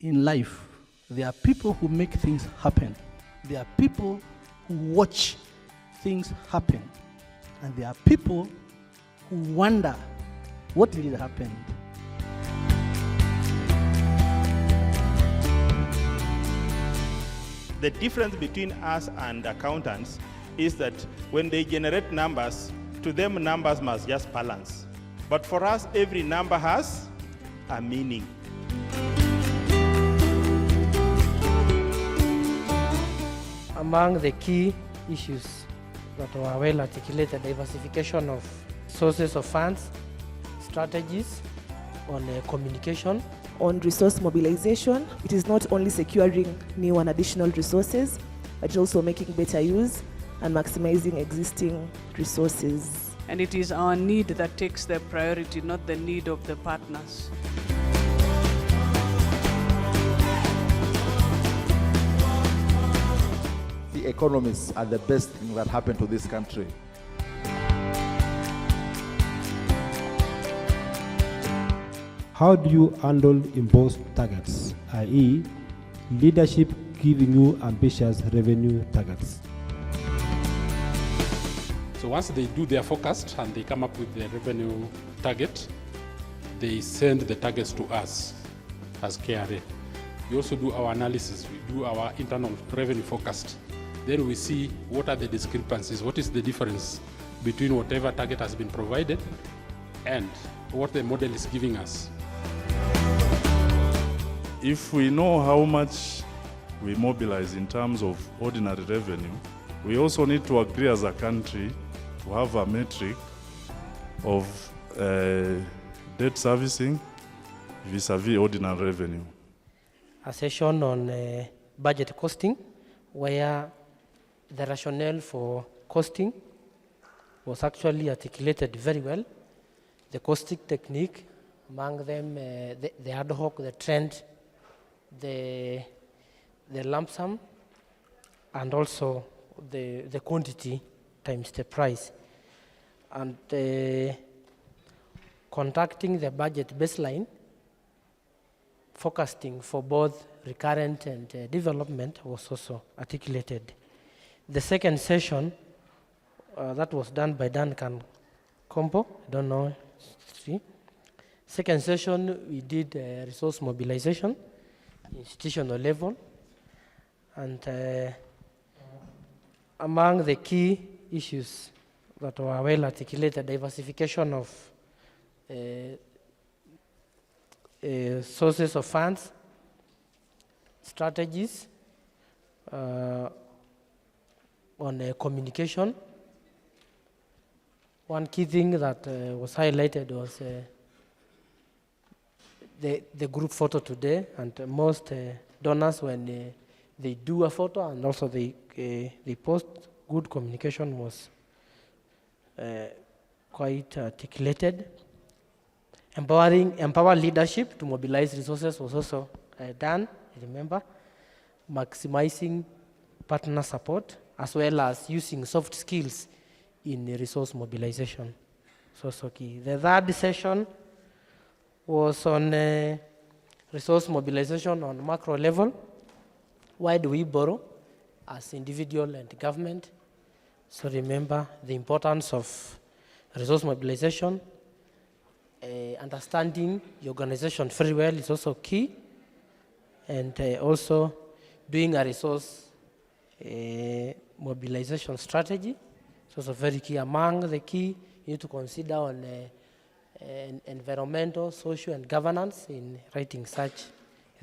In life, there are people who make things happen. There are people who watch things happen. And there are people who wonder what really happened. The difference between us and accountants is that when they generate numbers, to them numbers must just balance. But for us, every number has a meaning. Among the key issues that were well articulated, diversification of sources of funds, strategies on communication. On resource mobilization, it is not only securing new and additional resources, but also making better use and maximizing existing resources. And it is our need that takes the priority, not the need of the partners. The economists are the best thing that happened to this country. How do you handle imposed targets, i.e., leadership giving you ambitious revenue targets? So once they do their forecast and they come up with the revenue target, they send the targets to us as KRA. We also do our analysis, we do our internal revenue forecast. Then we see what are the discrepancies, what is the difference between whatever target has been provided and what the model is giving us. If we know how much we mobilize in terms of ordinary revenue, we also need to agree as a country to have a metric of debt servicing vis-a-vis ordinary revenue. A session on budget costing, where the rationale for costing was actually articulated very well. The costing technique, among them the ad hoc, the trend, the lump sum, and also the quantity times the price. And contacting the budget baseline, forecasting for both recurrent and development was also articulated. The second session that was done by Duncan Compo, I don't know, see. Second session we did resource mobilization, institutional level, and among the key issues that were well articulated, diversification of sources of funds, strategies on communication. One key thing that was highlighted was the group photo today, and most donors, when they do a photo and also they post, good communication was quite articulated. Empower leadership to mobilize resources was also done, remember. Maximizing partner support, as well as using soft skills in resource mobilization. So key. The third session was on resource mobilization on macro level. Why do we borrow as individual and government? So remember the importance of resource mobilization. Understanding the organization very well is also key. And also doing a resource mobilization strategy is also very key. Among the key you need to consider on environmental, social, and governance in writing such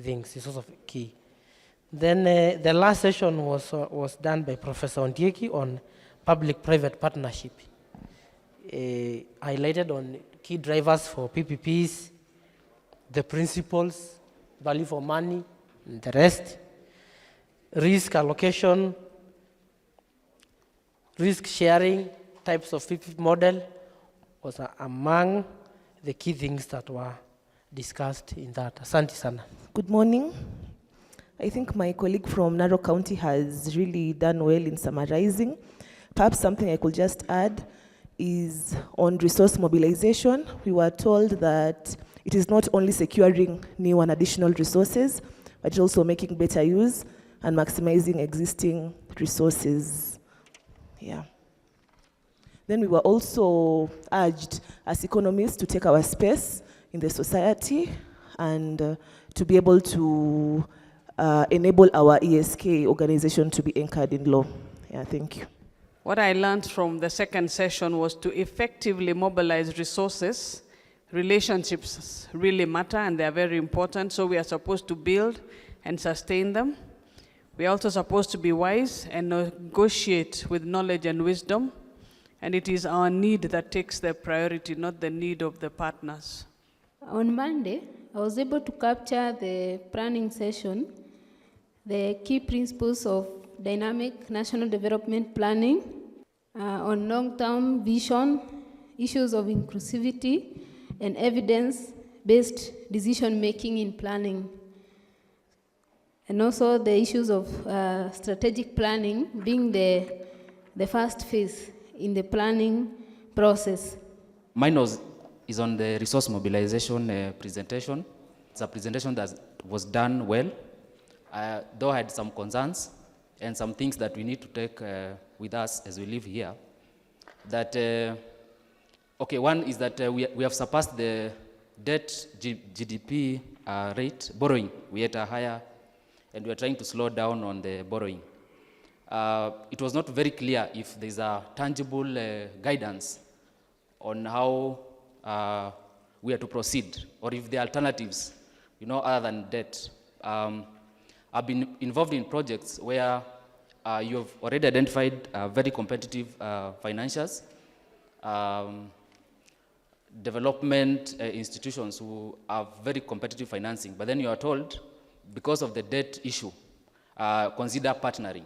things is also key. Then the last session was done by Professor Ondieki on public-private partnership, highlighted on key drivers for PPPs, the principles, value for money, and the rest, risk allocation, risk sharing, types of PPP model was among the key things that were discussed in that. Asante sana. Good morning. I think my colleague from Narok County has really done well in summarizing. Perhaps something I could just add is on resource mobilization. We were told that it is not only securing new and additional resources, but also making better use and maximizing existing resources. Yeah. Then we were also urged as economists to take our space in the society and to be able to enable our ESK organization to be anchored in law. Yeah, thank you. What I learned from the second session was to effectively mobilize resources. Relationships really matter and they are very important, so we are supposed to build and sustain them. We are also supposed to be wise and negotiate with knowledge and wisdom, and it is our need that takes the priority, not the need of the partners. On Monday, I was able to capture the planning session, the key principles of dynamic national development planning on long-term vision, issues of inclusivity, and evidence-based decision-making in planning. And also the issues of strategic planning being the first phase in the planning process. Mine is on the resource mobilization presentation. It's a presentation that was done well, though I had some concerns and some things that we need to take with us as we live here. That, okay, one is that we have surpassed the debt GDP rate, borrowing. We had a higher, and we are trying to slow down on the borrowing. It was not very clear if there's a tangible guidance on how we are to proceed, or if there are alternatives, other than debt. I've been involved in projects where you have already identified very competitive financiers, development institutions who have very competitive financing, but then you are told, because of the debt issue, consider partnering.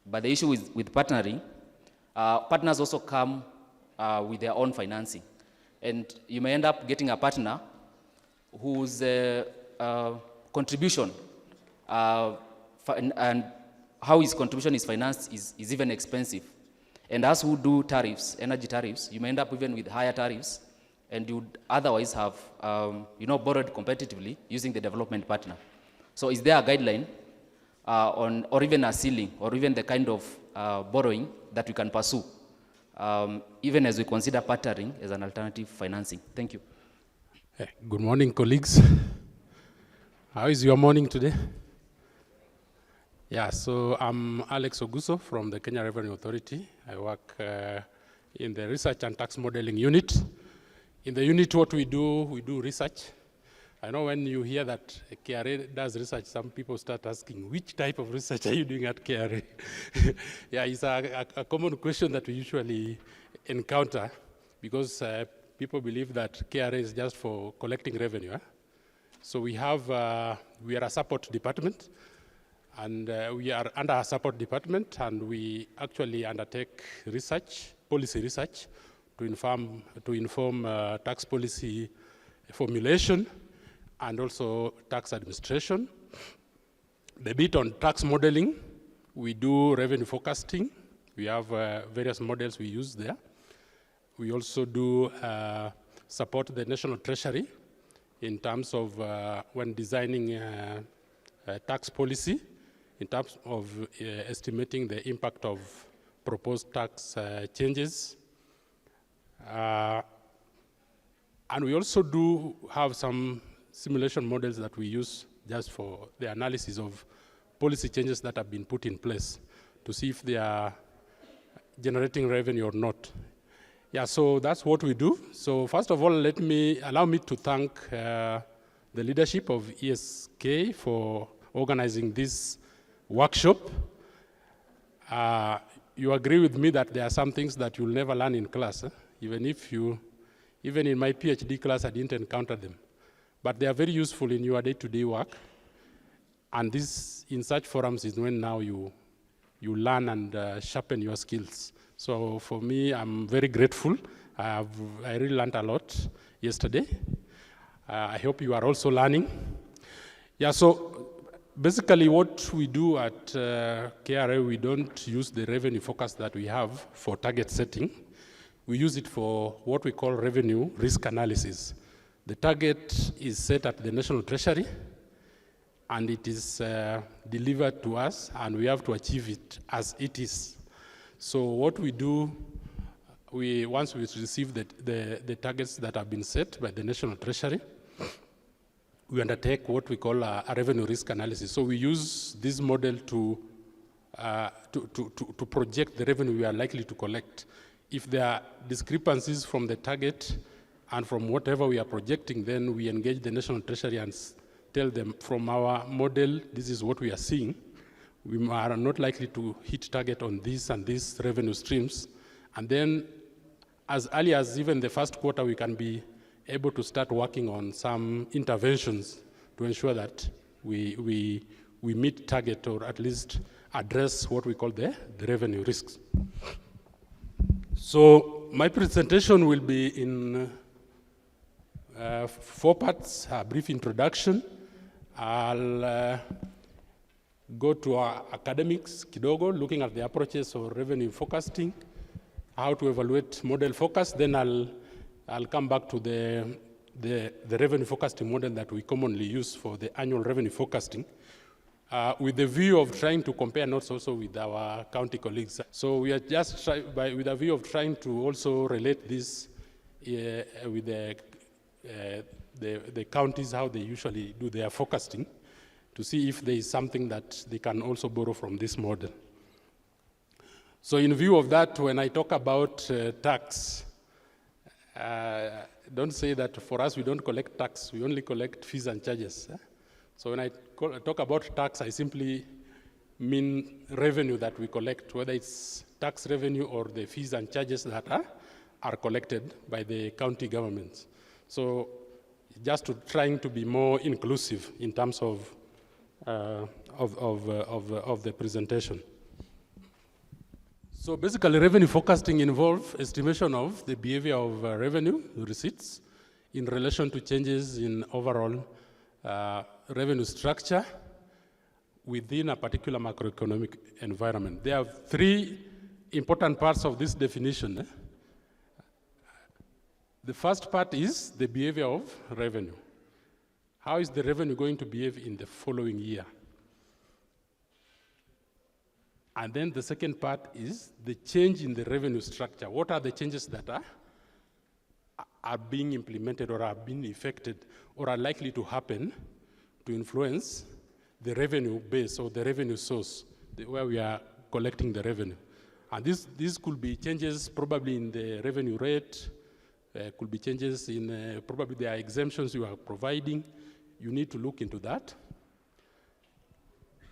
But the issue with partnering, partners also come with their own financing. And you may end up getting a partner whose contribution and how his contribution is financed is even expensive. And as who do tariffs, energy tariffs, you may end up even with higher tariffs, and you would otherwise have borrowed competitively using the development partner. So is there a guideline on, or even a ceiling, or even the kind of borrowing that we can pursue, even as we consider partnering as an alternative financing? Thank you. Hey, good morning, colleagues. How is your morning today? Yeah, so I'm Alex Oguso from the Kenya Revenue Authority. I work in the Research and Tax Modeling Unit. In the unit, what we do research. I know when you hear that KRA does research, some people start asking, which type of research are you doing at KRA? Yeah, it's a common question that we usually encounter, because people believe that KRA is just for collecting revenue. So we are a support department, and we are under a support department, and we actually undertake research, policy research, to inform tax policy formulation and also tax administration. The bit on tax modeling, we do revenue forecasting. We have various models we use there. We also do support the National Treasury in terms of when designing tax policy, in terms of estimating the impact of proposed tax changes. And we also do have some simulation models that we use just for the analysis of policy changes that have been put in place to see if they are generating revenue or not. Yeah, so that's what we do. So first of all, allow me to thank the leadership of ESK for organizing this workshop. You agree with me that there are some things that you'll never learn in class, even in my PhD class, I didn't encounter them. But they are very useful in your day-to-day work. And this, in such forums, is when now you learn and sharpen your skills. So for me, I'm very grateful. I really learned a lot yesterday. I hope you are also learning. Yeah, so basically what we do at KRA, we don't use the revenue forecast that we have for target setting. We use it for what we call revenue risk analysis. The target is set at the National Treasury, and it is delivered to us, and we have to achieve it as it is. So what we do, once we receive the targets that have been set by the National Treasury, we undertake what we call a revenue risk analysis. So we use this model to project the revenue we are likely to collect. If there are discrepancies from the target and from whatever we are projecting, then we engage the National Treasury and tell them, from our model, this is what we are seeing. We are not likely to hit target on this and these revenue streams. And then as early as even the first quarter, we can be able to start working on some interventions to ensure that we meet target, or at least address what we call the revenue risks. So my presentation will be in 4 parts: a brief introduction. I'll go to our academics, kidogo, looking at the approaches of revenue forecasting, how to evaluate model forecast. Then I'll come back to the revenue forecasting model that we commonly use for the annual revenue forecasting, with the view of trying to compare notes also with our county colleagues. So we are just with a view of trying to also relate this with the counties, how they usually do their forecasting, to see if there is something that they can also borrow from this model. So in view of that, when I talk about tax, don't say that for us we don't collect tax, we only collect fees and charges. So when I talk about tax, I simply mean revenue that we collect, whether it's tax revenue or the fees and charges that are collected by the county governments. So just trying to be more inclusive in terms of the presentation. So basically, revenue forecasting involves estimation of the behavior of revenue receipts in relation to changes in overall revenue structure within a particular macroeconomic environment. There are 3 important parts of this definition. The first part is the behavior of revenue. How is the revenue going to behave in the following year? And then the second part is the change in the revenue structure. What are the changes that are being implemented or are being effected or are likely to happen to influence the revenue base or the revenue source where we are collecting the revenue? And this could be changes probably in the revenue rate, could be changes in probably there are exemptions you are providing. You need to look into that.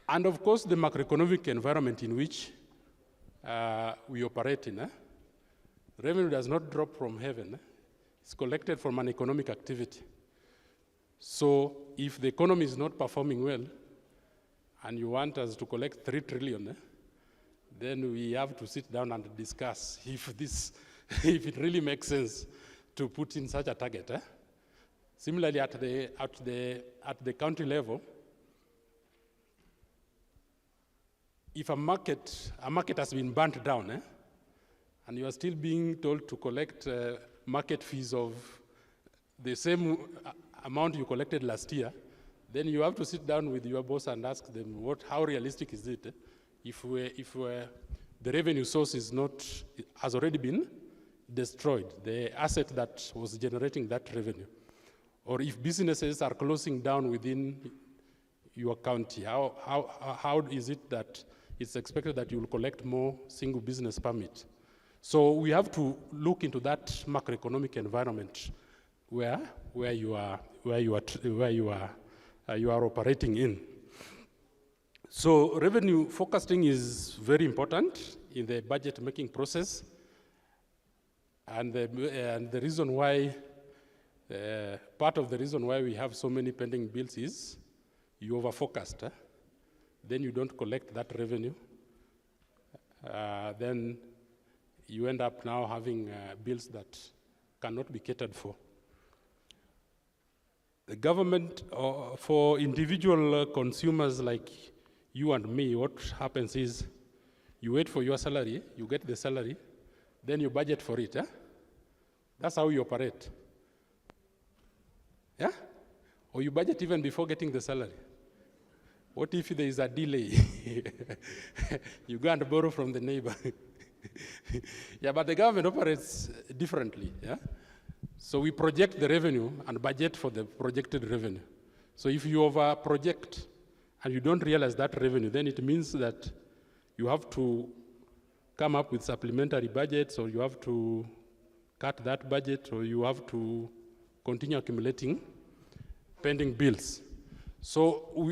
And of course, the macroeconomic environment in which we operate in. Revenue does not drop from heaven. It's collected from an economic activity. So if the economy is not performing well, and you want us to collect 3 trillion, then we have to sit down and discuss if it really makes sense to put in such a target. Similarly, at the county level, if a market has been burnt down, and you are still being told to collect market fees of the same amount you collected last year, then you have to sit down with your boss and ask them how realistic is it if the revenue source has already been destroyed, the asset that was generating that revenue, or if businesses are closing down within your county, how is it that it's expected that you will collect more single business permit? So we have to look into that macroeconomic environment where you are operating in. So revenue forecasting is very important in the budget making process, and the reason why part of the reason why we have so many pending bills is you over forecast. Then you don't collect that revenue. Then you end up now having bills that cannot be catered for. The government, for individual consumers like you and me, what happens is you wait for your salary, you get the salary, then you budget for it. That's how you operate. Yeah? Or you budget even before getting the salary. What if there is a delay? You go and borrow from the neighbor. Yeah, but the government operates differently. Yeah? So we project the revenue and budget for the projected revenue. So if you over-project and you don't realize that revenue, then it means that you have to come up with supplementary budgets, or you have to cut that budget, or you have to continue accumulating pending bills. So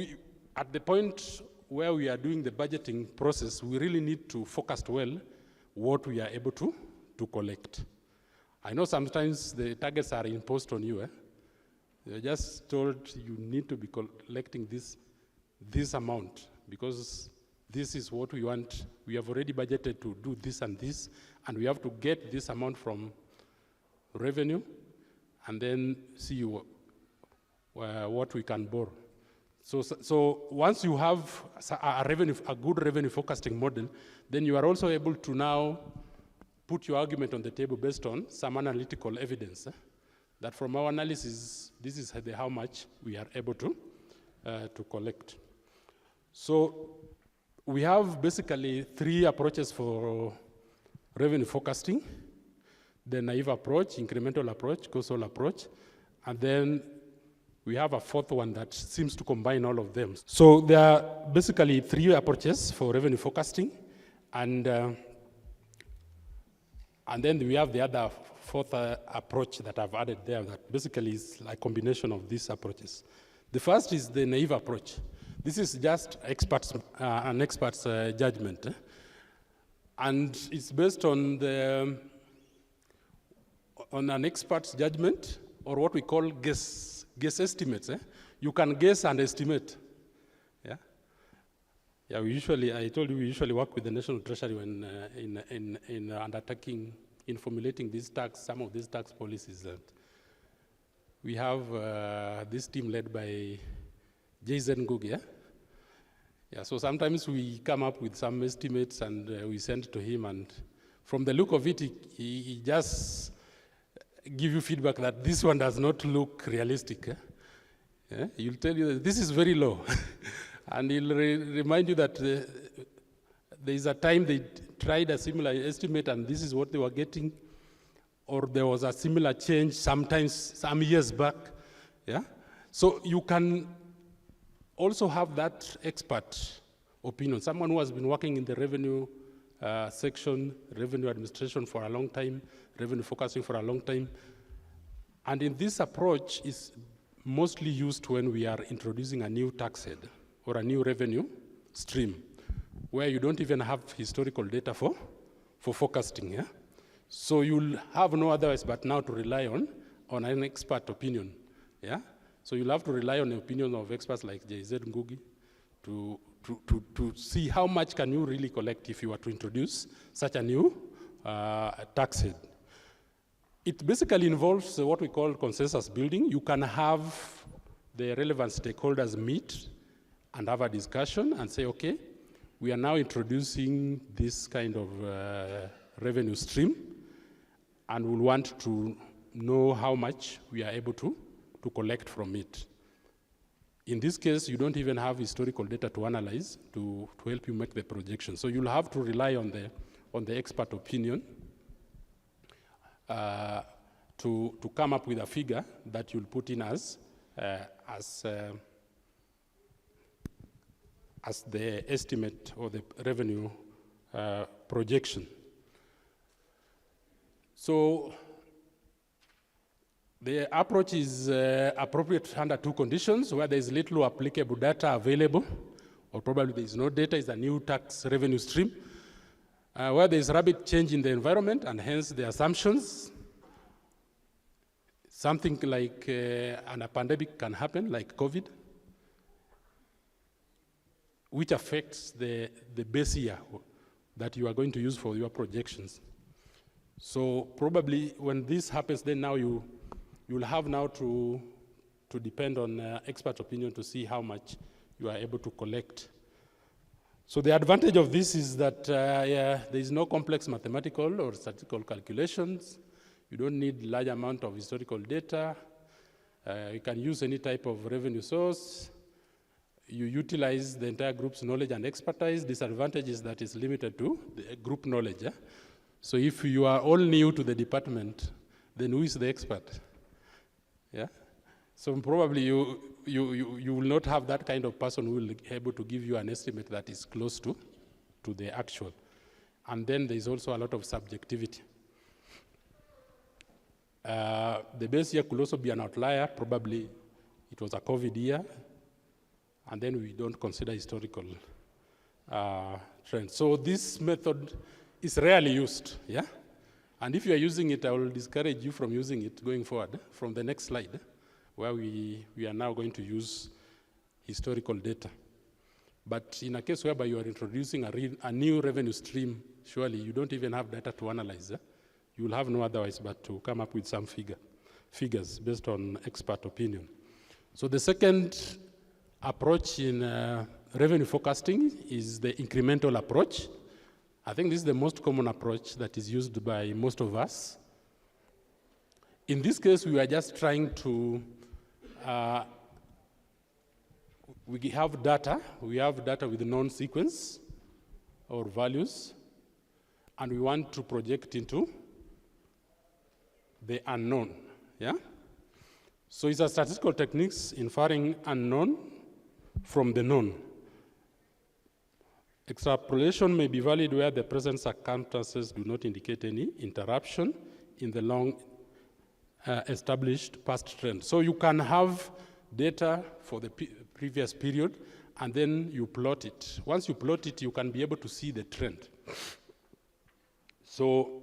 at the point where we are doing the budgeting process, we really need to focus well what we are able to collect. I know sometimes the targets are imposed on you. They're just told you need to be collecting this amount because this is what we want. We have already budgeted to do this, and we have to get this amount from revenue and then see what we can borrow. So once you have a good revenue forecasting model, then you are also able to now put your argument on the table based on some analytical evidence. That from our analysis, this is how much we are able to collect. So we have basically 3 approaches for revenue forecasting: the naive approach, incremental approach, causal approach, and then we have a 4th one that seems to combine all of them. So there are basically 3 approaches for revenue forecasting, and then we have the other 4th approach that I've added there that basically is like a combination of these approaches. The first is the naive approach. This is just an expert's judgment. And it's based on an expert's judgment, or what we call guess estimates. You can guess and estimate. Yeah. Yeah. I told you we usually work with the National Treasury when in undertaking, in formulating these some of these tax policies. That we have this team led by Jason Ngugi. Yeah. So sometimes we come up with some estimates and we send to him, and from the look of it, he just give you feedback that this one does not look realistic. Yeah? He'll tell you that this is very low. And he'll remind you that there is a time they tried a similar estimate and this is what they were getting, or there was a similar change sometimes some years back. Yeah? So you can also have that expert opinion, someone who has been working in the revenue section, revenue administration for a long time, revenue forecasting for a long time. And in this approach is mostly used when we are introducing a new tax head or a new revenue stream, where you don't even have historical data for forecasting. Yeah? So you'll have no otherwise but now to rely on an expert opinion. Yeah? So you'll have to rely on the opinion of experts like J.Z. Ngugi to see how much can you really collect if you were to introduce such a new tax head. It basically involves what we call consensus building. You can have the relevant stakeholders meet and have a discussion and say, okay, we are now introducing this kind of revenue stream, and we'll want to know how much we are able to collect from it. In this case, you don't even have historical data to analyze to help you make the projection. So you'll have to rely on the expert opinion to come up with a figure that you'll put in as the estimate or the revenue projection. So the approach is appropriate under 2 conditions: where there is little applicable data available, or probably there is no data, is a new tax revenue stream, where there is rapid change in the environment, and hence the assumptions. Something like a pandemic can happen, like COVID, which affects the base year that you are going to use for your projections. So probably when this happens, then now you'll have now to depend on expert opinion to see how much you are able to collect. So the advantage of this is that there is no complex mathematical or statistical calculations. You don't need large amount of historical data. You can use any type of revenue source. you utilize the entire group's knowledge and expertise. Disadvantage is that it's limited to the group knowledge. So if you are all new to the department, then who is the expert? Yeah. So probably you will not have that kind of person who will be able to give you an estimate that is close to the actual. And then there's also a lot of subjectivity. The base year could also be an outlier. Probably it was a COVID year, and then we don't consider historical trends. So this method is rarely used, yeah? And if you are using it, I will discourage you from using it going forward from the next slide, where we are now going to use historical data. But in a case whereby you are introducing a new revenue stream, surely you don't even have data to analyze. You will have no otherwise but to come up with some figures based on expert opinion. So the second approach in revenue forecasting is the incremental approach. I think this is the most common approach that is used by most of us. In this case, we are just trying to, we have data with known sequence or values, and we want to project into the unknown, yeah? So it's a statistical techniques inferring unknown from the known. Extrapolation may be valid where the present circumstances do not indicate any interruption in the long established past trend. So you can have data for the previous period, and then you plot it. Once you plot it, you can be able to see the trend. So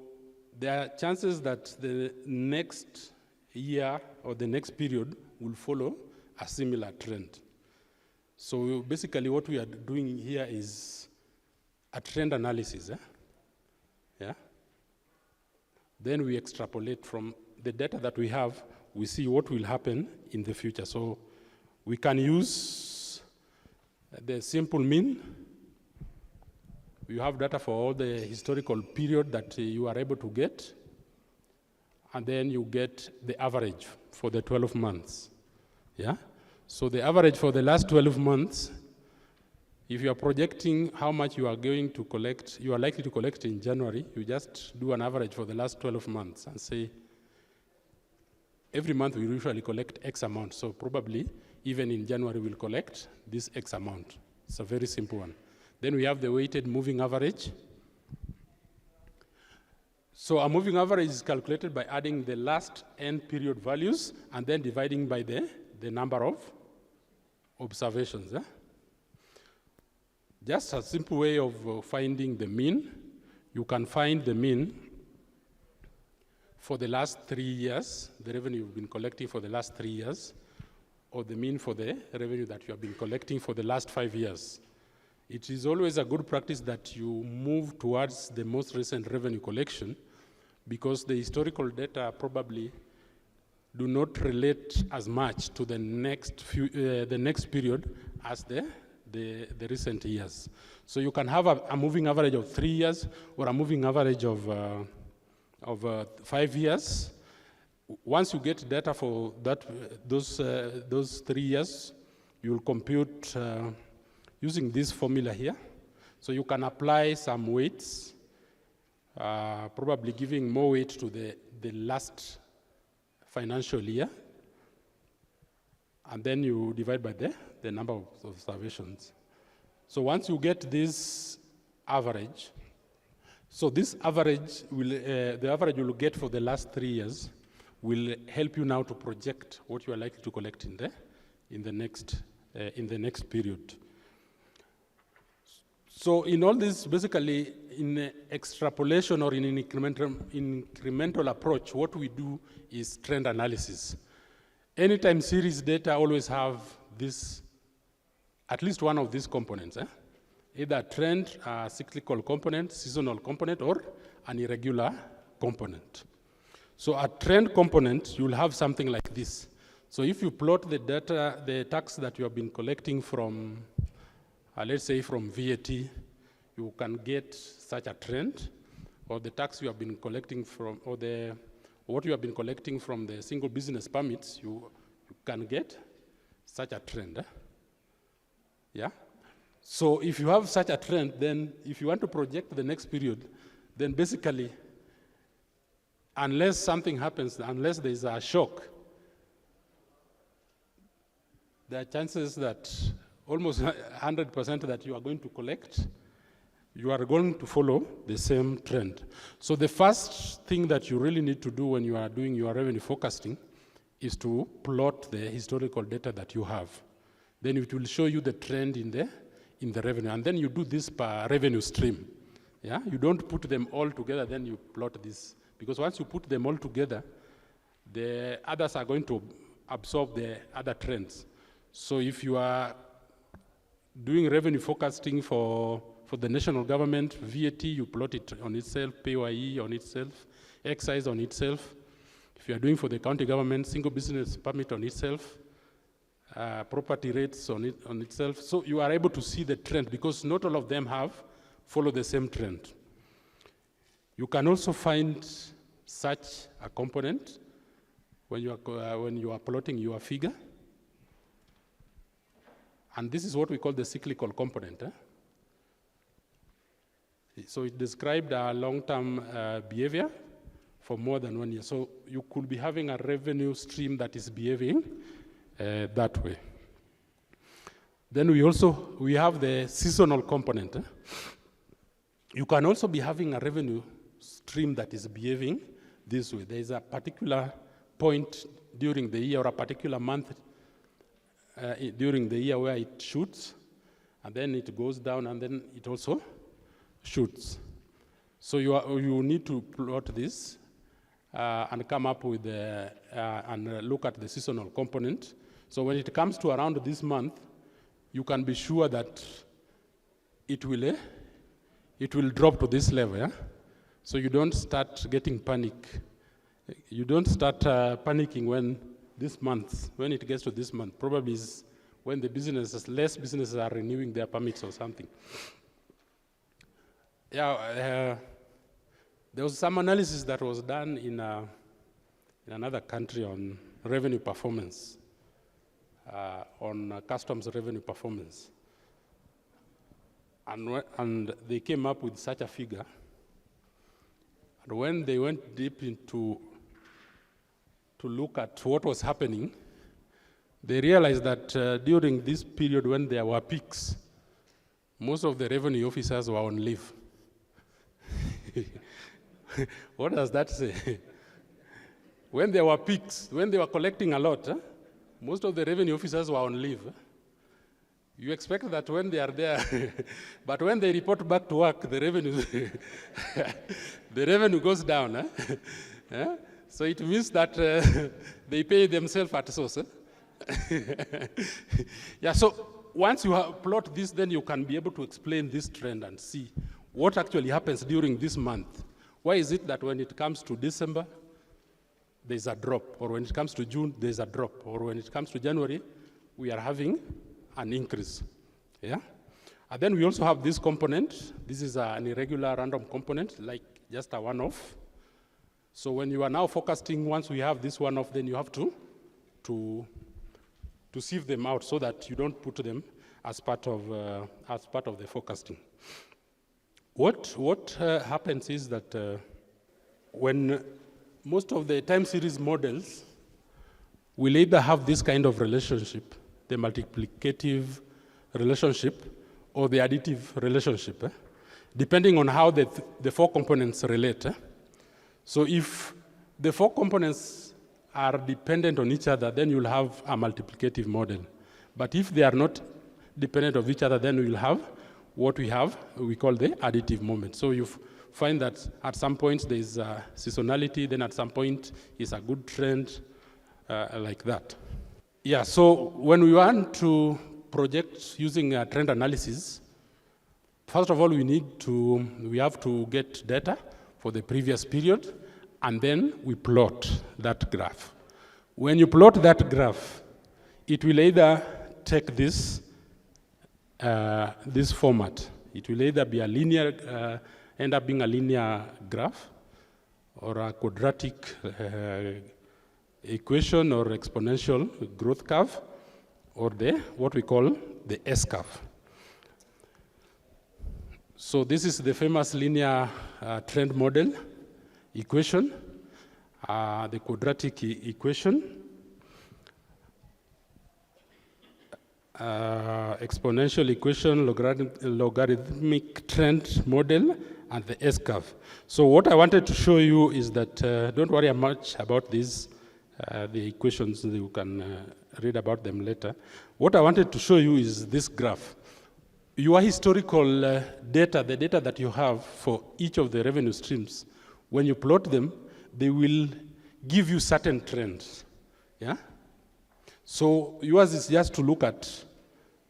there are chances that the next year or the next period will follow a similar trend. So basically what we are doing here is a trend analysis. Yeah? Then we extrapolate from the data that we have, we see what will happen in the future. So we can use the simple mean. You have data for all the historical period that you are able to get, and then you get the average for the 12 months. Yeah? So the average for the last 12 months, if you are projecting how much you are going to collect, you are likely to collect in January, you just do an average for the last 12 months and say, every month we usually collect X amount, so probably even in January we'll collect this X amount. It's a very simple one. Then we have the weighted moving average. So a moving average is calculated by adding the last end period values and then dividing by the number of observations. Just a simple way of finding the mean. You can find the mean for the last 3 years, the revenue you've been collecting for the last 3 years, or the mean for the revenue that you have been collecting for the last 5 years. It is always a good practice that you move towards the most recent revenue collection, because the historical data probably do not relate as much to the next period as the recent years. So you can have a moving average of 3 years or a moving average of 5 years. Once you get data for those 3 years, you will compute using this formula here. So you can apply some weights, probably giving more weight to the last financial year, and then you divide by the number of observations. So once you get this average, so this average will, the average you will get for the last 3 years will help you now to project what you are likely to collect in the next period. So in all this, basically, in extrapolation or in an incremental approach, what we do is trend analysis. Anytime series data always have this, at least one of these components, either a trend, a cyclical component, seasonal component, or an irregular component. So a trend component, you'll have something like this. So if you plot the data, the tax that you have been collecting from, let's say from VAT, you can get such a trend, or the tax you have been collecting from, or what you have been collecting from the single business permits, you can get such a trend. Yeah? So if you have such a trend, then if you want to project the next period, then basically, unless something happens, unless there is a shock, there are chances that almost 100% that you are going to collect, you are going to follow the same trend. So the first thing that you really need to do when you are doing your revenue forecasting is to plot the historical data that you have. Then it will show you the trend in the revenue. And then you do this per revenue stream. Yeah? You don't put them all together, then you plot this. Because once you put them all together, the others are going to absorb the other trends. So if you are doing revenue forecasting for the national government, VAT, you plot it on itself, PAYE on itself, excise on itself. If you are doing for the county government, single business permit on itself, property rates on itself. So you are able to see the trend because not all of them follow the same trend. You can also find such a component when you are plotting your figure. And this is what we call the cyclical component. So it described a long-term behavior for more than 1 year. So you could be having a revenue stream that is behaving that way. Then we have the seasonal component. You can also be having a revenue stream that is behaving this way. There is a particular point during the year or a particular month during the year where it shoots, and then it goes down, and then it also shoots. So you need to plot this and come up with and look at the seasonal component. So when it comes to around this month, you can be sure that it will drop to this level. Yeah? So you don't start getting panic. You don't start panicking when it gets to this month. Probably is when the less businesses are renewing their permits or something. Yeah, there was some analysis that was done in another country on revenue performance, on customs revenue performance. And they came up with such a figure. And when they went deep into to look at what was happening, they realized that during this period when there were peaks, most of the revenue officers were on leave. What does that say? When there were peaks, when they were collecting a lot, most of the revenue officers were on leave. You expect that when they are there, but when they report back to work, the revenue goes down. So it means that they pay themselves at source. Yeah, so once you plot this, then you can be able to explain this trend and see what actually happens during this month. Why is it that when it comes to December, there's a drop, or when it comes to June, there's a drop, or when it comes to January, we are having an increase. Yeah? And then we also have this component. This is an irregular random component, like just a one-off. So when you are now forecasting, once we have this one-off, then you have to sieve them out so that you don't put them as part of the forecasting. What happens is that when most of the time series models will either have this kind of relationship, the multiplicative relationship, or the additive relationship, depending on how the four components relate. So if the four components are dependent on each other, then you'll have a multiplicative model. But if they are not dependent of each other, then we'll have what we call the additive moment. So you find that at some points there is a seasonality, then at some point it's a good trend, like that. Yeah, so when we want to project using a trend analysis, first of all, we have to get data for the previous period, and then we plot that graph. When you plot that graph, it will either take this format. It will either be a linear, end up being a linear graph, or a quadratic equation or exponential growth curve, or what we call the S curve. So this is the famous linear trend model equation, the quadratic equation, exponential equation, logarithmic trend model, and the S-curve. So what I wanted to show you is that, don't worry much about these, the equations, you can read about them later. What I wanted to show you is this graph. Your historical data, the data that you have for each of the revenue streams, when you plot them, they will give you certain trends, yeah? So yours is just to look at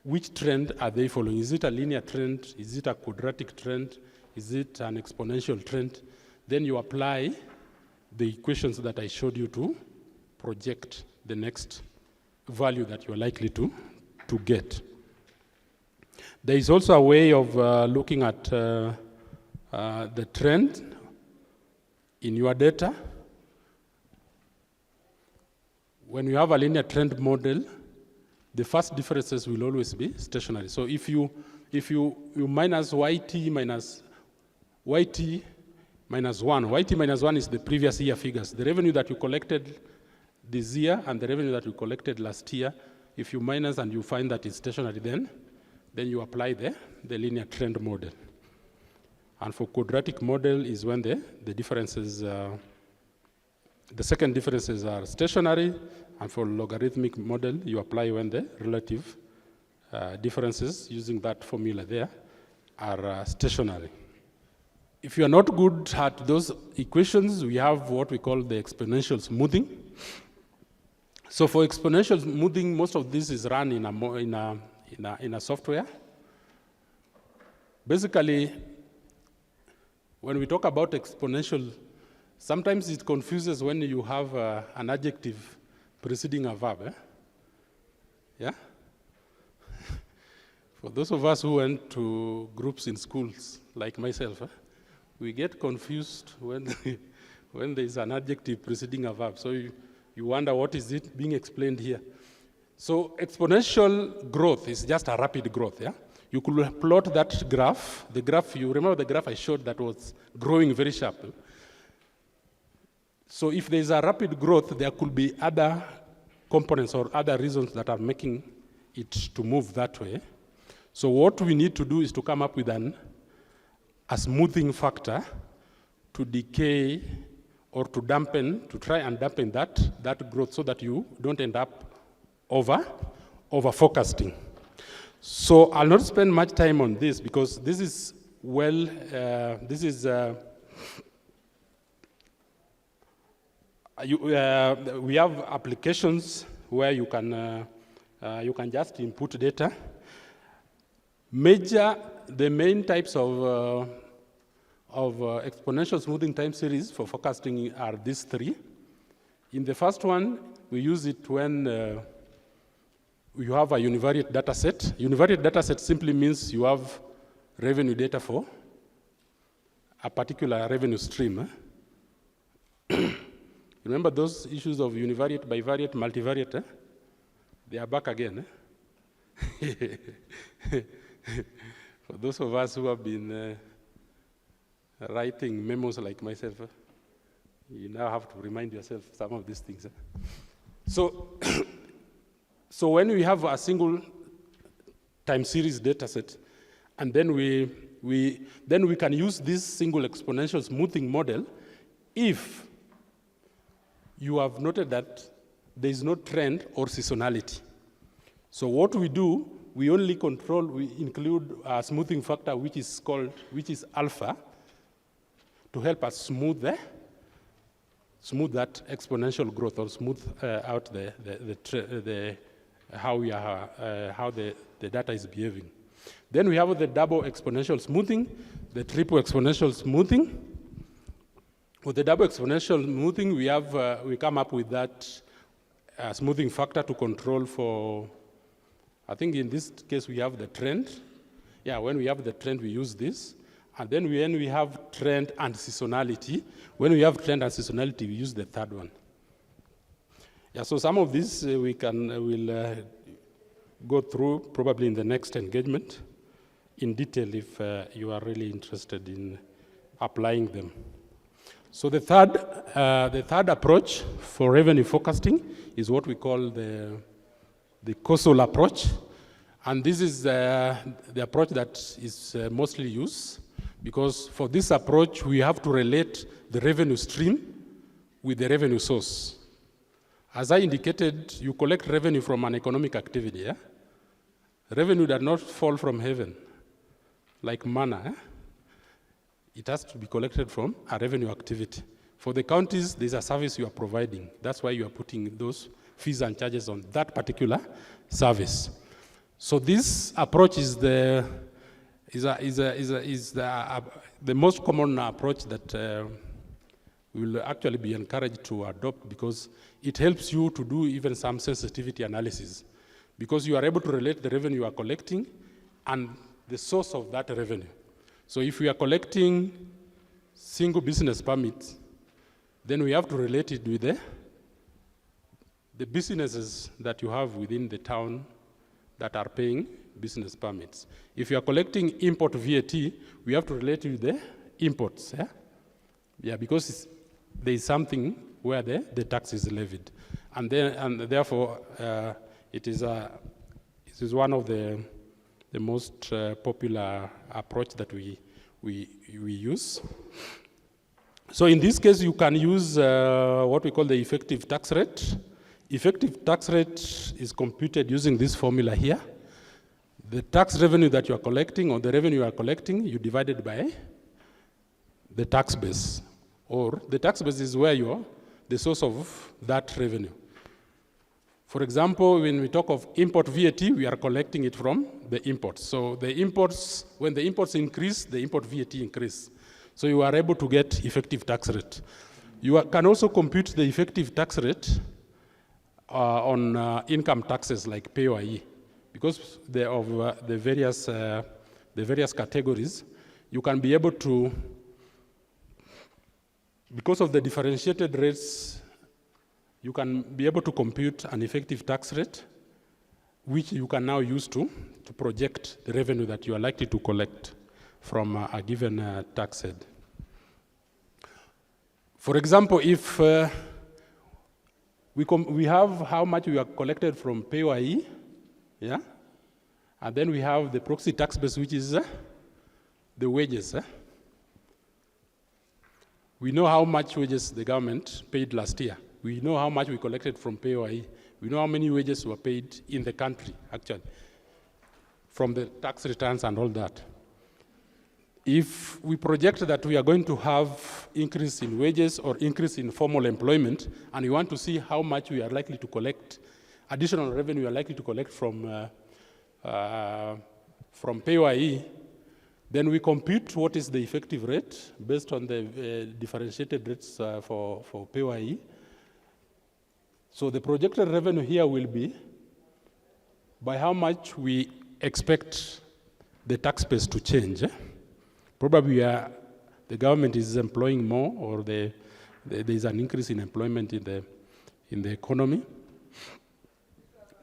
which trend are they following. Is it a linear trend? Is it a quadratic trend? Is it an exponential trend? Then you apply the equations that I showed you to project the next value that you're likely to get. There is also a way of looking at the trend in your data. When you have a linear trend model, the first differences will always be stationary. So if you minus YT minus 1, YT minus 1 is the previous year figures. The revenue that you collected this year and the revenue that you collected last year, if you minus and you find that it's stationary, then you apply the linear trend model. And for quadratic model is when the differences, the second differences are stationary, and for logarithmic model, you apply when the relative differences using that formula there are stationary. If you are not good at those equations, we have what we call the exponential smoothing. So for exponential smoothing, most of this is run in a software. Basically, when we talk about exponential, sometimes it confuses when you have an adjective preceding a verb. Yeah? For those of us who went to groups in schools, like myself, we get confused when there is an adjective preceding a verb. So you wonder, what is it being explained here? So exponential growth is just a rapid growth, yeah? You could plot that graph. The graph, you remember the graph I showed that was growing very sharply. So if there is a rapid growth, there could be other components or other reasons that are making it to move that way. So what we need to do is to come up with a smoothing factor to decay or to dampen, to try and dampen that growth so that you don't end up over forecasting. So I'll not spend much time on this because this is we have applications where you can just input data. The main types of exponential smoothing time series for forecasting are these three. In the first one, we use it when you have a univariate data set. Univariate data set simply means you have revenue data for a particular revenue stream. Remember those issues of univariate, bivariate, multivariate? They are back again. For those of us who have been writing memos like myself, you now have to remind yourself some of these things. So when we have a single time series data set, and then we can use this single exponential smoothing model if you have noted that there is no trend or seasonality. So what we do, we include a smoothing factor which is alpha to help us smooth that exponential growth or smooth out how the data is behaving. Then we have the double exponential smoothing, the triple exponential smoothing. With the double exponential smoothing, we come up with that smoothing factor to control for, I think in this case we have the trend. Yeah, when we have the trend, we use this. And then when we have trend and seasonality, we use the third one. Yeah, so some of this we'll go through probably in the next engagement. in detail if you are really interested in applying them. So the third approach for revenue forecasting is what we call the causal approach. And this is the approach that is mostly used, because for this approach, we have to relate the revenue stream with the revenue source. As I indicated, you collect revenue from an economic activity. Yeah? Revenue does not fall from heaven, like manna. Eh? It has to be collected from a revenue activity. For the counties, there's a service you are providing. That's why you are putting those fees and charges on that particular service. So this approach is the most common approach that we will actually be encouraged to adopt, because it helps you to do even some sensitivity analysis, because you are able to relate the revenue you are collecting and the source of that revenue. So if we are collecting single business permits, then we have to relate it with the businesses that you have within the town that are paying business permits. If you are collecting import VAT, we have to relate it with the imports. Yeah, yeah, because there is something where the tax is levied, and therefore it is one of the most popular approach that we use. So in this case, you can use what we call the effective tax rate. Effective tax rate is computed using this formula here. The tax revenue that you are collecting, or the revenue you are collecting, you divide it by the tax base. Or the tax base is where you are, the source of that revenue. For example, when we talk of import VAT, we are collecting it from the imports. So the imports, when the imports increase, the import VAT increase. So you are able to get effective tax rate. You can also compute the effective tax rate on income taxes like PAYE, because of the various categories. You can be able to, because of the differentiated rates, you can be able to compute an effective tax rate, which you can now use to project the revenue that you are likely to collect from a given tax head. For example, if we have how much we are collected from PAYE, yeah, and then we have the proxy tax base, which is the wages. We know how much wages the government paid last year. We know how much we collected from PAYE. We know how many wages were paid in the country, actually, from the tax returns and all that. If we project that we are going to have increase in wages or increase in formal employment, and we want to see how much we are likely to collect, additional revenue we are likely to collect from PAYE, then we compute what is the effective rate based on the differentiated rates for PAYE. So the projected revenue here will be by how much we expect the tax base to change. Probably the government is employing more, or there is an increase in employment in the economy.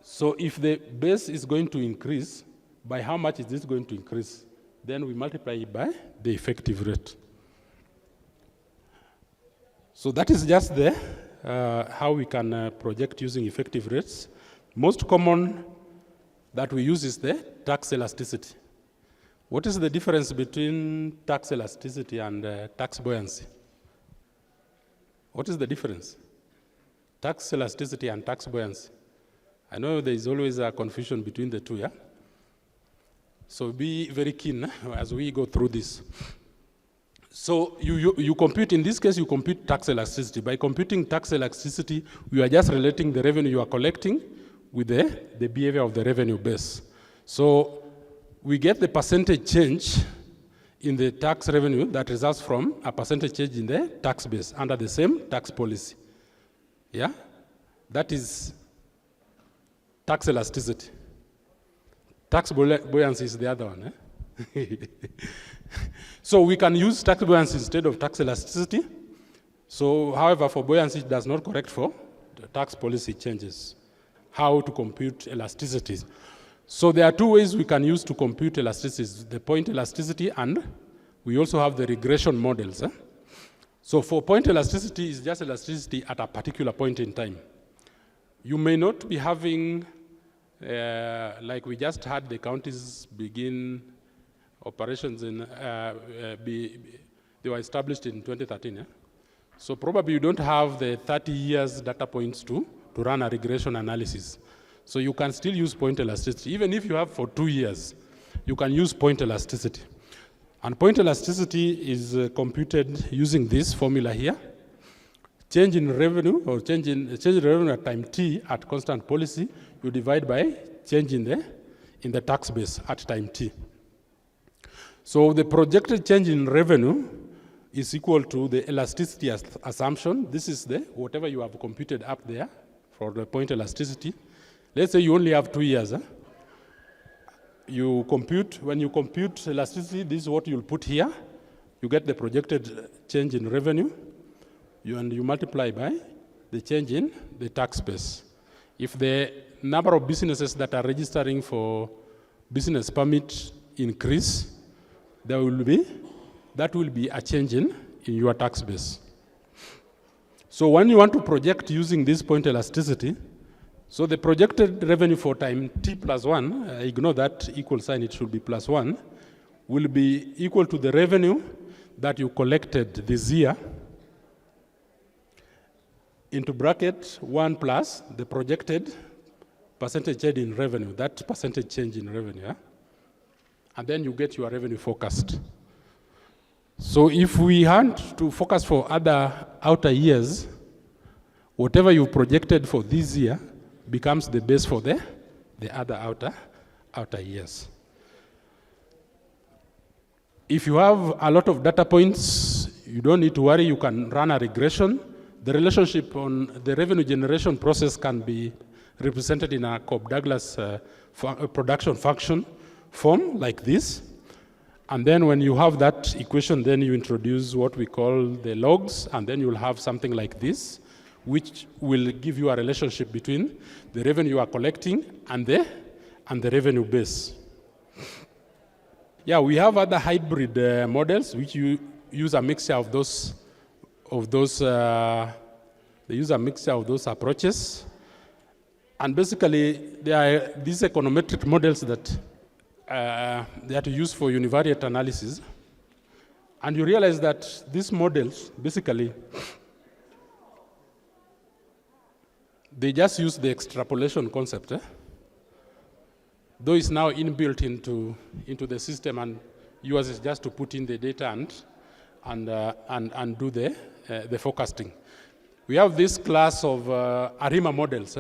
So if the base is going to increase, by how much is this going to increase? Then we multiply it by the effective rate. So that is just how we can project using effective rates. Most common that we use is the tax elasticity. What is the difference between tax elasticity and tax buoyancy? What is the difference? Tax elasticity and tax buoyancy. I know there is always a confusion between the two, yeah? So be very keen as we go through this. So you compute, in this case, you compute tax elasticity. By computing tax elasticity, you are just relating the revenue you are collecting with the behavior of the revenue base. So we get the percentage change in the tax revenue that results from a percentage change in the tax base under the same tax policy. Yeah? That is tax elasticity. Tax buoyancy is the other one. So we can use tax buoyancy instead of tax elasticity. So, however, for buoyancy, it does not correct for the tax policy changes. How to compute elasticities. So there are two ways we can use to compute elasticity, the point elasticity, and we also have the regression models. So for point elasticity, it's just elasticity at a particular point in time. You may not be having, like we just had the counties begin operations in, they were established in 2013. So probably you don't have the 30 years data points to run a regression analysis. So you can still use point elasticity. Even if you have for 2 years, you can use point elasticity. And point elasticity is computed using this formula here. Change in revenue, or change in revenue at time t at constant policy, you divide by change in the tax base at time t. So the projected change in revenue is equal to the elasticity assumption. This is the whatever you have computed up there for the point elasticity. Let's say you only have 2 years. You compute, when you compute elasticity, this is what you'll put here. You get the projected change in revenue, and you multiply by the change in the tax base. If the number of businesses that are registering for business permit increase, that will be a change in your tax base. So when you want to project using this point elasticity, so the projected revenue for time t plus 1, ignore that equal sign, it should be plus 1, will be equal to the revenue that you collected this year into bracket 1 plus the projected percentage change in revenue, that percentage change in revenue. And then you get your revenue forecast. So if we want to focus for other outer years, whatever you projected for this year becomes the base for the other outer years. If you have a lot of data points, you don't need to worry, you can run a regression. The relationship on the revenue generation process can be represented in a Cobb-Douglas production function form like this. And then when you have that equation, then you introduce what we call the logs, and then you'll have something like this, which will give you a relationship between the revenue you are collecting and the revenue base. Yeah, we have other hybrid models which you use a mixture of those they use a mixture of those approaches. And basically, there are these econometric models that they are to use for univariate analysis. And you realize that these models, basically, they just use the extrapolation concept. Though it's now inbuilt into the system, and yours is just to put in the data and do the forecasting. We have this class of ARIMA models.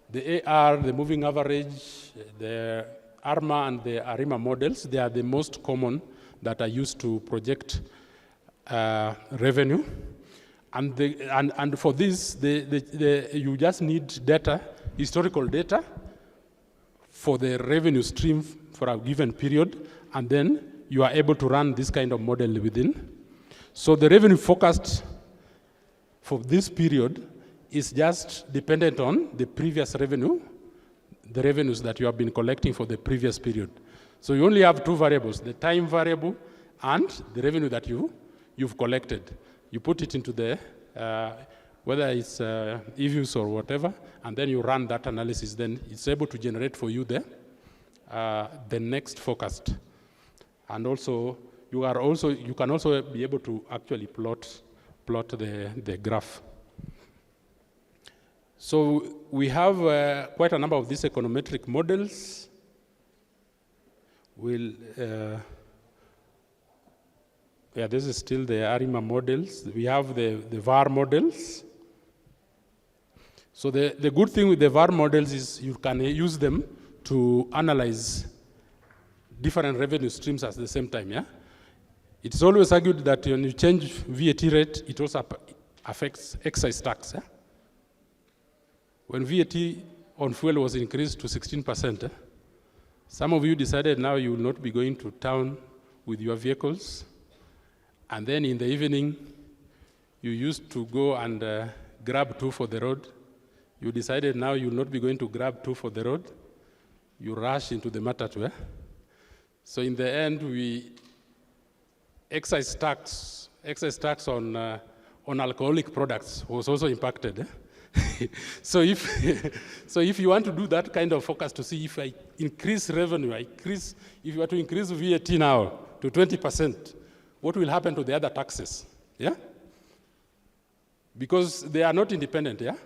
The AR, the moving average, the ARMA, and the ARIMA models, they are the most common that are used to project revenue. And for this, you just need data, historical data, for the revenue stream for a given period, and then you are able to run this kind of model within. So the revenue forecast for this period is just dependent on the previous revenue, the revenues that you have been collecting for the previous period. So you only have two variables, the time variable and the revenue that you've collected. You put it into the, whether it's EViews or whatever, and then you run that analysis, then it's able to generate for you the next forecast. And also, you can also be able to actually plot the graph. So we have quite a number of these econometric models. This is still the ARIMA models. We have the VAR models. So the good thing with the VAR models is you can use them to analyze different revenue streams at the same time. It's always argued that when you change VAT rate, it also affects excise tax. When VAT on fuel was increased to 16%, some of you decided now you will not be going to town with your vehicles. And then in the evening, you used to go and grab two for the road. You decided now you'll not be going to grab 2 for the road. You rush into the matatu. So in the end, we excise tax on alcoholic products was also impacted. So if you want to do that kind of focus to see if I increase revenue, if you were to increase VAT now to 20%, what will happen to the other taxes? Yeah? Because they are not independent, yeah?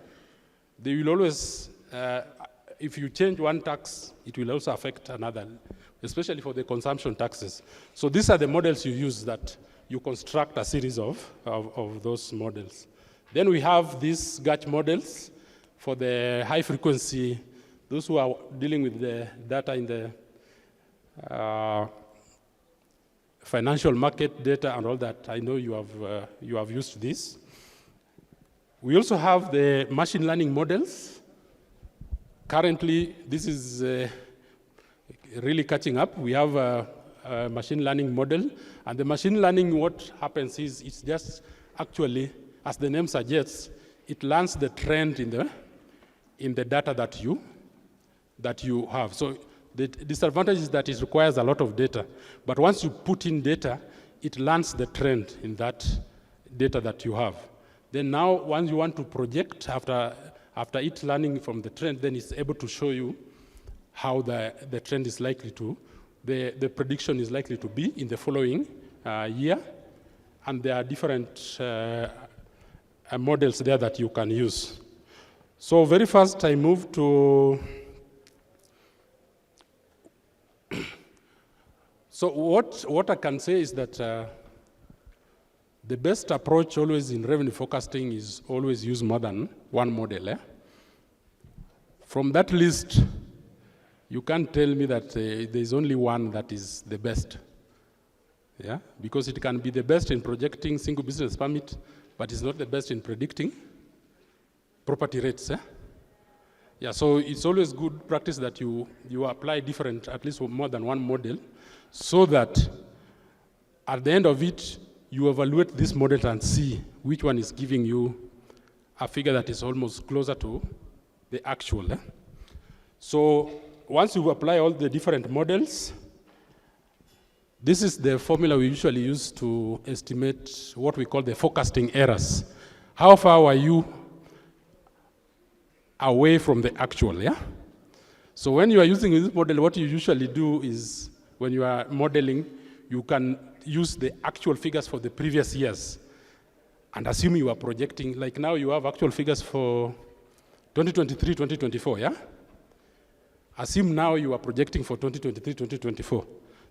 They will always, if you change one tax, it will also affect another, especially for the consumption taxes. So these are the models you use that you construct a series of those models. Then we have these GACH models for the high frequency, those who are dealing with the data in the financial market data and all that. I know you have used this. We also have the machine learning models. Currently, this is really catching up. We have a machine learning model, and the machine learning, what happens is it's just actually, as the name suggests, it learns the trend in the data that you have. So the disadvantage is that it requires a lot of data. But once you put in data, it learns the trend in that data that you have. Then now, once you want to project after it learning from the trend, then it's able to show you how the trend is likely to, the prediction is likely to be in the following year. And there are different models there that you can use. So very fast, I move to, so what I can say is that the best approach always in revenue forecasting is always use more than one model. From that list, you can't tell me that there's only one that is the best. Yeah, because it can be the best in projecting single business permit, but it's not the best in predicting property rates. Yeah, so it's always good practice that you apply different, at least more than one model, so that at the end of it, you evaluate this model and see which one is giving you a figure that is almost closer to the actual. So once you apply all the different models, this is the formula we usually use to estimate what we call the forecasting errors. How far are you away from the actual, yeah? So when you are using this model, what you usually do is, when you are modeling, you can use the actual figures for the previous years and assume you are projecting, like now you have actual figures for 2023, 2024, yeah? Assume now you are projecting for 2023, 2024.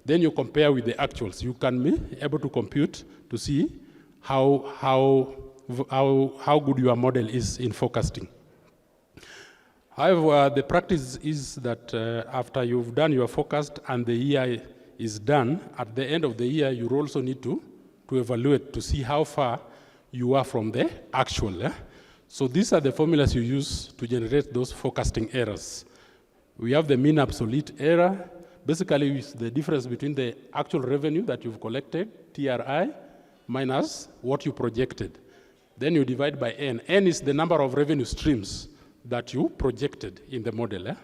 Then you compare with the actuals. You can be able to compute to see how good your model is in forecasting. However, the practice is that after you've done your forecast and the year is done, at the end of the year, you also need to evaluate to see how far you are from the actual. Yeah? So these are the formulas you use to generate those forecasting errors. We have the mean absolute error. Basically, it's the difference between the actual revenue that you've collected, TRI, minus what you projected. Then you divide by N. N is the number of revenue streams that you projected in the model. Eh?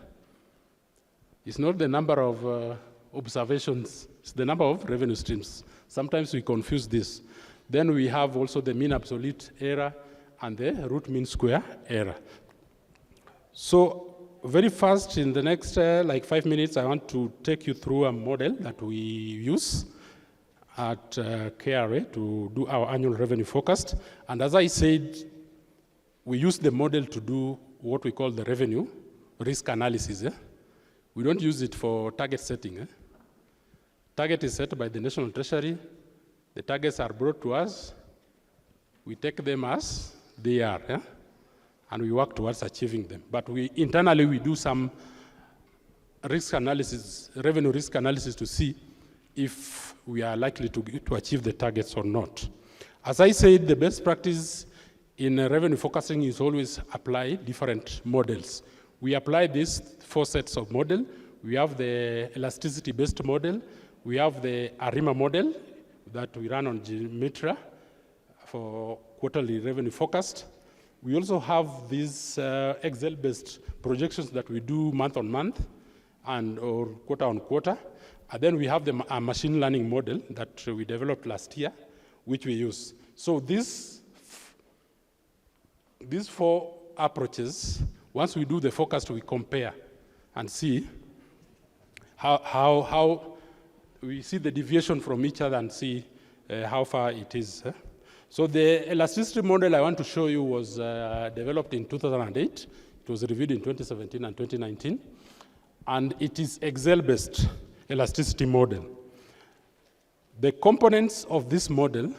It's not the number of observations, it's the number of revenue streams. Sometimes we confuse this. Then we have also the mean absolute error and the root mean square error. So very fast, in the next like 5 minutes, I want to take you through a model that we use at KRA to do our annual revenue forecast. And as I said, we use the model to do what we call the revenue risk analysis. We don't use it for target setting. Target is set by the National Treasury. The targets are brought to us. We take them as they are, and we work towards achieving them. But internally, we do some risk analysis, revenue risk analysis, to see if we are likely to achieve the targets or not. As I said, the best practice in revenue forecasting is always apply different models. We apply these 4 sets of model. We have the elasticity-based model. We have the ARIMA model that we run on Geometra for quarterly revenue forecast. We also have these Excel-based projections that we do month on month and or quarter on quarter. And then we have the machine learning model that we developed last year, which we use. So these 4 approaches, once we do the forecast, we compare and see how we see the deviation from each other and see how far it is. So the elasticity model I want to show you was developed in 2008. It was reviewed in 2017 and 2019. And it is Excel-based elasticity model. The components of this model,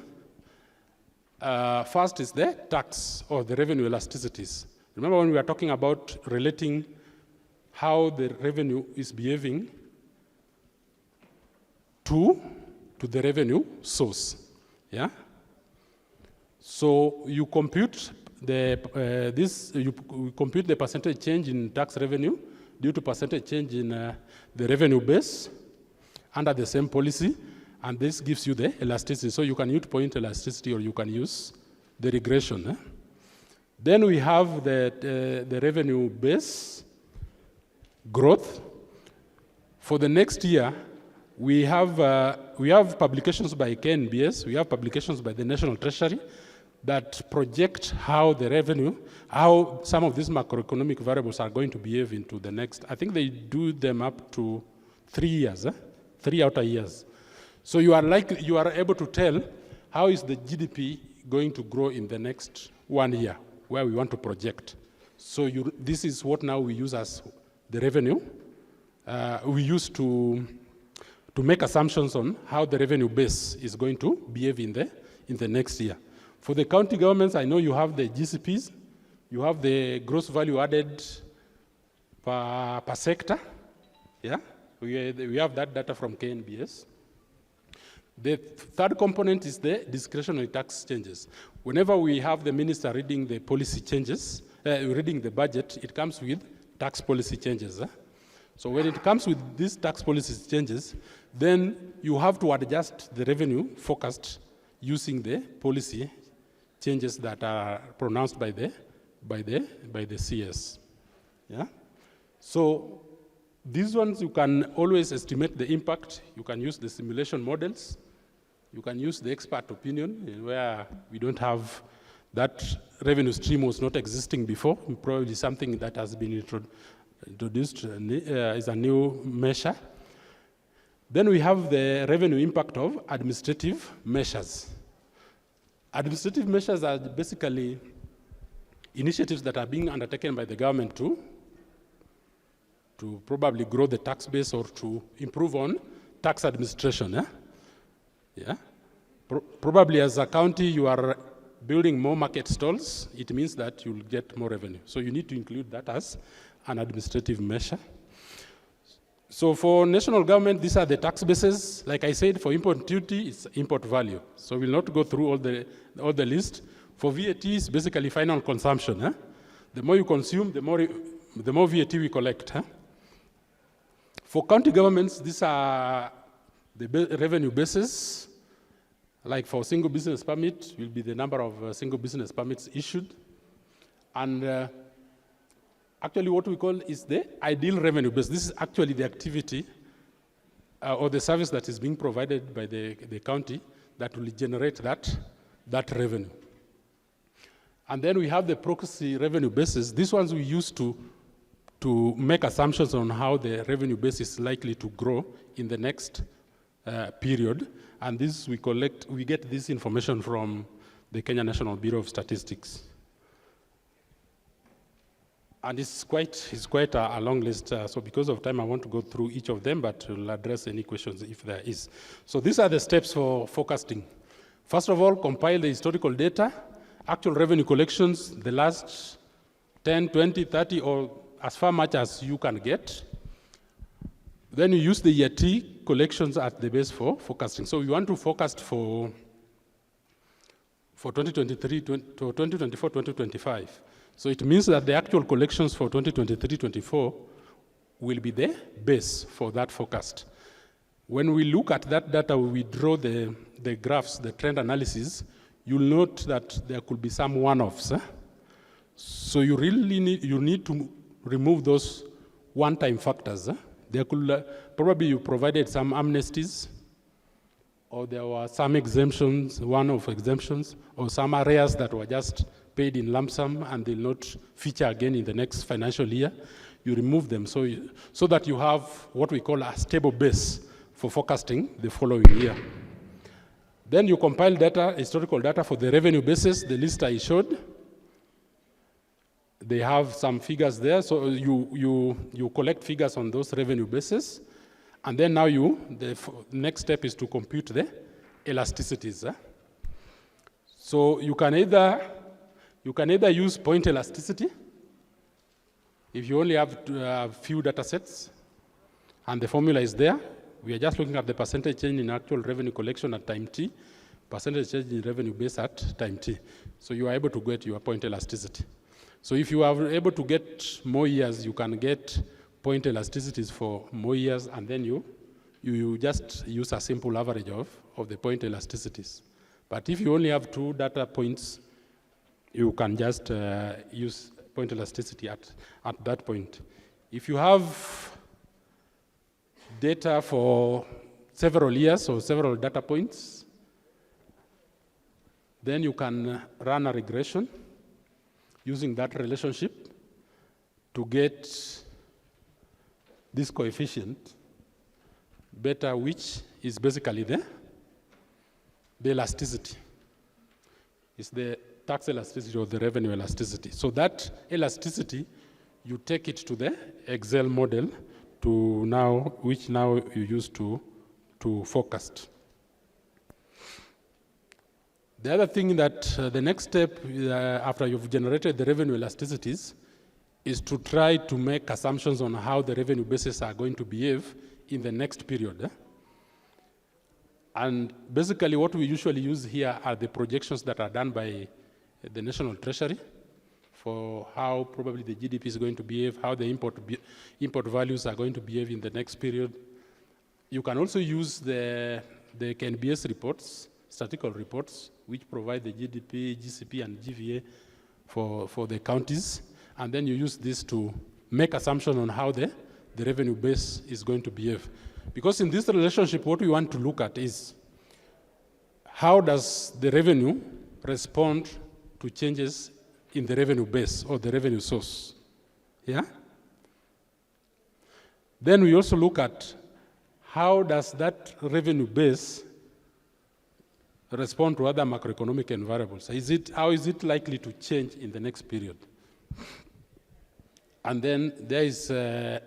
first is the tax or the revenue elasticities. Remember when we were talking about relating how the revenue is behaving to the revenue source, yeah? So you compute you compute the percentage change in tax revenue due to percentage change in the revenue base under the same policy, and this gives you the elasticity. So you can use point elasticity or you can use the regression. Then we have the revenue base growth. For the next year, we have publications by KNBS, we have publications by the National Treasury that project how the revenue, how some of these macroeconomic variables are going to behave into the next. I think they do them up to 3 years, 3 outer years. So you are able to tell how is the GDP going to grow in the next 1 year, where we want to project. So this is what now we use as the revenue. We use to make assumptions on how the revenue base is going to behave in the next year. For the county governments, I know you have the GCPs, you have the gross value added per sector. Yeah, we have that data from KNBS. The third component is the discretionary tax changes. Whenever we have the minister reading the policy changes, reading the budget, it comes with tax policy changes. So when it comes with these tax policy changes, then you have to adjust the revenue forecast using the policy changes that are pronounced by the CS. Yeah? So these ones you can always estimate the impact. You can use the simulation models. You can use the expert opinion where we don't have that revenue stream was not existing before, probably something that has been introduced is a new measure. Then we have the revenue impact of administrative measures. Administrative measures are basically initiatives that are being undertaken by the government to probably grow the tax base or to improve on tax administration. Yeah? Probably as a county, you are building more market stalls. It means that you'll get more revenue. So you need to include that as an administrative measure. So for national government, these are the tax bases. Like I said, for import duty, it's import value. So we'll not go through all the list. For VAT, it's basically final consumption. The more you consume, the more VAT we collect. For county governments, these are the revenue bases. Like for single business permit, will be the number of single business permits issued. And actually what we call is the ideal revenue base. This is actually the activity or the service that is being provided by the county that will generate that revenue. And then we have the proxy revenue bases. These ones we use to make assumptions on how the revenue base is likely to grow in the next period. And this we get this information from the Kenya National Bureau of Statistics. And it's quite a long list, so because of time, I want to go through each of them, but we'll address any questions if there is. So these are the steps for forecasting. First of all, compile the historical data, actual revenue collections, the last 10, 20, 30, or as far much as you can get. Then you use the year T collections at the base for forecasting. So you want to forecast for 2023, 2024, 2025. So it means that the actual collections for 2023-24 will be the base for that forecast. When we look at that data, we draw the graphs, the trend analysis, you'll note that there could be some one-offs. So you really need to remove those one-time factors. There could probably you provided some amnesties, or there were some exemptions, one-off exemptions, or some areas that were just paid in lump sum and they'll not feature again in the next financial year. You remove them so that you have what we call a stable base for forecasting the following year. Then you compile data, historical data for the revenue basis, the list I showed. They have some figures there, so you collect figures on those revenue bases, and then now the next step is to compute the elasticities. So you can either use point elasticity if you only have a few data sets, and the formula is there. We are just looking at the percentage change in actual revenue collection at time t, percentage change in revenue base at time t. So you are able to get your point elasticity. So if you are able to get more years, you can get point elasticities for more years, and then you just use a simple average of the point elasticities. But if you only have 2 data points, you can just use point elasticity at that point. If you have data for several years or several data points, then you can run a regression using that relationship to get this coefficient, beta, which is basically the elasticity. It's the tax elasticity or the revenue elasticity. So that elasticity, you take it to the Excel model which now you use to forecast. The other thing that the next step after you've generated the revenue elasticities is to try to make assumptions on how the revenue bases are going to behave in the next period. And basically what we usually use here are the projections that are done by the National Treasury for how probably the GDP is going to behave, how the import values are going to behave in the next period. You can also use the KNBS reports, statistical reports, which provide the GDP, GCP, and GVA for the counties. And then you use this to make assumption on how the revenue base is going to behave. Because in this relationship, what we want to look at is how does the revenue respond to changes in the revenue base or the revenue source. Yeah? Then we also look at how does that revenue base respond to other macroeconomic variables. How is it likely to change in the next period? And then there is the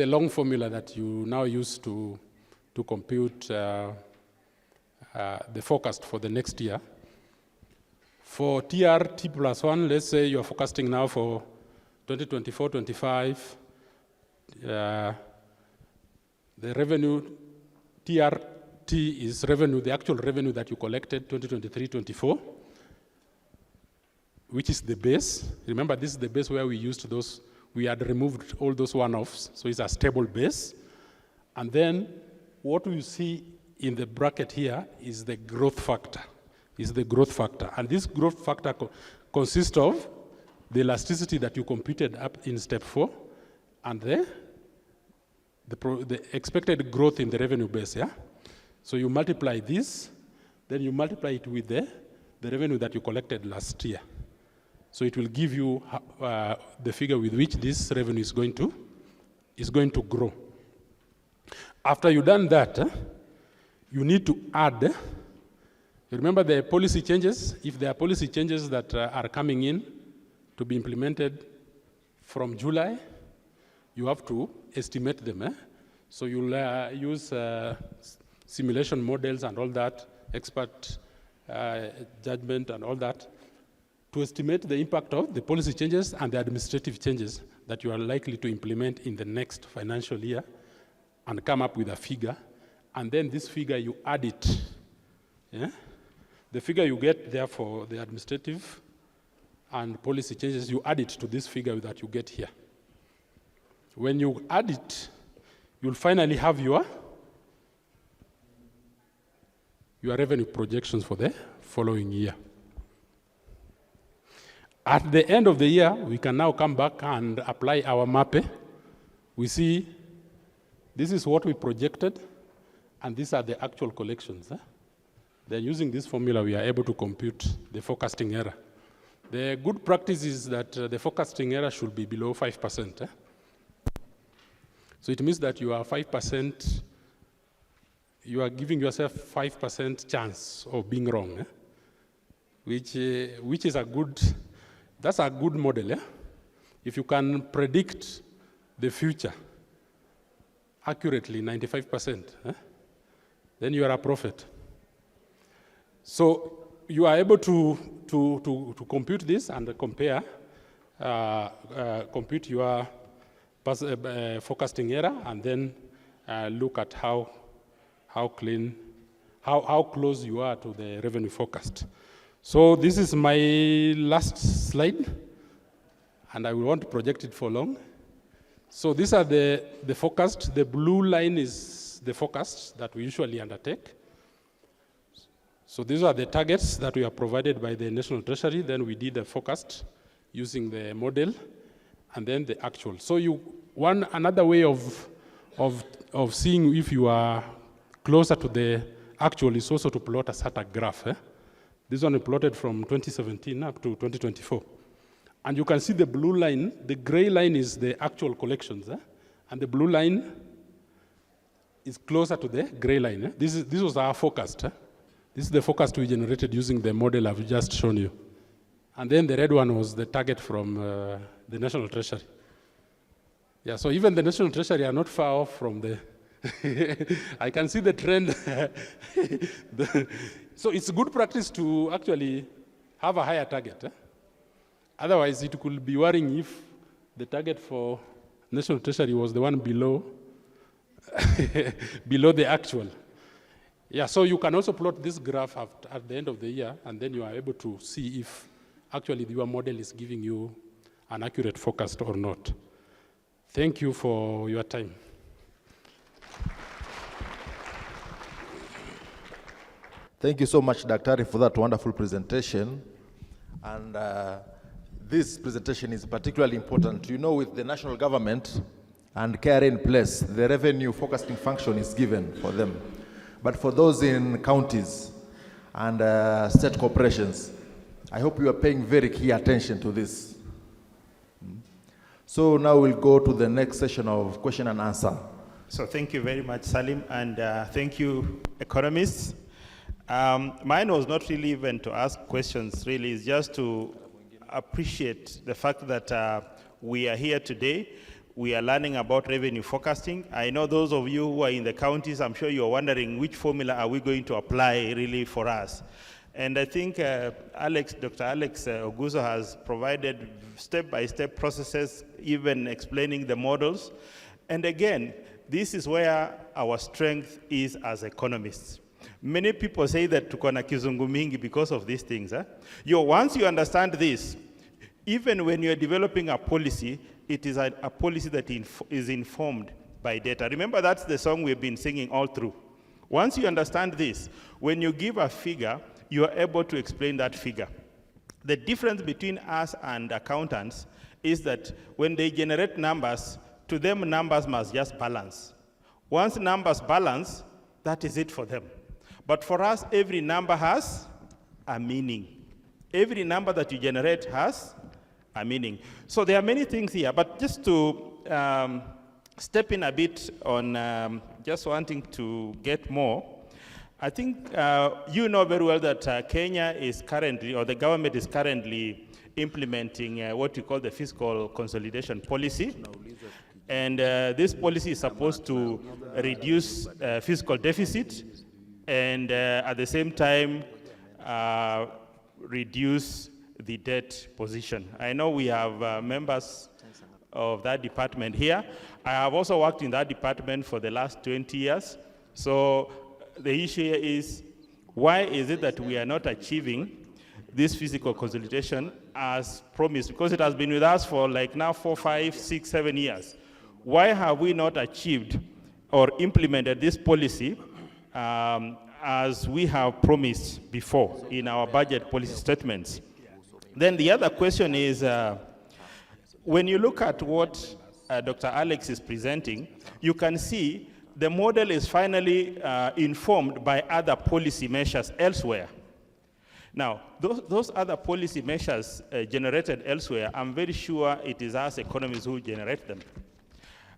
long formula that you now use to compute the forecast for the next year. For TRT plus 1, let's say you're forecasting now for 2024-25, the revenue, TRT is revenue, the actual revenue that you collected 2023-24, which is the base. Remember, this is the base where we used those, we had removed all those one-offs, so it's a stable base. And then what we see in the bracket here is the growth factor. And this growth factor consists of the elasticity that you computed up in step 4 and the expected growth in the revenue base, yeah? So you multiply this, then you multiply it with the revenue that you collected last year. So it will give you the figure with which this revenue is going to grow. After you've done that, you need to add. You remember the policy changes? If there are policy changes that are coming in to be implemented from July, you have to estimate them. So you'll use simulation models and all that, expert judgment and all that, to estimate the impact of the policy changes and the administrative changes that you are likely to implement in the next financial year and come up with a figure. And then this figure, you add it. Yeah? The figure you get there for the administrative and policy changes, you add it to this figure that you get here. When you add it, you'll finally have your revenue projections for the following year. At the end of the year, we can now come back and apply our MAPE. We see this is what we projected, and these are the actual collections. Then using this formula, we are able to compute the forecasting error. The good practice is that the forecasting error should be below 5%. So it means that you are 5%, you are giving yourself 5% chance of being wrong, which is that's a good model. If you can predict the future accurately, 95%, then you are a prophet. So you are able to compute this and compare, compute your forecasting error, and then look at how close you are to the revenue forecast. So this is my last slide, and I will want to project it for long. So these are the forecast. The blue line is the forecast that we usually undertake. So these are the targets that we are provided by the National Treasury. Then we did a forecast using the model, and then the actual. So another way of seeing if you are closer to the actual is also to plot a SATA graph. This one is plotted from 2017 up to 2024. And you can see the blue line, the gray line is the actual collections, and the blue line is closer to the gray line. This was our forecast. This is the forecast we generated using the model I've just shown you. And then the red one was the target from the National Treasury. Yeah, so even the National Treasury are not far off from the, I can see the trend. So it's good practice to actually have a higher target. Otherwise, it could be worrying if the target for National Treasury was the one below, below the actual. Yeah, so you can also plot this graph at the end of the year, and then you are able to see if actually your model is giving you an accurate forecast or not. Thank you for your time. Thank you so much, Dr. for that wonderful presentation. And this presentation is particularly important. You know, with the national government and care in place, the revenue forecasting function is given for them. But for those in counties and state corporations, I hope you are paying very key attention to this. So now we'll go to the next session of question and answer. So thank you very much, Salim, and thank you, economists. Mine was not really even to ask questions, really. It's just to appreciate the fact that we are here today. We are learning about revenue forecasting. I know those of you who are in the counties, I'm sure you're wondering which formula are we going to apply really for us. And I think Dr. Alex Oguzo has provided step-by-step processes, even explaining the models. And again, this is where our strength is as economists. Many people say that tukona kizungu mingi because of these things. Once you understand this, even when you're developing a policy, it is a policy that is informed by data. Remember, that's the song we've been singing all through. Once you understand this, when you give a figure, you are able to explain that figure. The difference between us and accountants is that when they generate numbers, to them numbers must just balance. Once numbers balance, that is it for them. But for us, every number has a meaning. Every number that you generate has a meaning. So there are many things here, but just to step in a bit on just wanting to get more, I think you know very well that Kenya is currently, or the government is currently implementing what we call the fiscal consolidation policy. And this policy is supposed to reduce fiscal deficit and at the same time reduce the debt position. I know we have members of that department here. I have also worked in that department for the last 20 years. So the issue here is, why is it that we are not achieving this fiscal consolidation as promised? Because it has been with us for like now 4, 5, 6, 7 years. Why have we not achieved or implemented this policy as we have promised before in our budget policy statements? Then the other question is, when you look at what Dr. Alex is presenting, you can see the model is finally informed by other policy measures elsewhere. Now, those other policy measures generated elsewhere, I'm very sure it is us economists who generate them.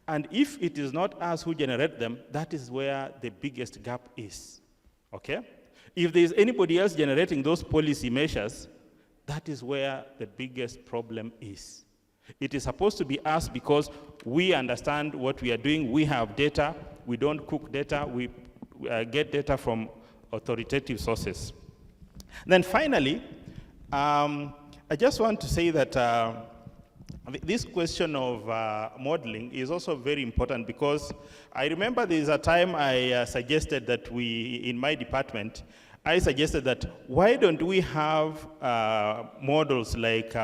And if it is not us who generate them, that is where the biggest gap is, okay? If there is anybody else generating those policy measures, that is where the biggest problem is. It is supposed to be us because we understand what we are doing, we have data, we don't cook data, we get data from authoritative sources. Then finally, I just want to say that this question of modeling is also very important because I remember there is a time I suggested that in my department, I suggested that why don't we have models like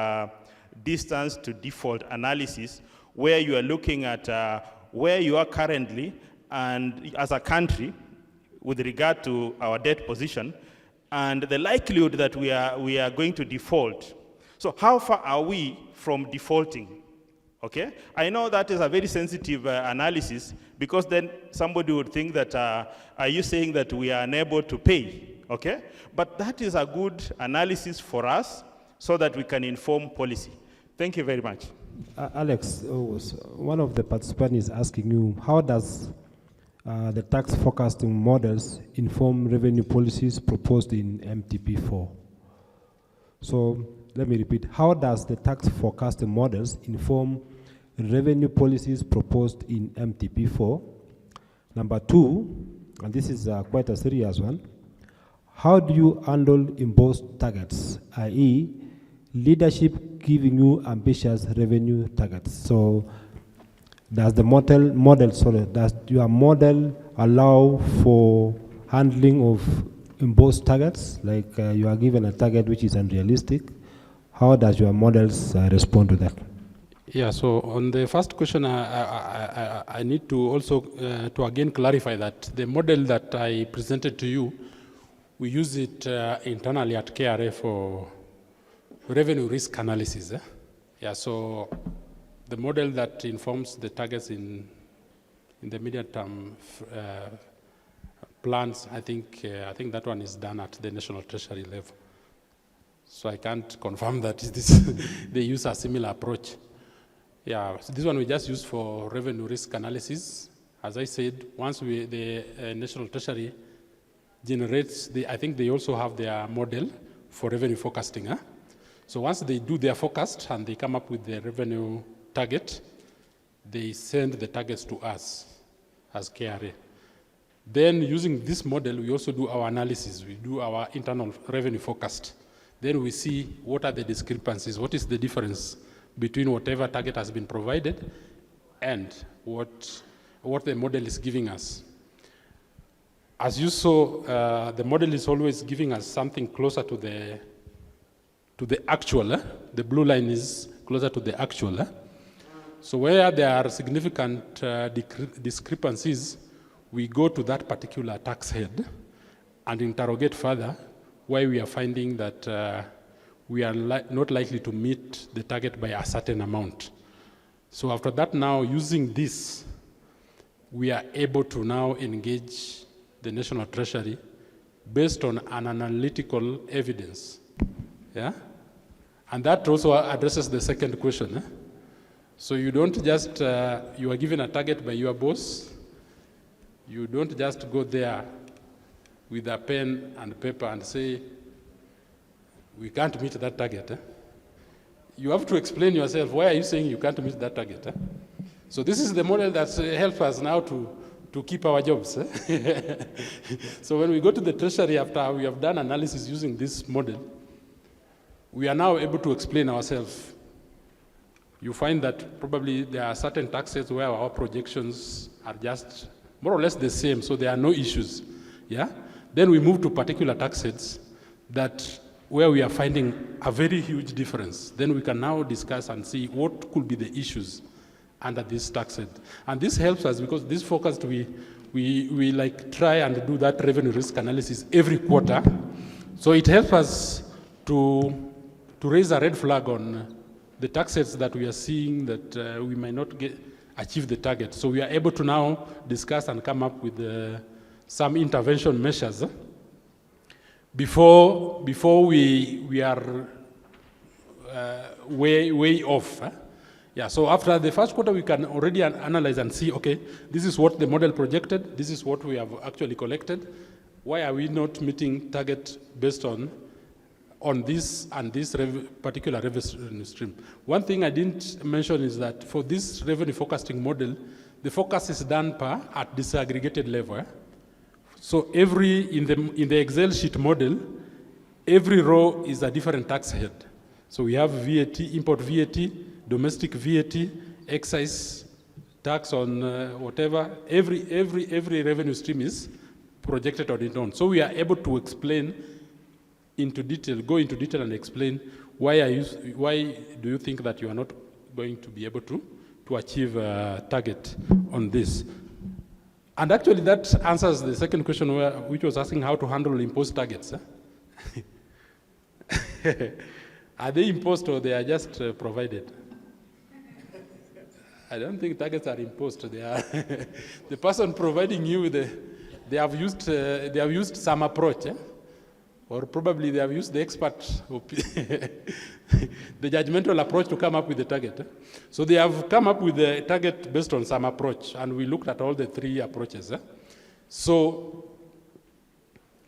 distance to default analysis where you are looking at where you are currently and as a country with regard to our debt position and the likelihood that we are going to default. So how far are we from defaulting? Okay? I know that is a very sensitive analysis because then somebody would think that, are you saying that we are unable to pay? Okay? But that is a good analysis for us so that we can inform policy. Thank you very much. Alex, one of the participants is asking you, how does the tax forecasting models inform revenue policies proposed in MTP4? So let me repeat, how does the tax forecasting models inform revenue policies proposed in MTP4? Number two, and this is quite a serious one, how do you handle imposed targets, i.e. leadership giving you ambitious revenue targets? So does the does your model allow for handling of imposed targets? Like you are given a target which is unrealistic. How does your models respond to that? Yeah, so on the first question, I need to also to again clarify that the model that I presented to you, we use it internally at KRA for revenue risk analysis. Yeah, so the model that informs the targets in the medium-term plans, I think that one is done at the National Treasury level. So I can't confirm that they use a similar approach. Yeah, so this one we just use for revenue risk analysis. As I said, once the National Treasury generates, I think they also have their model for revenue forecasting. So once they do their forecast and they come up with the revenue target, they send the targets to us as KRA. Then using this model, we also do our analysis. We do our internal revenue forecast. Then we see what are the discrepancies, what is the difference between whatever target has been provided and what the model is giving us. As you saw, the model is always giving us something closer to the actual. The blue line is closer to the actual. So where there are significant discrepancies, we go to that particular tax head and interrogate further why we are finding that we are not likely to meet the target by a certain amount. So after that now, using this, we are able to now engage the National Treasury based on an analytical evidence. Yeah? And that also addresses the second question. So you don't just, you are given a target by your boss, you don't just go there with a pen and paper and say, we can't meet that target. You have to explain yourself, why are you saying you can't meet that target? So this is the model that helps us now to keep our jobs. So when we go to the Treasury after we have done analysis using this model, we are now able to explain ourselves. You find that probably there are certain taxes where our projections are just more or less the same, so there are no issues. Yeah? Then we move to particular taxes that where we are finding a very huge difference. Then we can now discuss and see what could be the issues under this tax head. And this helps us because this forecast, we like try and do that revenue risk analysis every quarter. So it helps us to to raise a red flag on the tax sets that we are seeing that we might not achieve the target. So we are able to now discuss and come up with some intervention measures before we are way off. Yeah, so after the first quarter, we can already analyze and see, okay, this is what the model projected, this is what we have actually collected. Why are we not meeting target based on this and this particular revenue stream? One thing I didn't mention is that for this revenue forecasting model, the focus is done at disaggregated level. So in the Excel sheet model, every row is a different tax head. So we have VAT, import VAT, domestic VAT, excise tax on whatever. Every revenue stream is projected on its own. So we are able to explain into detail, go into detail and explain why do you think that you are not going to be able to achieve a target on this. And actually that answers the second question which was asking how to handle imposed targets. Are they imposed or they are just provided? I don't think targets are imposed. They are the person providing you with they have used some approach, or probably they have used the expert, the judgmental approach to come up with the target. So they have come up with the target based on some approach, and we looked at all the three approaches. So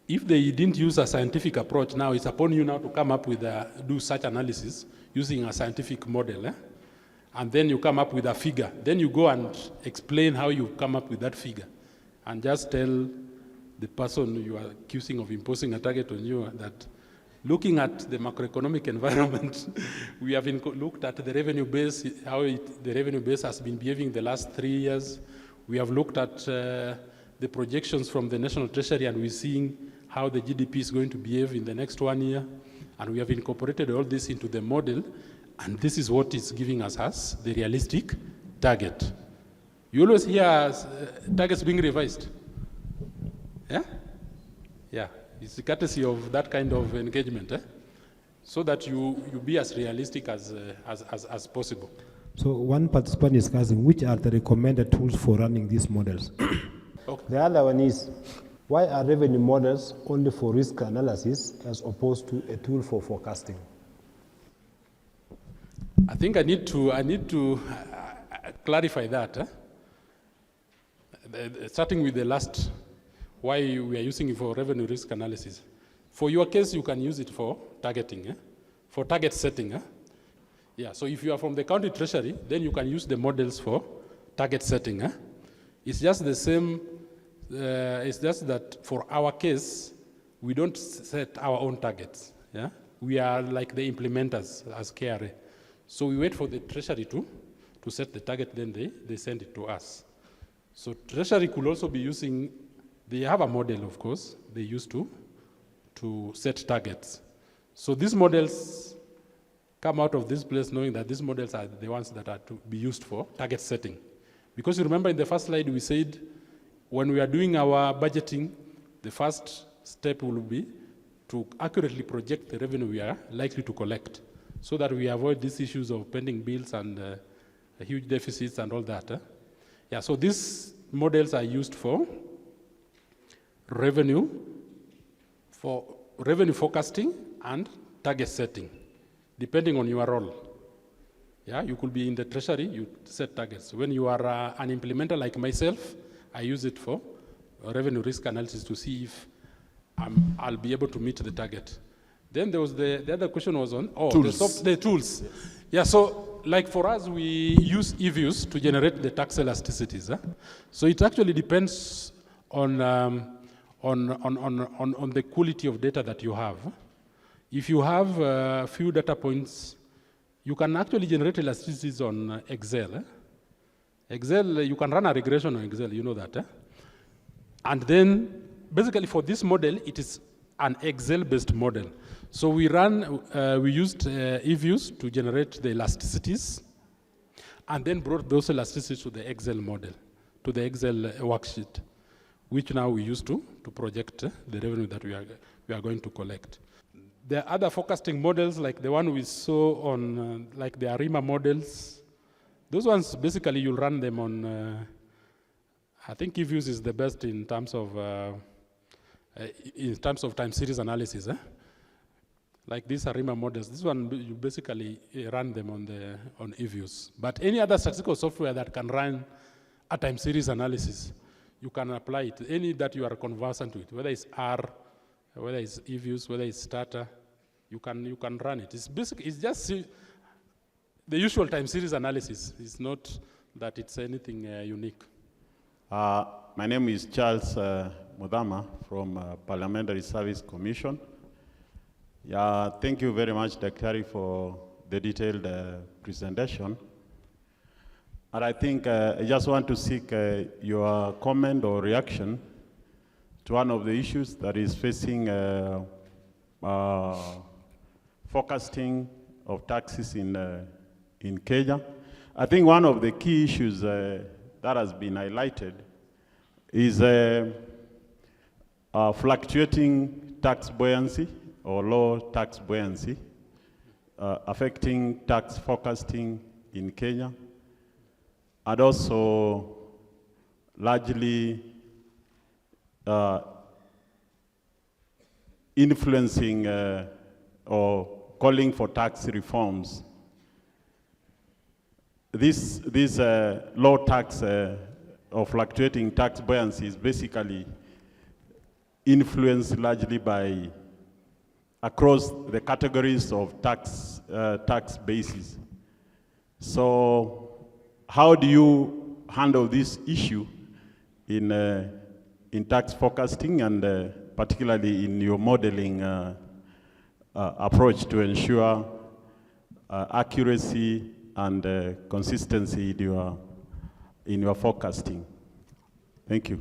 if they didn't use a scientific approach, now it's upon you now to come up with do such analysis using a scientific model. And then you come up with a figure. Then you go and explain how you come up with that figure. And just tell the person you are accusing of imposing a target on you that looking at the macroeconomic environment, we have looked at the revenue base, how the revenue base has been behaving the last 3 years. We have looked at the projections from the National Treasury, and we're seeing how the GDP is going to behave in the next 1 year. And we have incorporated all this into the model. And this is what is giving us the realistic target. You always hear targets being revised. Yeah? Yeah. It's the courtesy of that kind of engagement, so that you be as realistic as possible. So one participant is asking, which are the recommended tools for running these models? Okay. The other one is, why are revenue models only for risk analysis as opposed to a tool for forecasting? I think I need to clarify that. Starting with the last, why we are using it for revenue risk analysis. For your case, you can use it for targeting, for target setting. Yeah, so if you are from the county treasury, then you can use the models for target setting. It's just the same, it's just that for our case, we don't set our own targets. Yeah? We are like the implementers as KRA. So we wait for the treasury to set the target, then they send it to us. So treasury could also be using, they have a model, of course, they use to set targets. So these models come out of this place knowing that these models are the ones that are to be used for target setting. Because you remember in the first slide we said, when we are doing our budgeting, the first step will be to accurately project the revenue we are likely to collect, so that we avoid these issues of pending bills and huge deficits and all that. Yeah, so these models are used for revenue forecasting and target setting, depending on your role. Yeah, you could be in the treasury, you set targets. When you are an implementer like myself, I use it for revenue risk analysis to see if I'll be able to meet the target. Then there was the other question was on tools. The tools. Yes. Yeah, so like for us, we use eViews to generate the tax elasticities. So it actually depends on the quality of data that you have. If you have a few data points, you can actually generate elasticities on Excel. Excel, you can run a regression on Excel, you know that. And then basically for this model, it is an Excel-based model. So we used eViews to generate the elasticities, and then brought those elasticities to the Excel model, to the Excel worksheet, which now we use to project the revenue that we are going to collect. There are other forecasting models like the one we saw on, like the ARIMA models. Those ones, basically, you'll run them on, I think eViews is the best in terms of time series analysis. Like these ARIMA models, this one, you basically run them on eViews. But any other statistical software that can run a time series analysis, you can apply it, any that you are conversant with, whether it's R, whether it's eViews, whether it's Stata, you can run it. It's just the usual time series analysis. It's not that it's anything unique. My name is Charles Mudama from Parliamentary Service Commission. Yeah, thank you very much, Dr. for the detailed presentation. And I think I just want to seek your comment or reaction to one of the issues that is facing forecasting of taxes in Kenya. I think one of the key issues that has been highlighted is fluctuating tax buoyancy or low tax buoyancy affecting tax forecasting in Kenya, and also largely influencing or calling for tax reforms. This low tax or fluctuating tax buoyancy is basically influenced largely by across the categories of tax bases. So how do you handle this issue in tax forecasting and particularly in your modeling approach to ensure accuracy and consistency in your forecasting? Thank you.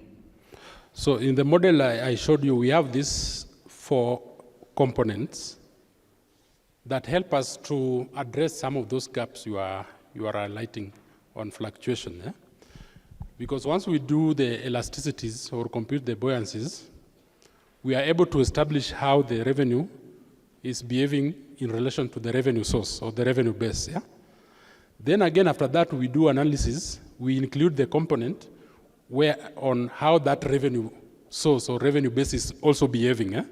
So in the model I showed you, we have these 4 components that help us to address some of those gaps you are highlighting on fluctuation. Yeah? Because once we do the elasticities or compute the buoyancies, we are able to establish how the revenue is behaving in relation to the revenue source or the revenue base. Yeah? Then again, after that, we do analysis. We include the component on how that revenue source or revenue base is also behaving,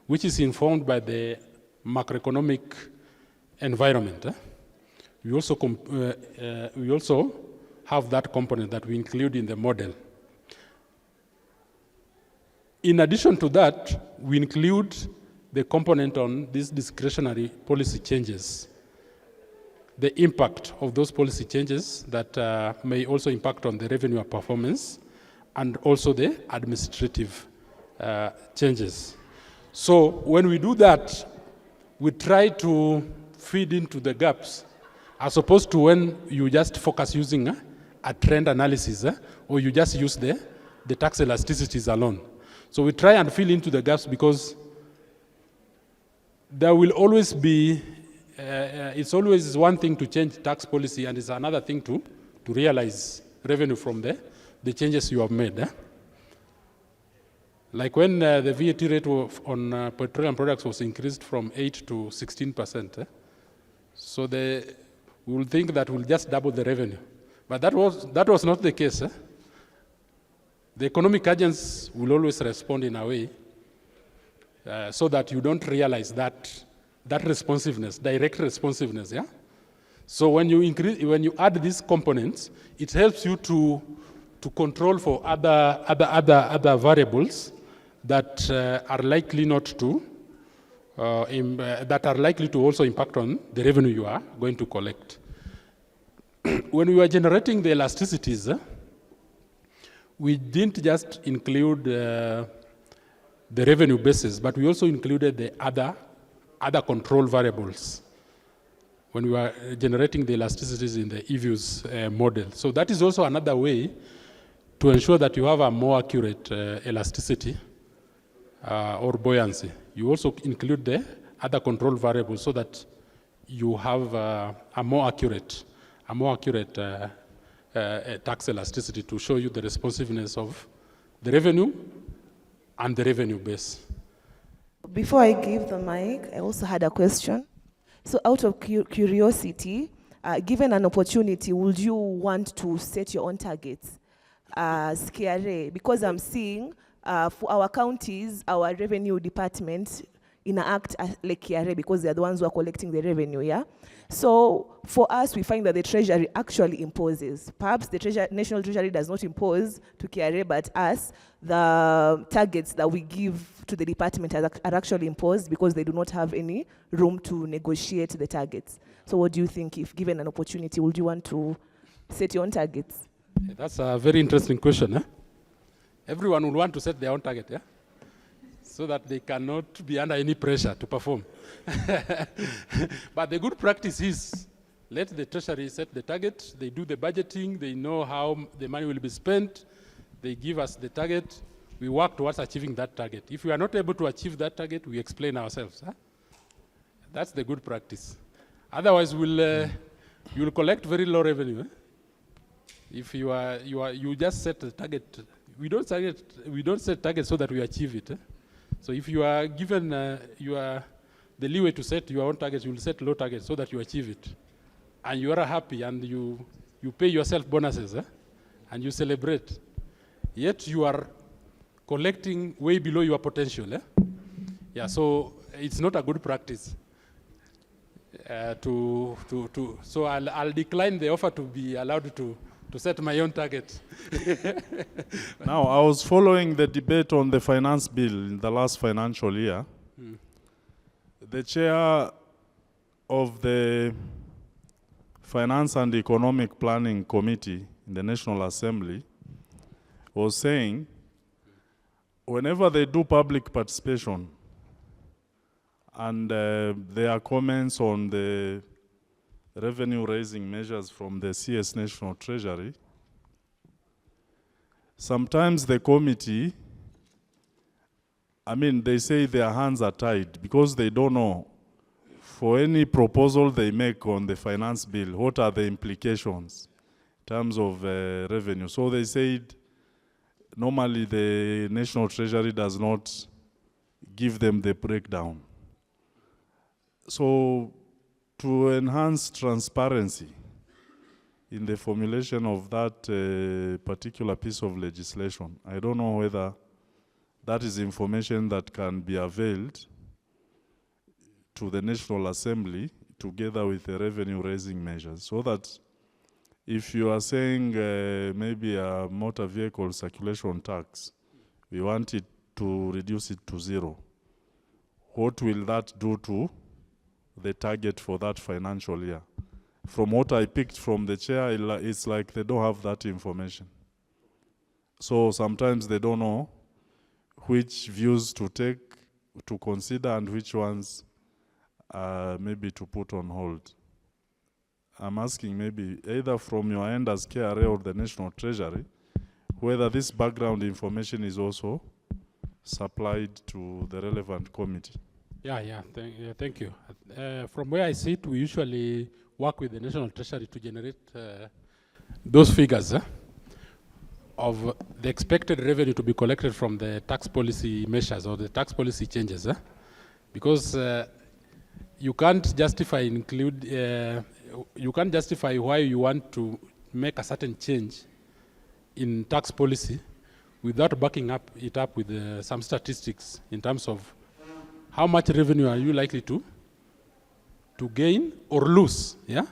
which is informed by the macroeconomic environment. We also have that component that we include in the model. In addition to that, we include the component on these discretionary policy changes, the impact of those policy changes that may also impact on the revenue performance, and also the administrative changes. So when we do that, we try to feed into the gaps, as opposed to when you just focus using a trend analysis, or you just use the tax elasticities alone. So we try and fill into the gaps, because there will always be, it's always one thing to change tax policy, and it's another thing to realize revenue from the changes you have made. Like when the VAT rate on petroleum products was increased from 8 to 16%, so we will think that we'll just double the revenue. But that was not the case. The economic agents will always respond in a way so that you don't realize that responsiveness, direct responsiveness. Yeah. So when you add these components, it helps you to control for other variables that are likely to also impact on the revenue you are going to collect. When we were generating the elasticities, we didn't just include the revenue basis, but we also included the other control variables when we were generating the elasticities in the eViews model. So that is also another way to ensure that you have a more accurate elasticity or buoyancy. You also include the other control variables so that you have a more accurate tax elasticity to show you the responsiveness of the revenue and the revenue base. Before I give the mic, I also had a question. So out of curiosity, given an opportunity, would you want to set your own targets as KRA? Because I'm seeing for our counties, our revenue department interact like KRA because they're the ones who are collecting the revenue, yeah? So for us, we find that the Treasury actually imposes. Perhaps the National Treasury does not impose to KRA, but us, the targets that we give to the department are actually imposed because they do not have any room to negotiate the targets. So what do you think, if given an opportunity, would you want to set your own targets? That's a very interesting question. Everyone would want to set their own target, yeah? So that they cannot be under any pressure to perform. But the good practice is, let the Treasury set the target, they do the budgeting, they know how the money will be spent, they give us the target, we work towards achieving that target. If we are not able to achieve that target, we explain ourselves. That's the good practice. Otherwise, you'll collect very low revenue. If you just set the target, we don't set targets so that we achieve it. So if you are given the leeway to set your own targets, you will set low targets so that you achieve it. And you are happy and you pay yourself bonuses and you celebrate. Yet you are collecting way below your potential. Yeah, so it's not a good practice. So I'll decline the offer to be allowed to set my own target. Now, I was following the debate on the finance bill in the last financial year. The chair of the Finance and Economic Planning Committee in the National Assembly was saying, whenever they do public participation and there are comments on the revenue-raising measures from the CS National Treasury, sometimes the committee, they say their hands are tied because they don't know for any proposal they make on the finance bill, what are the implications in terms of revenue. So they said normally the National Treasury does not give them the breakdown. So to enhance transparency in the formulation of that particular piece of legislation, I don't know whether that is information that can be availed to the National Assembly together with the revenue-raising measures, so that if you are saying maybe a motor vehicle circulation tax, we want it to reduce it to 0, what will that do to the target for that financial year? From what I picked from the chair, it's like they don't have that information. So sometimes they don't know which views to take, to consider, and which ones maybe to put on hold. I'm asking maybe either from your end as KRA or the National Treasury, whether this background information is also supplied to the relevant committee. Thank you. From where I sit, we usually work with the National Treasury to generate those figures of the expected revenue to be collected from the tax policy measures or the tax policy changes. Because you can't justify you can't justify why you want to make a certain change in tax policy without backing it up with some statistics in terms of how much revenue are you likely to gain or lose, yeah?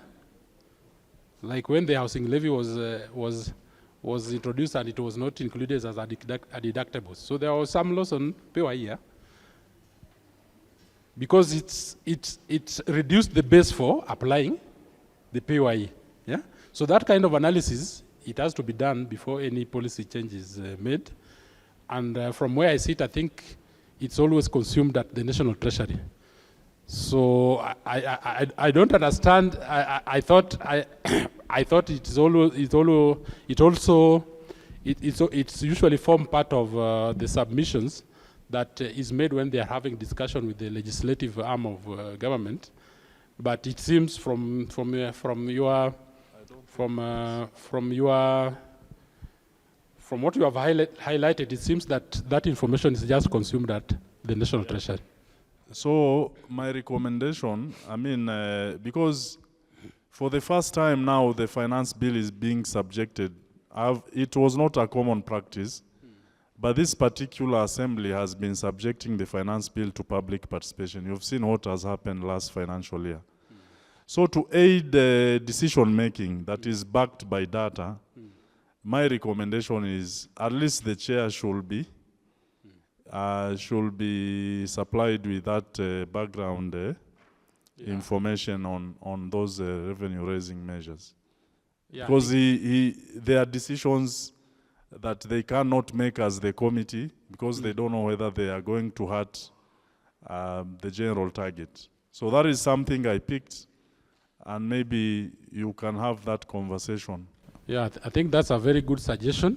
Like when the housing levy was introduced and it was not included as a deductible. So there was some loss on PYE, yeah? Because it's reduced the base for applying the PYE, yeah? So that kind of analysis, it has to be done before any policy change is made. And from where I sit, I think it's always consumed at the National Treasury. So I don't understand. I thought it's usually form part of the submissions that is made when they are having discussion with the legislative arm of government. But it seems from what you have highlighted, it seems that information is just consumed at the National Treasury. So my recommendation, I mean, because for the first time now the finance bill is being subjected, it was not a common practice, but this particular assembly has been subjecting the finance bill to public participation. You've seen what has happened last financial year. So to aid decision making that is backed by data, my recommendation is at least the chair should be supplied with that background information on those revenue raising measures. Yeah, because there are decisions that they cannot make as the committee because they don't know whether they are going to hurt the general target. So that is something I picked, and maybe you can have that conversation. Yeah, I think that's a very good suggestion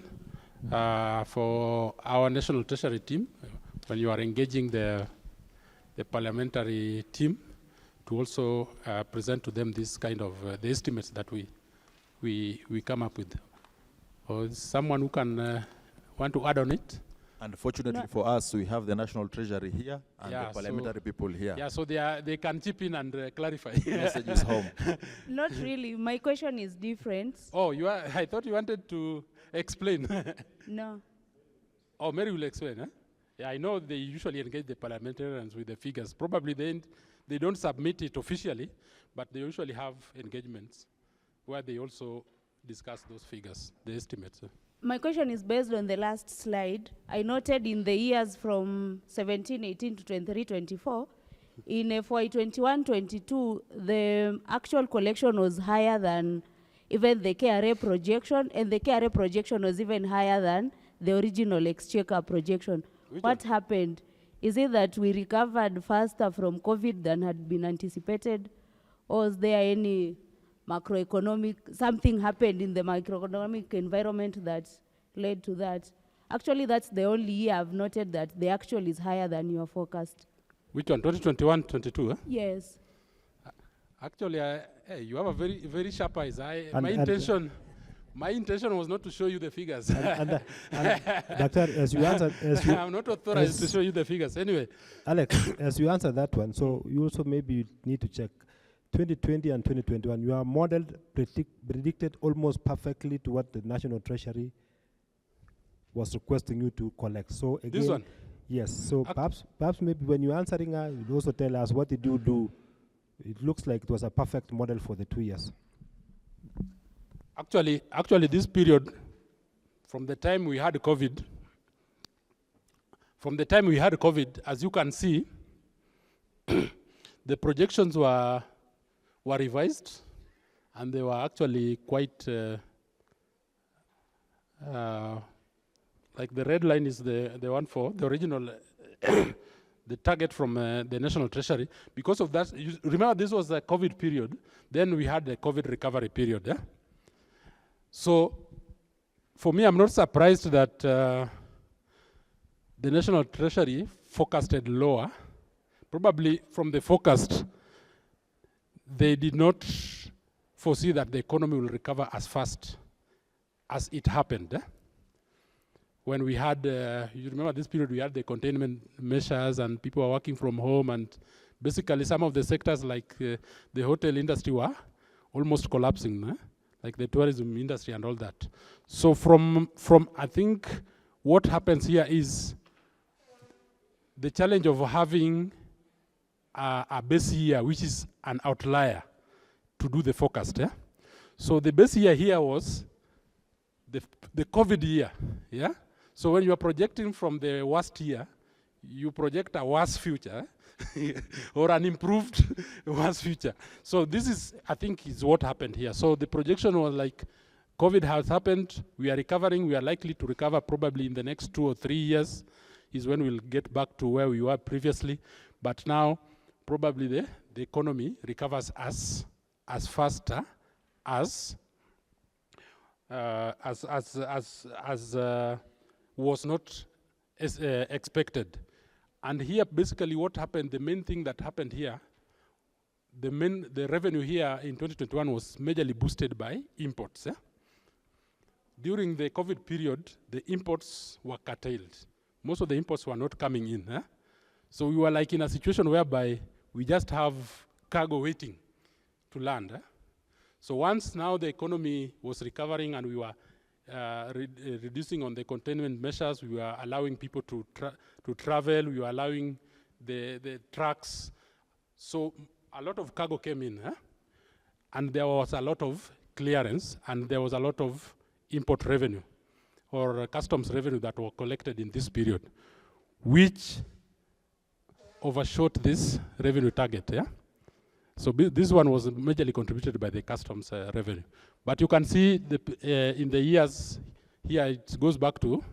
for our National Treasury team when you are engaging the parliamentary team to also present to them this kind of the estimates that we come up with. Or someone who can want to add on it? Unfortunately for us, we have the National Treasury here and the parliamentary people here. Yeah, so they can chip in and clarify. Message is home. Not really. My question is different. Oh, I thought you wanted to explain. No. Oh, Mary will explain, huh? Yeah, I know they usually engage the parliamentarians with the figures. Probably they don't submit it officially, but they usually have engagements where they also discuss those figures, the estimates. My question is based on the last slide. I noted in the years from 17-18 to 23-24, in FY 21-22, the actual collection was higher than even the KRA projection, and the KRA projection was even higher than the original exchequer projection. What happened? Is it that we recovered faster from COVID than had been anticipated? Or was there any macroeconomic, something happened in the macroeconomic environment that led to that? Actually, that's the only year I've noted that the actual is higher than your forecast. Which one, 2021-22? Huh? Yes. Actually, hey, you have a very, very sharp eyes. My intention was not to show you the figures. Doctor, as you answered, I'm not authorized to show you the figures. Anyway, Alex, as you answered that one, so you also maybe need to check 2020 and 2021. Your model predicted almost perfectly to what the National Treasury was requesting you to collect. So again, this one. Yes. So perhaps maybe when you're answering, you also tell us what did you do. It looks like it was a perfect model for the 2 years. Actually, this period, from the time we had COVID, as you can see, the projections were revised, and they were actually quite, like the red line is the one for the original, the target from the National Treasury. Because of that, you remember this was the COVID period, then we had the COVID recovery period, yeah? So, for me, I'm not surprised that the National Treasury forecasted lower. Probably from the forecast, they did not foresee that the economy will recover as fast as it happened. When we had, you remember this period, we had the containment measures and people were working from home, and basically some of the sectors like the hotel industry were almost collapsing. Like the tourism industry and all that. So from I think what happens here is the challenge of having a base year, which is an outlier, to do the forecast. Yeah? So the base year here was the COVID year. Yeah. So when you are projecting from the worst year, you project a worse future. Or an improved worse future. So this is, I think, is what happened here. So the projection was like, COVID has happened, we are recovering, we are likely to recover probably in the next 2 or 3 years is when we'll get back to where we were previously. But now, probably the economy recovers as faster as was not expected. And here, basically, what happened, the main thing that happened here, the revenue here in 2021 was majorly boosted by imports. Yeah? During the COVID period, the imports were curtailed. Most of the imports were not coming in. Yeah? So we were like in a situation whereby we just have cargo waiting to land. So once now the economy was recovering and we were reducing on the containment measures, we were allowing people to travel, we were allowing the trucks. So a lot of cargo came in, and there was a lot of clearance, and there was a lot of import revenue or customs revenue that were collected in this period, which overshot this revenue target, So this one was majorly contributed by the customs revenue. But you can see in the years here, it goes back to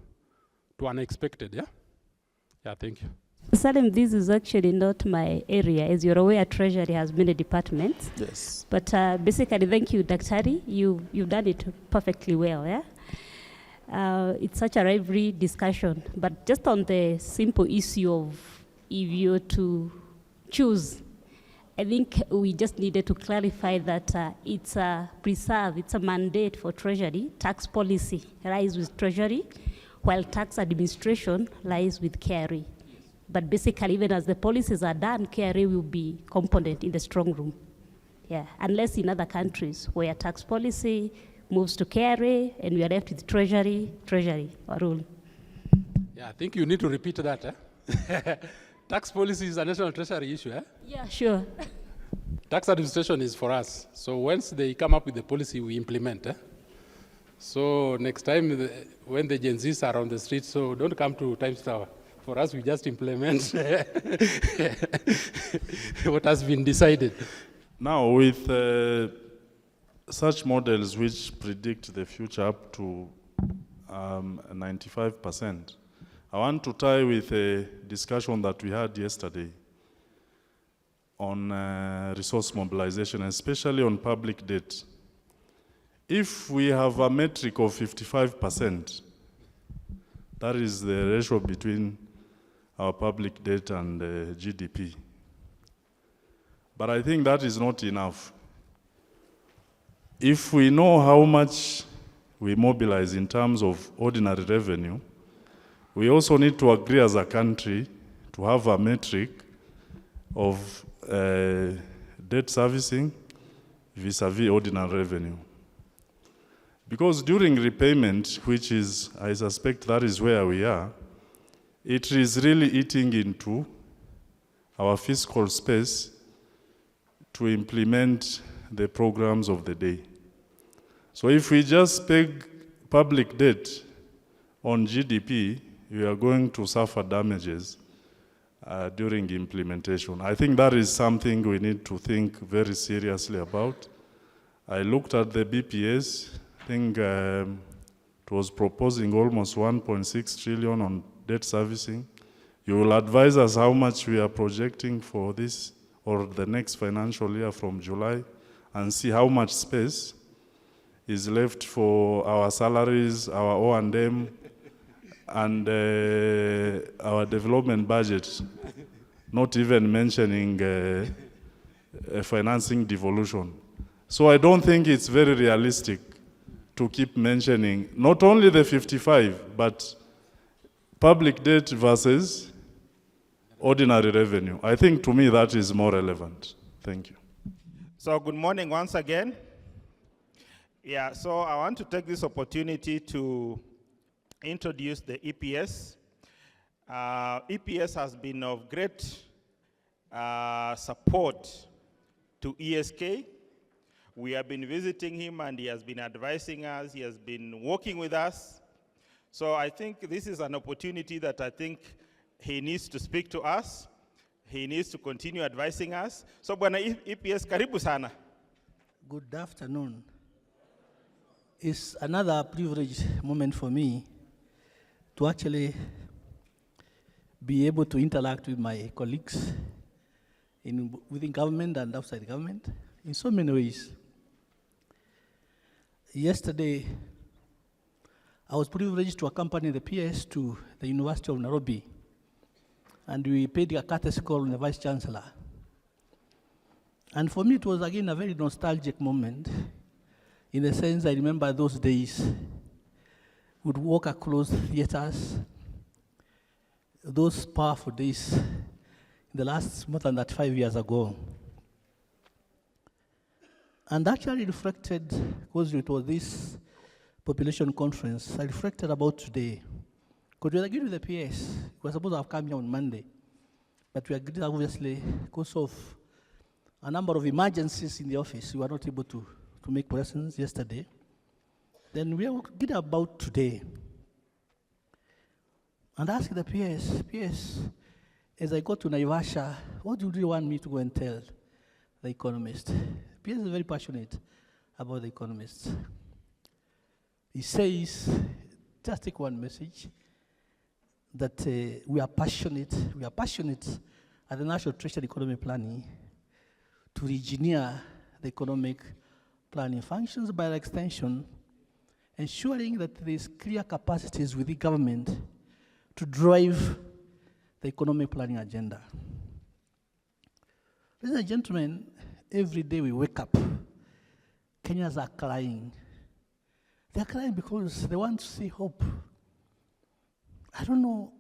unexpected, Yeah, thank you. Salim, this is actually not my area. As you're aware, Treasury has many departments. Yes. But basically, thank you, Daktari. You've done it perfectly well, It's such a lively discussion. But just on the simple issue of if you're to choose, I think we just needed to clarify that it's a mandate for Treasury. Tax policy lies with Treasury, while tax administration lies with KRA. But basically, even as the policies are done, KRA will be component in the strong room. Unless in other countries where tax policy moves to KRA and we are left with Treasury or rule. Yeah, I think you need to repeat that. Tax policy is a national treasury issue, Yeah, sure. Tax administration is for us. So once they come up with the policy, we implement. So next time, when the Gen Zs are on the street, so don't come to Times Tower. For us, we just implement what has been decided. Now, with such models which predict the future up to 95%, I want to tie with a discussion that we had yesterday on resource mobilization, especially on public debt. If we have a metric of 55%, that is the ratio between our public debt and GDP. But I think that is not enough. If we know how much we mobilize in terms of ordinary revenue, we also need to agree as a country to have a metric of debt servicing vis-a-vis ordinary revenue. Because during repayment, which is, I suspect that is where we are, it is really eating into our fiscal space to implement the programs of the day. So if we just peg public debt on GDP, we are going to suffer damages during implementation. I think that is something we need to think very seriously about. I looked at the BPS. I think it was proposing almost 1.6 trillion on debt servicing. You will advise us how much we are projecting for this or the next financial year from July, and see how much space is left for our salaries, our O&M, and our development budget, not even mentioning a financing devolution. So I don't think it's very realistic to keep mentioning not only the 55, but public debt versus ordinary revenue. I think to me that is more relevant. Thank you. So good morning once again. Yeah, so I want to take this opportunity to introduce the EPS. EPS has been of great support to ESK. We have been visiting him and he has been advising us, he has been working with us. So I think this is an opportunity that I think he needs to speak to us. He needs to continue advising us. So Bwana EPS, karibu sana. Good afternoon. It's another privileged moment for me to actually be able to interact with my colleagues within government and outside government in so many ways. Yesterday, I was privileged to accompany the PS to the University of Nairobi, and we paid a courtesy call on the Vice Chancellor. And for me, it was again a very nostalgic moment, in the sense I remember those days. We'd walk across theaters, those powerful days, the last more than that 5 years ago. And actually reflected, because it was this population conference, I reflected about today. Because we agreed with the PS. We were supposed to have come here on Monday. But we agreed, obviously, because of a number of emergencies in the office, we were not able to make presence yesterday. Then we agreed about today. And asked the PS, as I go to Naivasha, what do you want me to go and tell the economist? PS is very passionate about the economists. He says, just take one message, that we are passionate at the National Treasury Economic Planning to re-engineer the economic planning functions by extension, ensuring that there is clear capacities within government to drive the economic planning agenda. Ladies and gentlemen, every day we wake up, Kenyans are crying. They're crying because they want to see hope. I don't know,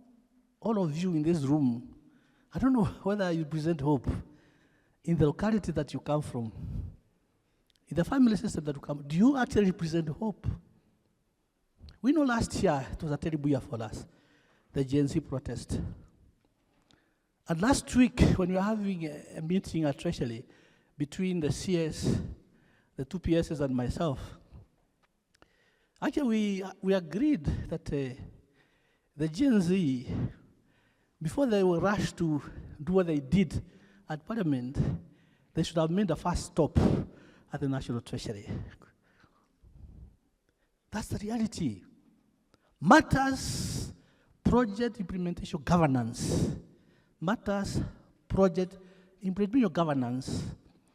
all of you in this room, I don't know whether you present hope in the locality that you come from, in the family system that you come. Do you actually represent hope? We know last year it was a terrible year for us, the Gen Z protest. And last week, when we were having a meeting at Treasury between the CS, the two PSs and myself, actually we agreed that the Gen Z, before they were rushed to do what they did at Parliament, they should have made the first stop at the National Treasury. That's the reality. Matters project implementation governance. Matters project implementation governance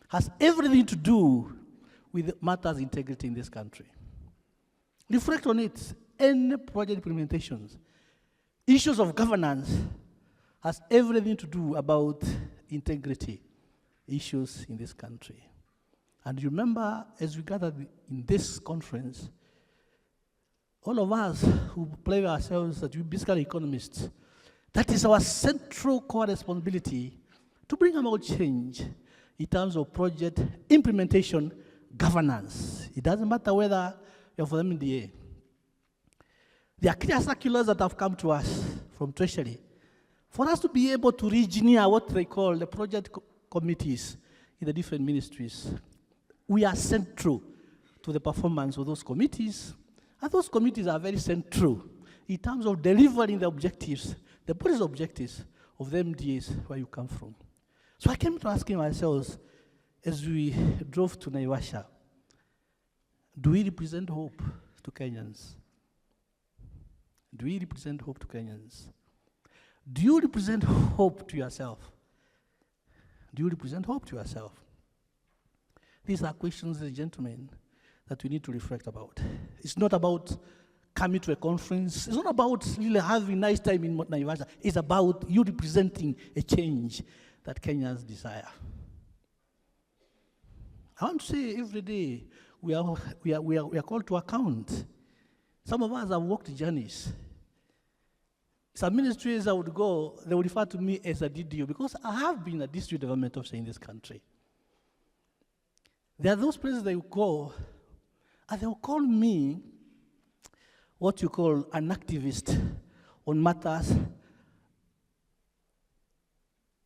has everything to do with matters integrity in this country. Reflect on it. Any project implementations, issues of governance has everything to do about integrity issues in this country. And remember, as we gathered in this conference, all of us who play ourselves that we basically economists, that is our central core responsibility to bring about change in terms of project implementation governance. It doesn't matter whether you're for the MDA. There are clear circulars that have come to us from Treasury for us to be able to re-engineer what they call the project committees in the different ministries. We are central to the performance of those committees, and those committees are very central in terms of delivering the objectives, the policy objectives of the MDAs where you come from. So I came to asking myself, as we drove to Naivasha, do we represent hope to Kenyans? Do we represent hope to Kenyans? Do you represent hope to yourself? Do you represent hope to yourself? These are questions, ladies and gentlemen, that we need to reflect about. It's not about coming to a conference. It's not about really having a nice time in Naivasha. It's about you representing a change that Kenyans desire. I want to say every day we are called to account. Some of us have walked journeys. Some ministries I would go, they would refer to me as a DDO because I have been a district development officer in this country. There are those places they will go, and they will call me what you call an activist on matters,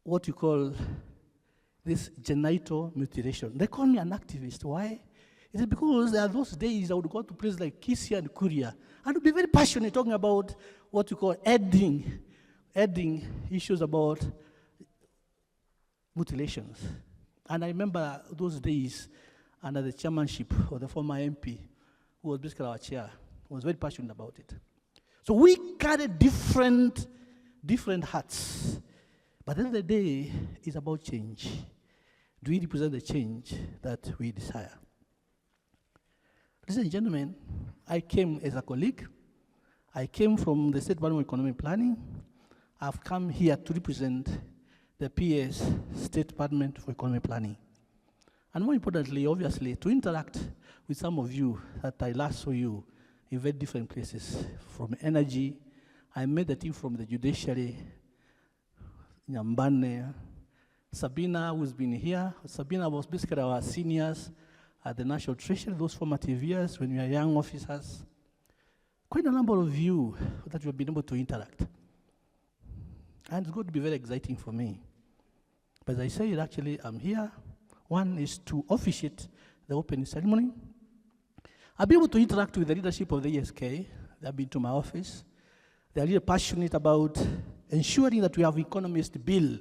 what you call this genital mutilation. They call me an activist. Why? Is it because there are those days I would go to places like Kisia and Kuria and would be very passionate talking about what you call adding issues about mutilations. And I remember those days under the chairmanship of the former MP, who was basically our chair, was very passionate about it. So we carry different hats. But at the end of the day, it's about change. Do we represent the change that we desire? Ladies and gentlemen, I came as a colleague. I came from the State Department of Economic Planning. I've come here to represent the PS State Department for Economic Planning. And more importantly, obviously, to interact with some of you that I last saw you in very different places. From energy, I met the team from the judiciary, Nyambane, Sabina, who's been here. Sabina was basically our seniors at the National Treasury, those formative years when we were young officers. Quite a number of you that you have been able to interact. And it's going to be very exciting for me. But as I said, actually, I'm here. One is to officiate the opening ceremony. I've been able to interact with the leadership of the ESK. They have been to my office. They are really passionate about ensuring that we have economist bill.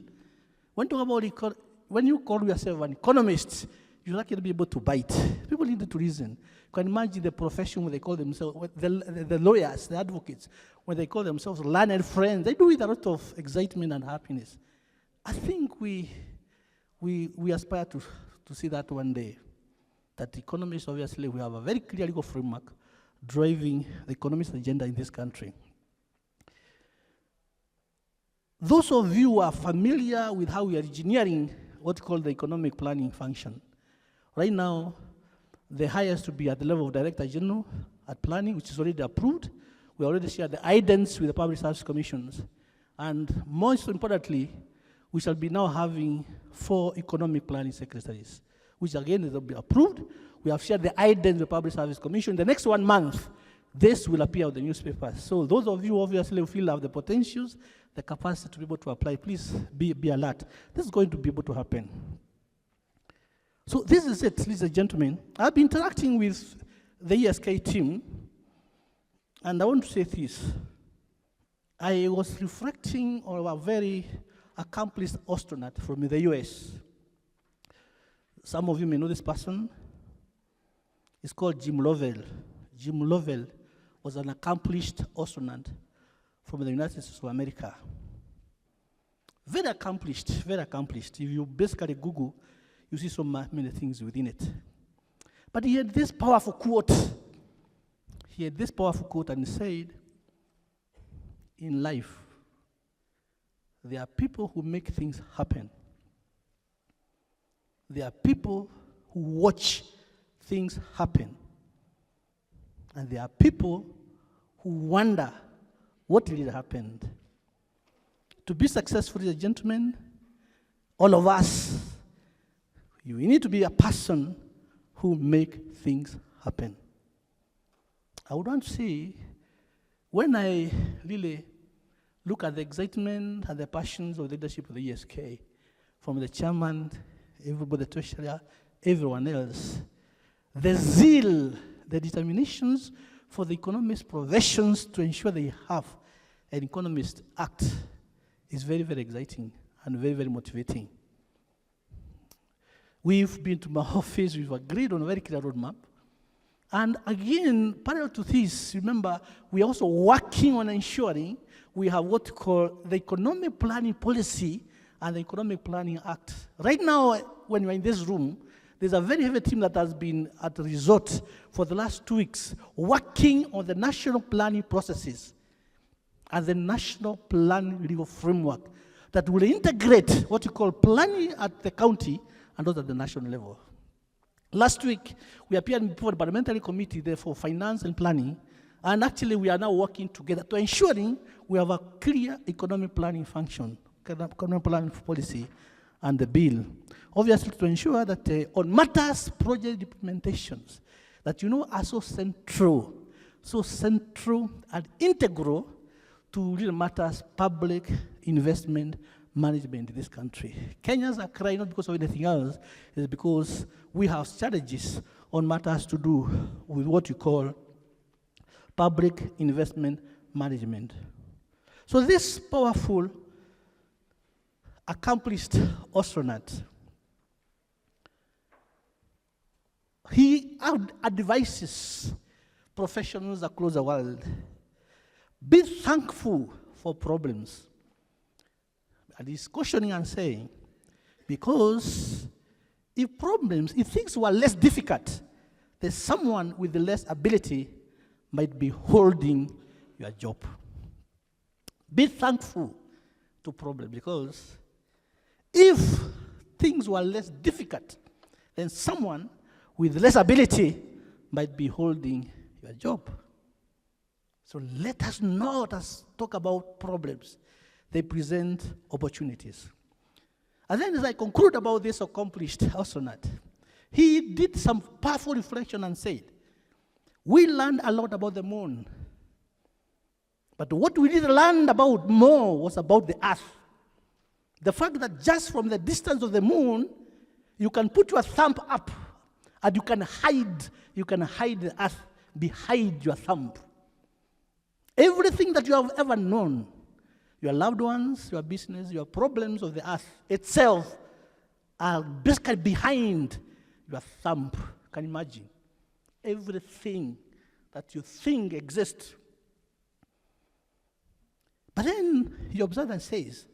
When you call yourself an economist, you'll actually be able to bite. People need to reason. You can imagine the profession when they call themselves, the lawyers, the advocates, when they call themselves learned friends, they do it with a lot of excitement and happiness. I think we aspire to see that one day. That economists, obviously, we have a very clear legal framework driving the economist agenda in this country. Those of you who are familiar with how we are engineering what's called the economic planning function. Right now, the highest to be at the level of Director General at planning, which is already approved. We already share the items with the Public Service Commissions. And most importantly, we shall be now having 4 economic planning secretaries, which again is approved. We have shared the items with the Public Service Commission. The next 1 month, this will appear on the newspapers. So those of you obviously who feel have the potentials, the capacity to be able to apply, please be alert. This is going to be able to happen. So this is it, ladies and gentlemen. I've been interacting with the ESK team, and I want to say this. I was reflecting on a very accomplished astronaut from the US. Some of you may know this person. It's called Jim Lovell. Jim Lovell was an accomplished astronaut from the United States of America. Very accomplished, very accomplished. If you basically Google, you see so many things within it. But he had this powerful quote. He had this powerful quote and he said, in life, there are people who make things happen. There are people who watch things happen. And there are people who wonder what really happened. To be successful, ladies and gentlemen, all of us, you need to be a person who make things happen. I would want to say, when I really look at the excitement and the passions of the leadership of the ESK, from the chairman, everybody, the treasurer, everyone else, the zeal, the determinations for the economist professions to ensure they have an economist act is very, very exciting and very, very motivating. We've been to my office, we've agreed on a very clear roadmap. And again, parallel to this, remember, we're also working on ensuring we have what we call the economic planning policy and the economic planning act. Right now, when you're in this room, there's a very heavy team that has been at the resort for the last 2 weeks, working on the national planning processes and the national planning legal framework that will integrate what you call planning at the county and also at the national level. Last week, we appeared before the parliamentary committee there for finance and planning, and actually we are now working together to ensuring we have a clear economic planning function, economic planning policy, and the bill. Obviously, to ensure that on matters, project implementations, that are so central and integral to real matters, public investment management in this country. Kenyans are crying not because of anything else, it's because we have strategies on matters to do with what you call public investment management. So this powerful, accomplished astronaut, he advises professionals across the world, be thankful for problems. And he's cautioning and saying, because if things were less difficult, then someone with the less ability might be holding your job. Be thankful to problems, because if things were less difficult, then someone with less ability might be holding your job. So let us not talk about problems. they present opportunities. And then as I conclude about this accomplished astronaut, he did some powerful reflection and said, we learned a lot about the moon, but what we didn't learn about more was about the earth. The fact that just from the distance of the moon, you can put your thumb up and you can hide the earth behind your thumb. Everything that you have ever known, your loved ones, your business, your problems of the earth itself are basically behind your thumb. Can you imagine? Everything that you think exists. But then he observes and says,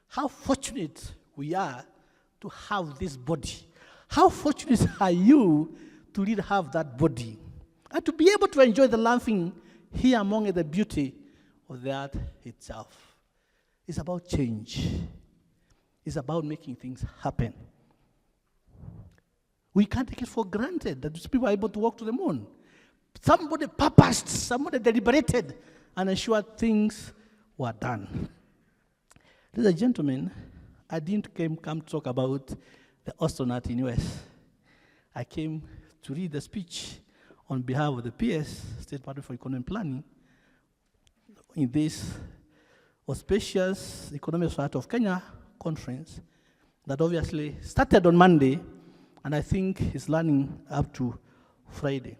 how fortunate we are to have this body. How fortunate are you to really have that body? And to be able to enjoy the laughing here among the beauty of the earth itself. It's about change. It's about making things happen. We can't take it for granted that these people are able to walk to the moon. Somebody purposed, somebody deliberated, and ensured things were done. Ladies and gentlemen, I didn't come to talk about the astronaut in US. I came to read the speech on behalf of the PS, State Party for Economic Planning, in this auspicious Economic Society of Kenya conference that obviously started on Monday, and I think is running up to Friday.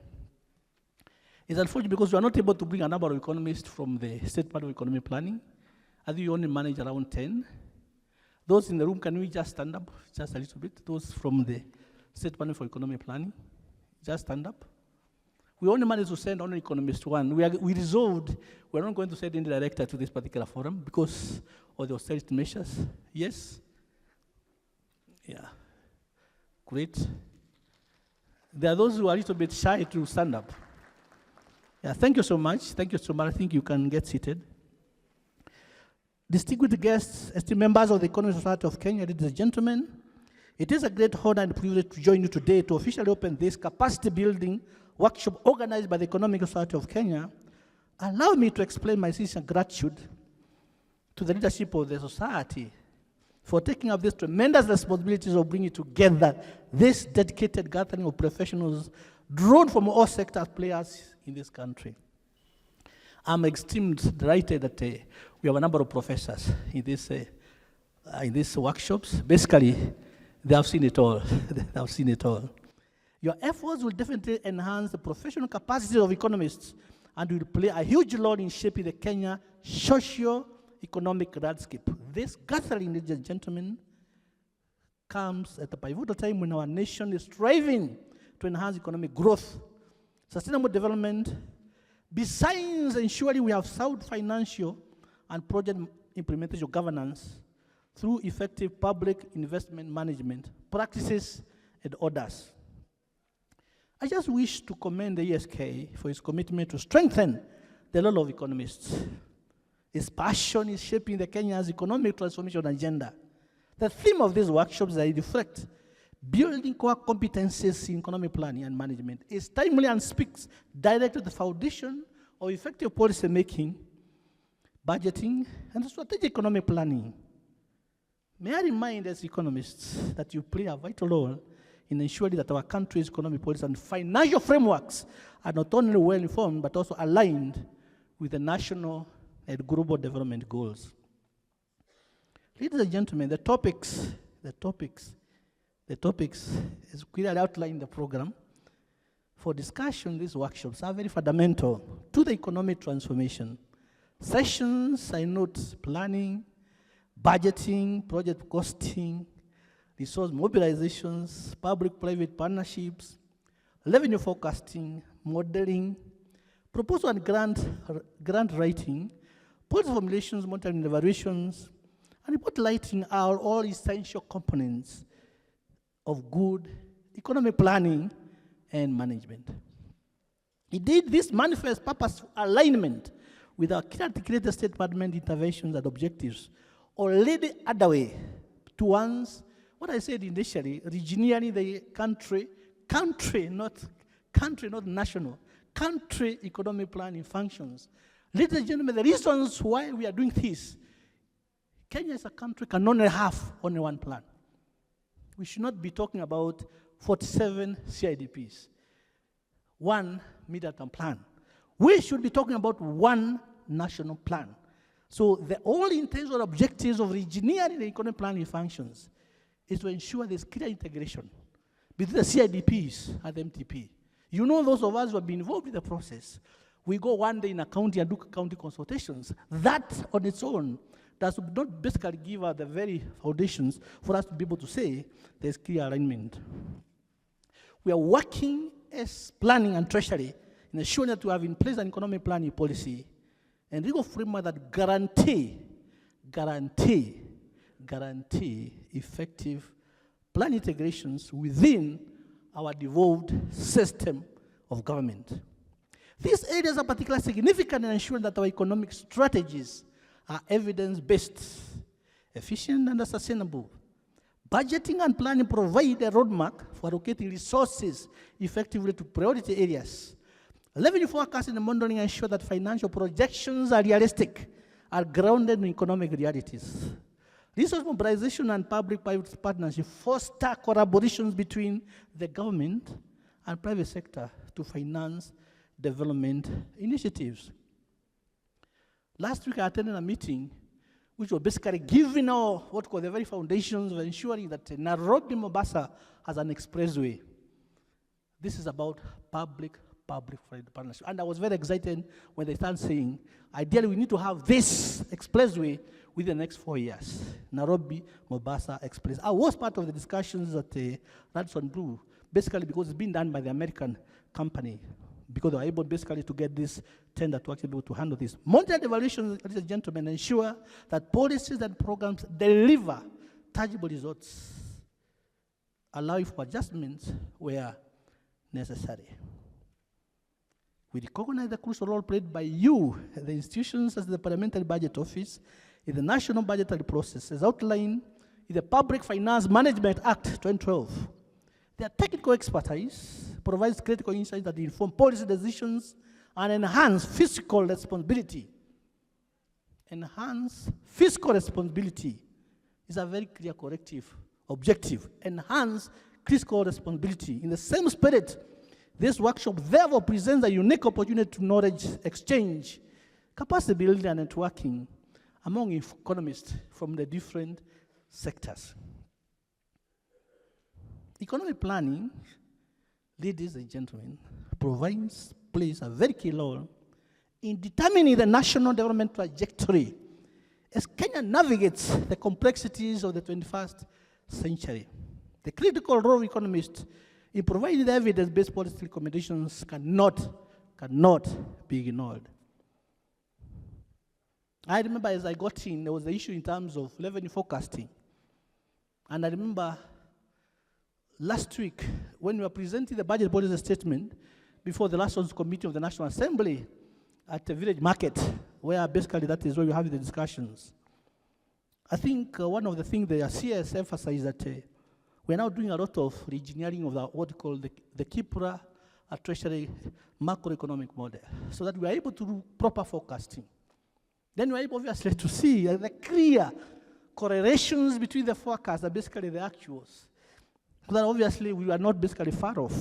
It's unfortunate because we are not able to bring a number of economists from the State Party of Economic Planning. I think we only manage around 10. Those in the room, can we just stand up just a little bit? Those from the State Party for Economic Planning, just stand up. We only managed to send only economist one. We resolved we're not going to send any director to this particular forum because of the austerity measures. Yes? Yeah. Great. There are those who are a little bit shy to stand up. Yeah, thank you so much. Thank you so much. I think you can get seated. Distinguished guests, esteemed members of the Economic Society of Kenya, ladies and gentlemen, it is a great honor and privilege to join you today to officially open this capacity building workshop organized by the Economic Society of Kenya. Allow me to explain my sincere gratitude to the leadership of the society for taking up these tremendous responsibilities of bringing together this dedicated gathering of professionals drawn from all sector players in this country. I'm extremely delighted that we have a number of professors in these workshops. Basically, they have seen it all. They have seen it all. Your efforts will definitely enhance the professional capacity of economists and will play a huge role in shaping the Kenya socio-economic landscape. This gathering, ladies and gentlemen, comes at a pivotal time when our nation is striving to enhance economic growth, sustainable development, besides ensuring we have sound financial and project implementation governance through effective public investment management practices and orders. I just wish to commend the ESK for its commitment to strengthen the role of economists. Its passion is shaping the Kenya's economic transformation agenda. The theme of these workshops that reflect building core competencies in economic planning and management is timely and speaks directly to the foundation of effective policy making, budgeting, and strategic economic planning. May I remind as economists that you play a vital role in ensuring that our country's economic policy and financial frameworks are not only well informed, but also aligned with the national and global development goals. Ladies and gentlemen, the topics is clearly outlined in the program for discussion. These workshops are very fundamental to the economic transformation. Sessions, I note planning, budgeting, project costing, resource mobilizations, public-private partnerships, revenue forecasting, modeling, proposal and grant writing, policy formulations, monitoring and evaluations, and report writing are all essential components of good economic planning and management. Indeed, this manifests purposeful alignment with our articulated state department interventions and objectives already underway towards what I said initially, reengineering the country, not national, country economic planning functions. Ladies and gentlemen, the reasons why we are doing this Kenya as a country can only have only one plan. We should not be talking about 47 CIDPs, one mid-term plan. We should be talking about one national plan. So the only intentional objectives of engineering the economic planning functions is to ensure there's clear integration between the CIDPs and the MTP. You know, those of us who have been involved in the process, we go one day in a county and do county consultations. That on its own does not basically give us the very foundations for us to be able to say there's clear alignment. We are working as planning and treasury in ensuring that we have in place an economic planning policy and legal framework that guarantee effective plan integrations within our devolved system of government. These areas are particularly significant in ensuring that our economic strategies are evidence-based, efficient, and sustainable. Budgeting and planning provide a roadmap for allocating resources effectively to priority areas. Revenue forecasting and monitoring ensure that financial projections are realistic, are grounded in economic realities. Resource mobilization and public-private partnership foster collaborations between the government and private sector to finance development initiatives. Last week I attended a meeting which was basically giving our what called the very foundations of ensuring that Nairobi Mombasa has an expressway. This is about public-private partnership. And I was very excited when they started saying, ideally we need to have this expressway within the next 4 years. Nairobi Mombasa Express. I was part of the discussions at Radisson Blue, basically because it's been done by the American company, because they were able basically to get this tender to actually be able to handle this. Monetary devaluation, ladies and gentlemen, ensure that policies and programs deliver tangible results, allowing for adjustments where necessary. We recognize the crucial role played by you, the institutions as the Parliamentary Budget Office, in the national budgetary process, as outlined in the Public Finance Management Act 2012. Their technical expertise provides critical insights that inform policy decisions and enhance fiscal responsibility. Enhance fiscal responsibility is a very clear corrective objective. Enhance fiscal responsibility. In the same spirit, this workshop therefore presents a unique opportunity to knowledge exchange, capacity building, and networking among economists from the different sectors. Economic planning, ladies and gentlemen, plays a very key role in determining the national development trajectory as Kenya navigates the complexities of the 21st century. The critical role of economists in providing the evidence-based policy recommendations cannot be ignored. I remember as I got in, there was the issue in terms of revenue forecasting. And I remember last week, when we were presenting the budget policy statement before the last one's committee of the National Assembly at the village market, where basically that is where we have the discussions. I think one of the things the CS emphasized that we're now doing a lot of re-engineering of what we call the KIPRA Treasury macroeconomic model, so that we are able to do proper forecasting. Then we are able, obviously, to see the clear correlations between the forecast and basically the actuals. So that obviously we are not basically far off.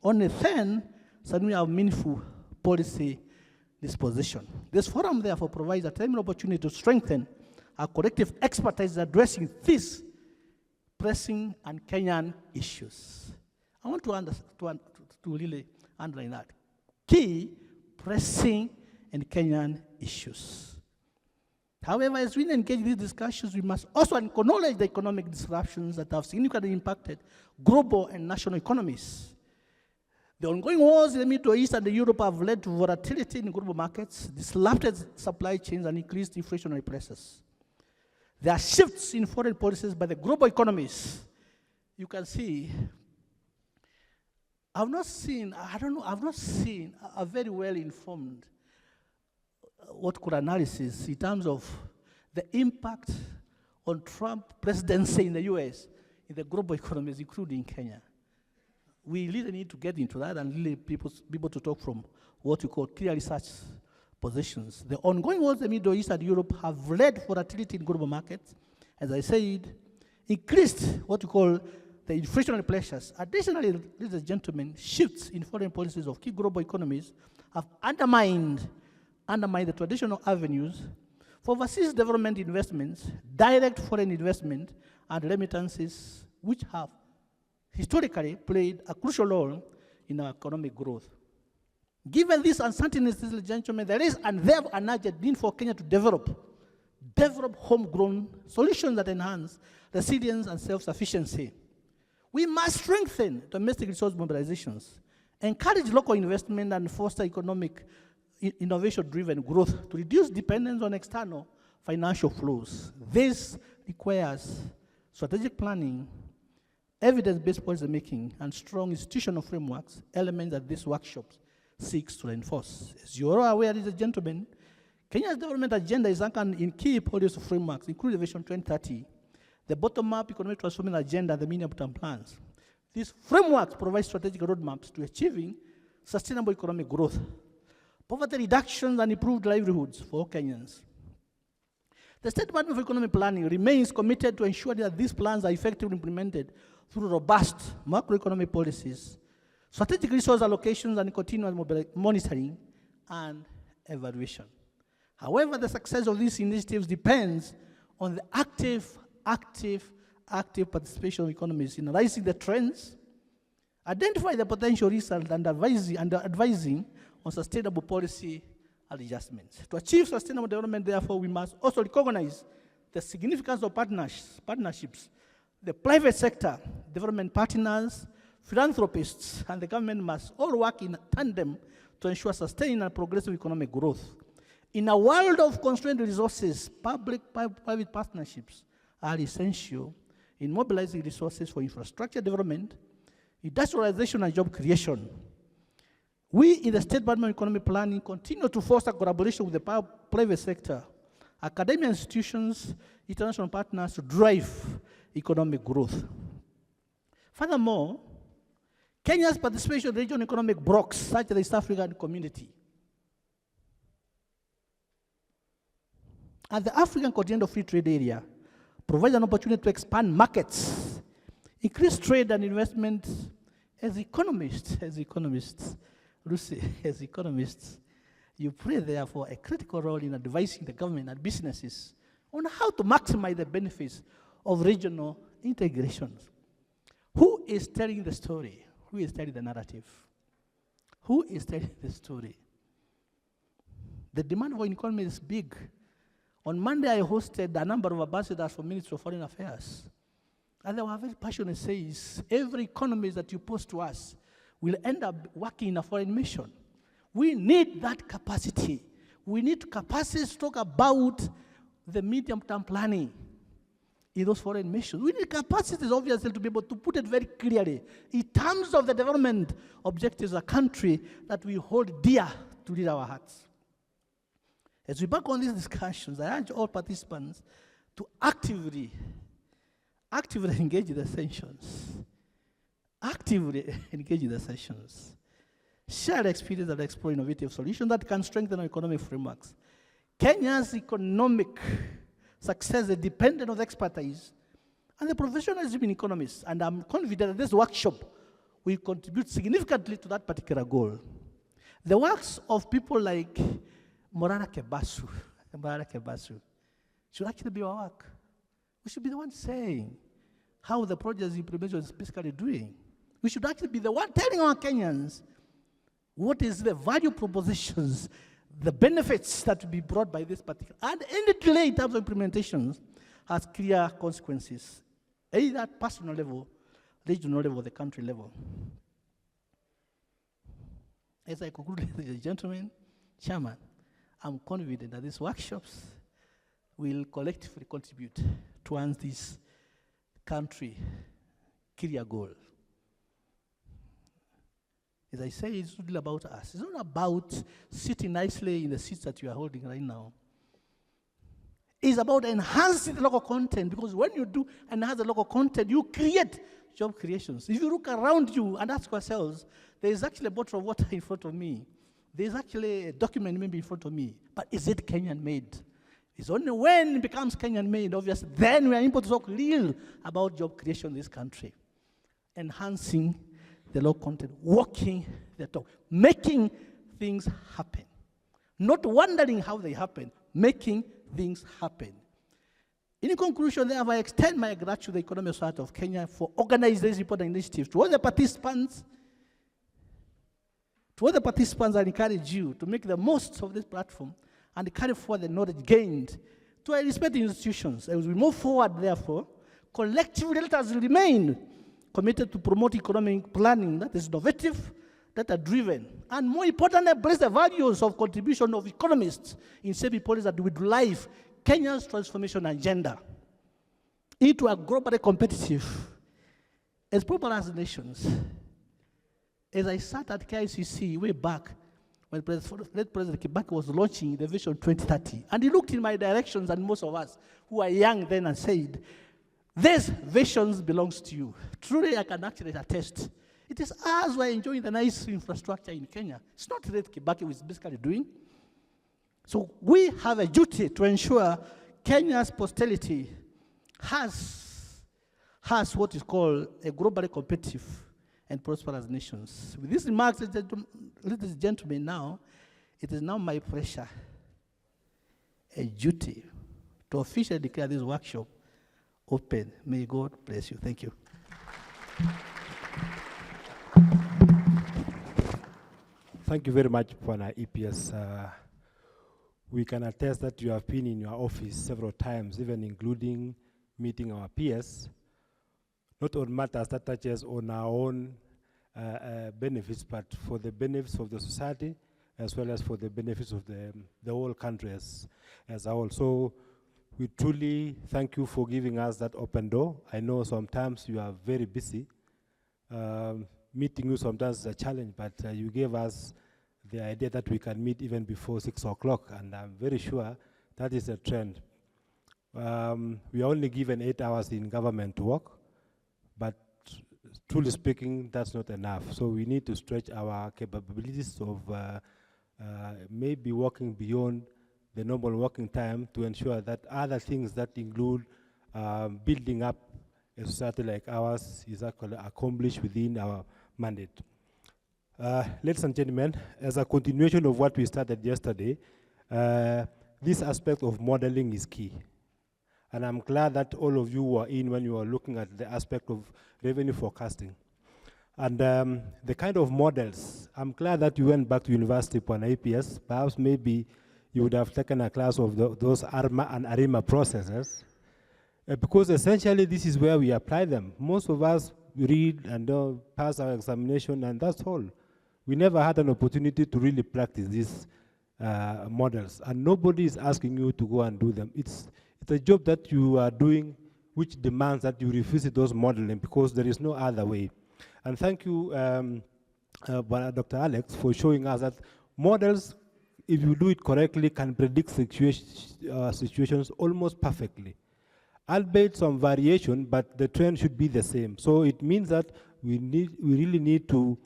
Only then, suddenly we have meaningful policy disposition. This forum, therefore, provides a timely opportunity to strengthen our collective expertise addressing these pressing and Kenyan issues. I want to really underline that. Key, pressing, and Kenyan issues. However, as we engage in these discussions, we must also acknowledge the economic disruptions that have significantly impacted global and national economies. The ongoing wars in the Middle East and Europe have led to volatility in global markets, disrupted supply chains, and increased inflationary pressures. There are shifts in foreign policies by the global economies. You can see, I've not seen a very well-informed analysis in terms of the impact on Trump presidency in the US, in the global economies, including Kenya. We really need to get into that and really be able to talk from what we call clear research positions. The ongoing wars in the Middle East and Europe have led volatility in global markets. As I said, increased what we call the inflationary pressures. Additionally, ladies and gentlemen, shifts in foreign policies of key global economies have undermined the traditional avenues for overseas development investments, direct foreign investment, and remittances, which have historically played a crucial role in our economic growth. Given these uncertainties, ladies and gentlemen, there is and there an urgent need for Kenya to develop homegrown solutions that enhance resilience and self-sufficiency. We must strengthen domestic resource mobilizations, encourage local investment, and foster economic innovation-driven growth to reduce dependence on external financial flows. This requires strategic planning, evidence-based policy making, and strong institutional frameworks, elements that this workshop seeks to reinforce. As you are aware, ladies and gentlemen, Kenya's development agenda is anchored in key policy frameworks, including Vision 2030, the bottom-up economic transformation agenda, and the medium-term plans. These frameworks provide strategic roadmaps to achieving sustainable economic growth, poverty reduction, and improved livelihoods for all Kenyans. The State Department of Economic Planning remains committed to ensuring that these plans are effectively implemented through robust macroeconomic policies, strategic resource allocations, and continuous monitoring and evaluation. However, the success of these initiatives depends on the active participation of economies in analyzing the trends, identify the potential risks, and advising on sustainable policy adjustments. To achieve sustainable development, therefore, we must also recognize the significance of partnerships. The private sector, development partners, philanthropists, and the government must all work in tandem to ensure sustained and progressive economic growth. In a world of constrained resources, public-private partnerships are essential in mobilizing resources for infrastructure development, industrialization, and job creation. We in the State Department of Economic Planning continue to foster collaboration with the private sector, academic institutions, international partners to drive economic growth. Furthermore, Kenya's participation in regional economic blocs such as the East African Community and the African Continental Free Trade Area provides an opportunity to expand markets, increase trade and investment. As economists, Lucy, as economists, you play therefore a critical role in advising the government and businesses on how to maximize the benefits of regional integrations. Who is telling the story? Who is telling the narrative? Who is telling the story? The demand for economy is big. On Monday, I hosted a number of ambassadors from Ministry of Foreign Affairs. And they were very passionate, says, every economist that you post to us will end up working in a foreign mission. We need that capacity. We need capacity to talk about the medium-term planning in those foreign missions. We need capacities, obviously, to be able to put it very clearly in terms of the development objectives of a country that we hold dear to lead our hearts. As we back on these discussions, I urge all participants to actively engage in the sessions. Actively engage in the sessions. Share experience and explore innovative solutions that can strengthen our economic frameworks. Kenya's economic success is dependent on the expertise and the professionalism in economists, and I'm confident that this workshop will contribute significantly to that particular goal. The works of people like Morana Kebasu should actually be our work. We should be the ones saying how the project implementation is basically doing. We should actually be the one telling our Kenyans what is the value propositions, the benefits that will be brought by this particular, and any delay in terms of implementations has clear consequences, either at personal level, regional level, or the country level. As I conclude, ladies and gentlemen, Chairman, I'm confident that these workshops will collectively contribute towards this country clear goal. As I say, it's really about us. It's not about sitting nicely in the seats that you are holding right now. It's about enhancing the local content, because when you do enhance the local content, you create job creations. If you look around you and ask yourselves, there is actually a bottle of water in front of me. There's actually a document maybe in front of me, but is it Kenyan made? It's only when it becomes Kenyan made, obviously, then we are able to talk real about job creation in this country. Enhancing the law content, walking the talk, making things happen. Not wondering how they happen, making things happen. In conclusion, therefore, I extend my gratitude to the Economic Society of Kenya for organizing this important initiative. To all the participants, I encourage you to make the most of this platform and carry forward the knowledge gained to our respective institutions. As we move forward, therefore, collectively let us remain committed to promote economic planning that is innovative, data-driven, and more importantly, embrace the values of contribution of economists in shaping policies that will drive Kenya's transformation agenda into a globally competitive, as proper as nations. As I sat at KICC way back when late President Kibaki was launching the Vision 2030, and he looked in my directions and most of us who were young then and said, "This vision belongs to you." Truly, I can actually attest. It is us who are enjoying the nice infrastructure in Kenya. It's not that Kibaki was basically doing. So we have a duty to ensure Kenya's posterity has what is called a globally competitive and prosperous nations. With these remarks, ladies and gentlemen, now, it is now my pleasure, a duty, to officially declare this workshop open. May God bless you. Thank you. Thank you very much, Bwana EPS. We can attest that you have been in your office several times, even including meeting our peers, not on matters that touches on our own benefits, but for the benefits of the society, as well as for the benefits of the whole country as a whole. So we truly thank you for giving us that open door. I know sometimes you are very busy. Meeting you sometimes is a challenge, but you gave us the idea that we can meet even before 6 o'clock, and I'm very sure that is a trend. We are only given 8 hours in government to work, but truly speaking, that's not enough. So we need to stretch our capabilities of maybe working beyond the normal working time to ensure that other things that include building up a society like ours is actually accomplished within our mandate. Ladies and gentlemen, as a continuation of what we started yesterday, this aspect of modeling is key. And I'm glad that all of you were in when you were looking at the aspect of revenue forecasting. And the kind of models, I'm glad that you went back to university for an APS. Perhaps maybe you would have taken a class of those ARMA and ARIMA processes, because essentially this is where we apply them. Most of us read and pass our examination, and that's all. We never had an opportunity to really practice these models, and nobody is asking you to go and do them. It's a job that you are doing which demands that you revisit those modeling, because there is no other way. And thank you, Dr. Alex, for showing us that models, if you do it correctly, can predict situations almost perfectly. Albeit some variation, but the trend should be the same. So it means that we really need to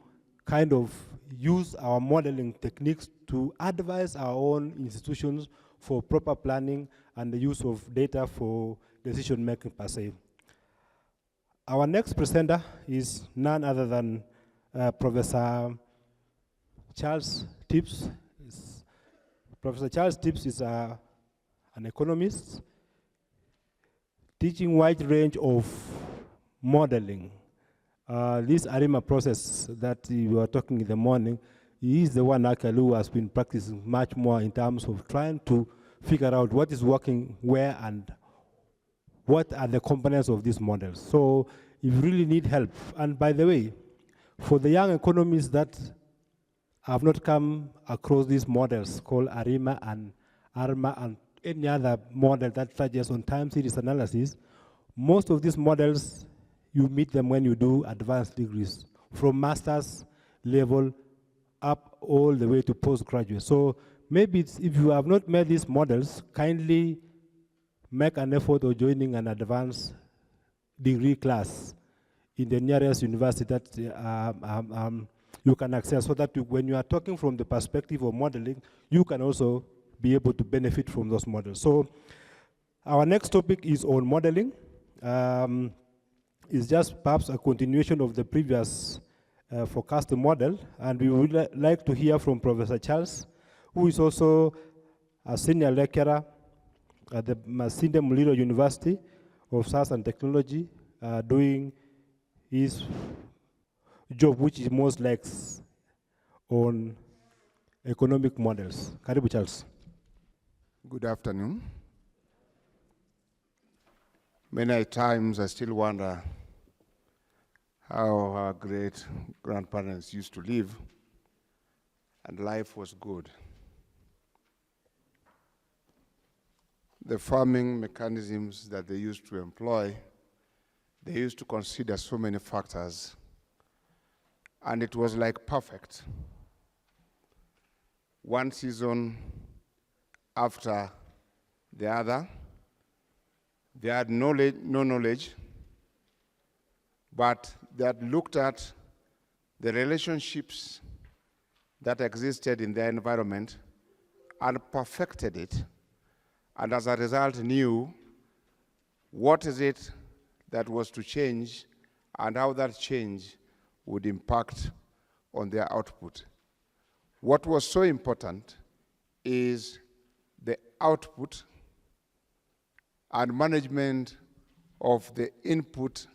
kind of use our modeling techniques to advise our own institutions for proper planning and the use of data for decision making per se. Our next presenter is none other than Professor Charles Tips. Professor Charles Tips is an economist teaching wide range of modeling. This ARIMA process that we were talking in the morning, he is the one actually who has been practicing much more in terms of trying to figure out what is working where and what are the components of these models. So if you really need help, and by the way, for the young economists that have not come across these models called ARIMA and ARMA and any other model that touches on time series analysis, most of these models, you meet them when you do advanced degrees, from master's level up all the way to postgraduate. So maybe if you have not met these models, kindly make an effort of joining an advanced degree class in the nearest university that you can access, so that when you are talking from the perspective of modeling, you can also be able to benefit from those models. So our next topic is on modeling. It's just perhaps a continuation of the previous forecast model, and we would like to hear from Professor Charles, who is also a senior lecturer at the Masinde Muliro University of Science and Technology, doing his job, which is most like on economic models. Karibu Charles. Good afternoon. Many times I still wonder how our great grandparents used to live, and life was good. The farming mechanisms that they used to employ, they used to consider so many factors, and it was like perfect. One season after the other, they had no knowledge, but they had looked at the relationships that existed in their environment and perfected it, and as a result knew what is it that was to change and how that change would impact on their output. What was so important is the output and management of the input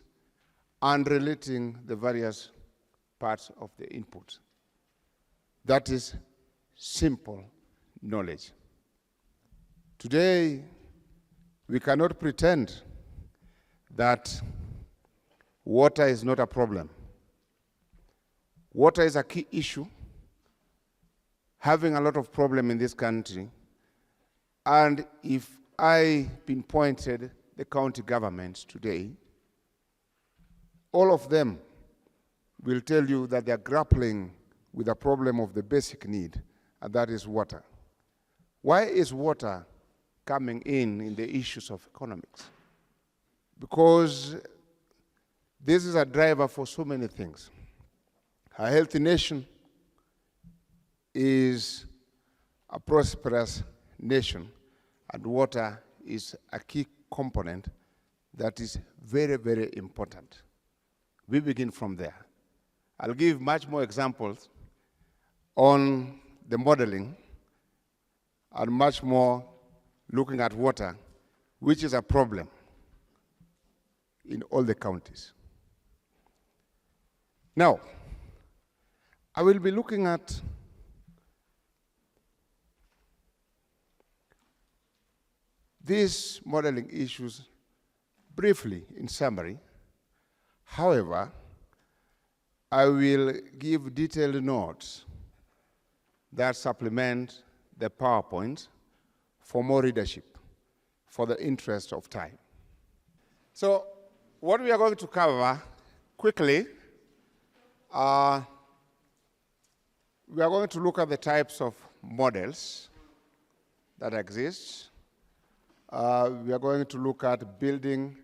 and relating the various parts of the input. That is simple knowledge. Today, we cannot pretend that water is not a problem. Water is a key issue, having a lot of problem in this country, and if I pinpointed the county governments today, all of them will tell you that they're grappling with a problem of the basic need, and that is water. Why is water coming in the issues of economics? Because this is a driver for so many things. A healthy nation is a prosperous nation, and water is a key component that is very, very important. We begin from there. I'll give much more examples on the modeling and much more looking at water, which is a problem in all the counties. Now, I will be looking at these modeling issues briefly in summary. However, I will give detailed notes that supplement the PowerPoint for more readership, for the interest of time. So what we are going to cover quickly, we are going to look at the types of models that exist. We are going to look at building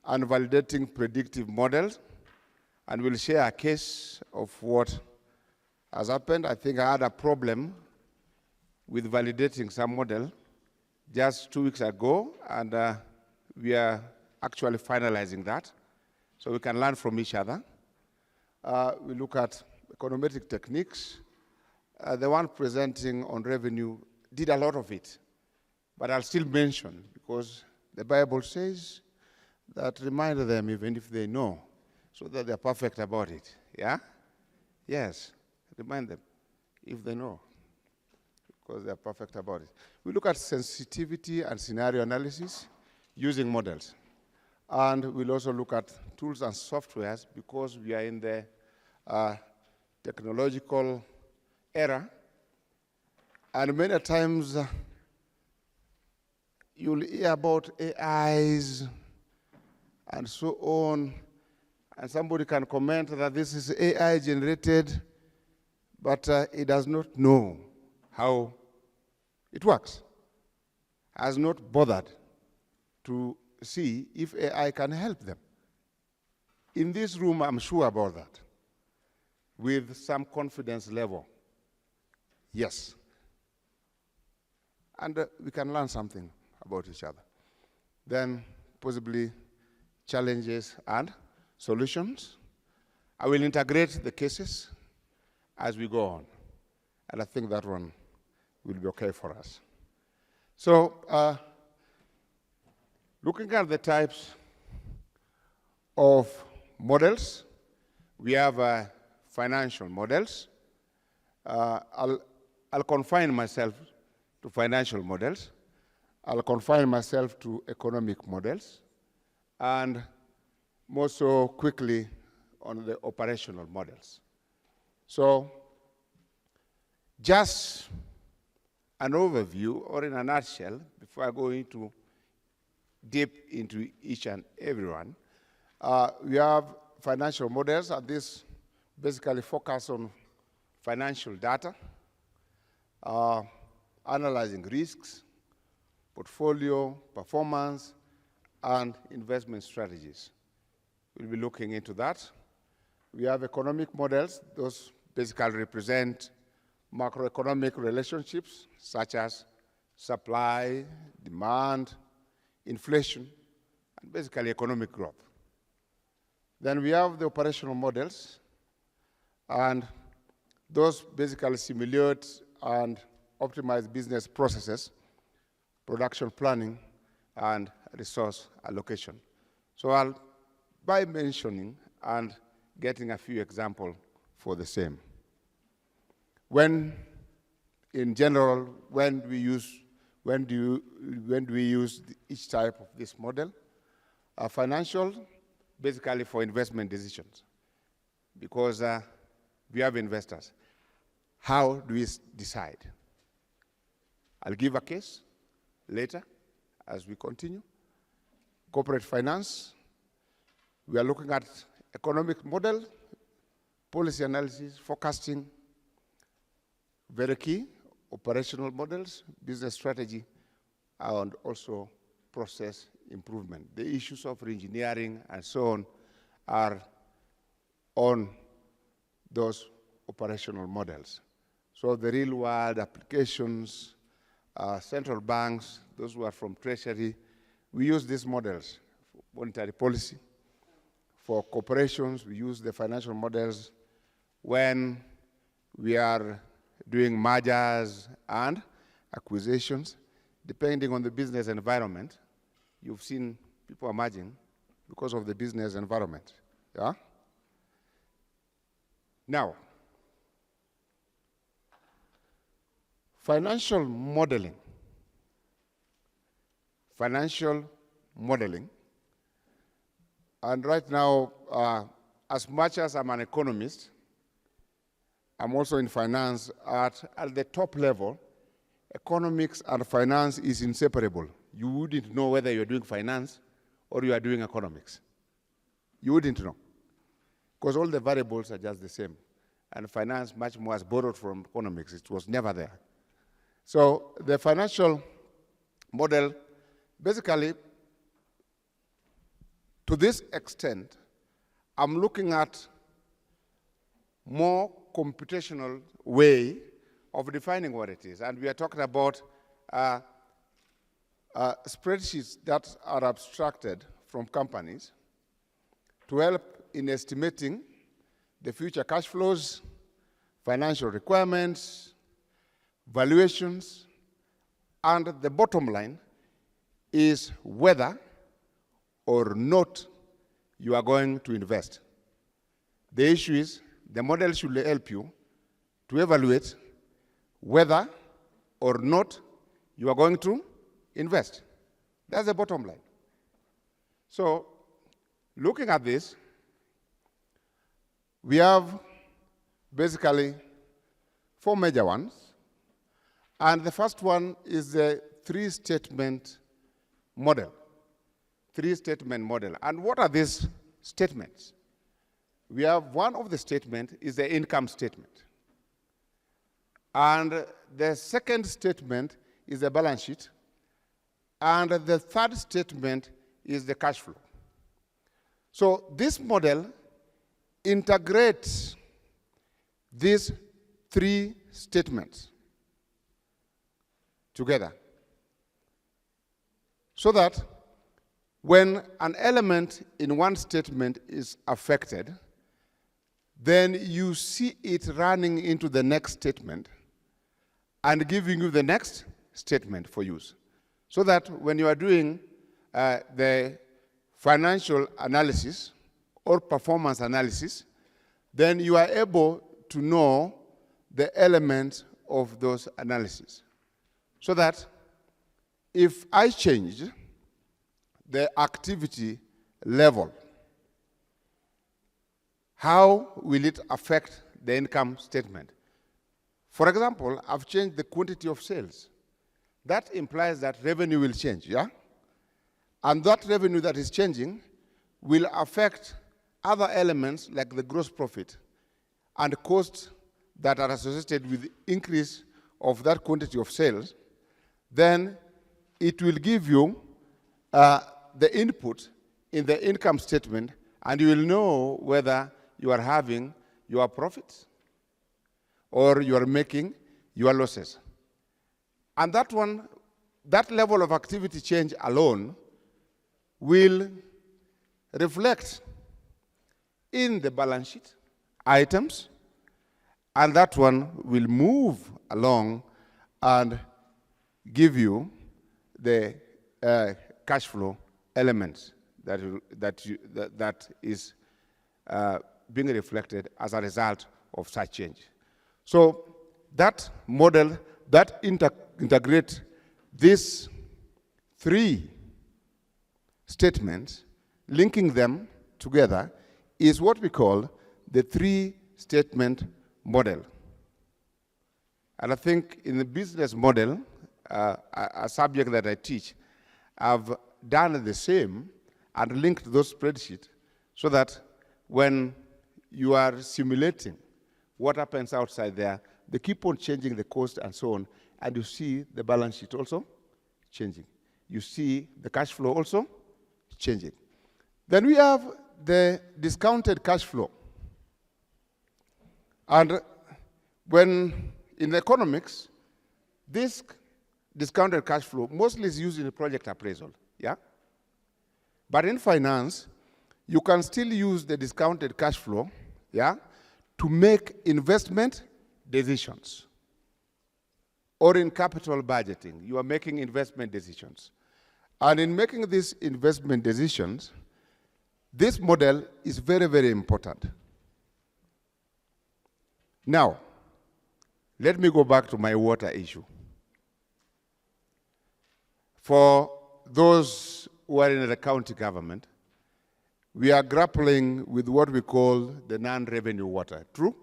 and validating predictive models, and we'll share a case of what has happened. I think I had a problem with validating some model just 2 weeks ago, and we are actually finalizing that, so we can learn from each other. We look at econometric techniques. The one presenting on revenue did a lot of it, but I'll still mention, because the Bible says that remind them even if they know, so that they're perfect about it. Yeah? Yes, remind them if they know, because they're perfect about it. We look at sensitivity and scenario analysis using models. And we'll also look at tools and softwares, because we are in the technological era. And many times you'll hear about AIs and so on, and somebody can comment that this is AI generated, but it does not know how it works, has not bothered to see if AI can help them. In this room, I'm sure about that. with some confidence level. Yes. And we can learn something about each other. Then possibly challenges and solutions. I will integrate the cases as we go on. And I think that one will be okay for us. So, looking at the types of models, we have financial models. I'll confine myself to financial models. I'll confine myself to economic models, and more so quickly on the operational models. So, just an overview, or in a nutshell, before I go into deep into each and every one. We have financial models, and this basically focus on financial data, analyzing risks, portfolio, performance, and investment strategies. We'll be looking into that. We have economic models. Those basically represent macroeconomic relationships, such as supply, demand, inflation, and basically economic growth. Then we have the operational models, and those basically simulate and optimize business processes, production planning, and resource allocation. So I'll, by mentioning and getting a few examples for the same. When, in general, when do we use each type of this model? Financial, basically for investment decisions, because we have investors. How do we decide? I'll give a case later as we continue. Corporate finance, we are looking at economic model, policy analysis, forecasting, very key, operational models, business strategy, and also process improvement. The issues of reengineering and so on are on those operational models. So the real world applications, central banks, those who are from Treasury, we use these models for monetary policy. For corporations, we use the financial models when we are doing mergers and acquisitions, depending on the business environment. You've seen people emerging because of the business environment. Yeah? Now, financial modeling. And right now, as much as I'm an economist, I'm also in finance. At the top level, economics and finance is inseparable. You wouldn't know whether you're doing finance or you are doing economics. You wouldn't know, because all the variables are just the same. And finance much more has borrowed from economics. It was never there. So the financial model, basically, to this extent, I'm looking at more computational way of defining what it is. And we are talking about spreadsheets that are abstracted from companies to help in estimating the future cash flows, financial requirements, valuations, and the bottom line is whether or not you are going to invest. The issue is the model should help you to evaluate whether or not you are going to invest. That's the bottom line. So, looking at this, we have basically four major ones. And the first one is the three-statement model. Three-statement model. And what are these statements? We have one of the statements is the income statement. And the second statement is the balance sheet. And the third statement is the cash flow. So this model integrates these three statements together so that when an element in one statement is affected, then you see it running into the next statement and giving you the next statement for use. So that when you are doing the financial analysis or performance analysis, then you are able to know the elements of those analyses. So that if I change the activity level, how will it affect the income statement? For example, I've changed the quantity of sales. That implies that revenue will change, yeah? And that revenue that is changing will affect other elements like the gross profit and costs that are associated with the increase of that quantity of sales. Then it will give you the input in the income statement, and you will know whether you are having your profits or you are making your losses. And that one, that level of activity change alone will reflect in the balance sheet items, and that one will move along and give you the cash flow elements that is being reflected as a result of such change. So that model that integrates these three statements, linking them together, is what we call the three-statement model. And I think in the business model, a subject that I teach, I've done the same and linked those spreadsheets so that when you are simulating what happens outside there, they keep on changing the cost and so on, and you see the balance sheet also changing. You see the cash flow also changing. Then we have the discounted cash flow. And when in economics, this discounted cash flow mostly is used in project appraisal, yeah? But in finance, you can still use the discounted cash flow, yeah, to make investment decisions. Or in capital budgeting, you are making investment decisions. And in making these investment decisions, this model is very, very important. Now, let me go back to my water issue. For those who are in the county government, we are grappling with what we call the non-revenue water. True?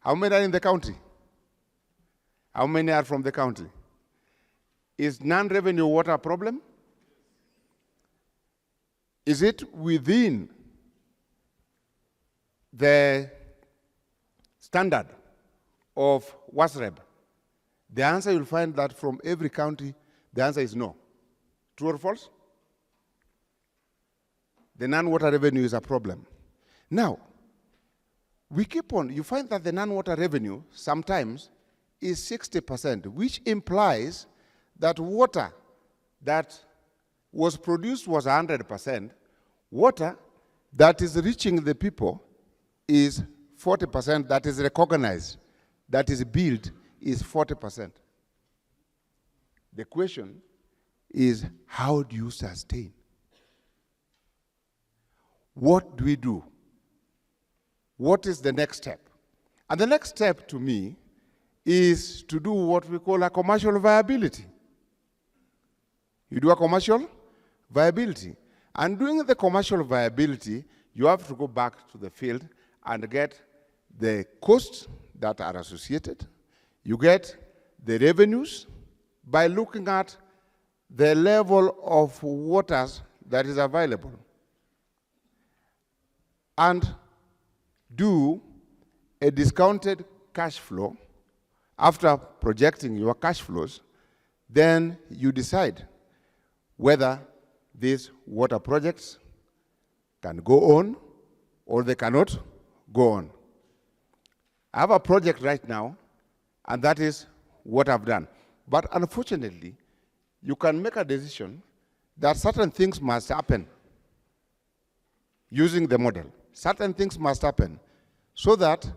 How many are in the county? How many are from the county? Is non-revenue water a problem? Is it within the standard of WASREB? The answer, you'll find that from every county, the answer is no. True or false? The non-water revenue is a problem. Now, we keep on, you find that the non-water revenue sometimes is 60%, which implies that water that was produced was 100%, water that is reaching the people is 40%, that is recognized, that is billed is 40%. The question is, how do you sustain? What do we do? What is the next step? And the next step to me is to do what we call a commercial viability. You do a commercial viability. And doing the commercial viability, you have to go back to the field and get the costs that are associated. You get the revenues by looking at the level of waters that is available. And do a discounted cash flow. After projecting your cash flows, then you decide whether these water projects can go on or they cannot go on. I have a project right now, and that is what I've done. But unfortunately, you can make a decision that certain things must happen using the model. Certain things must happen so that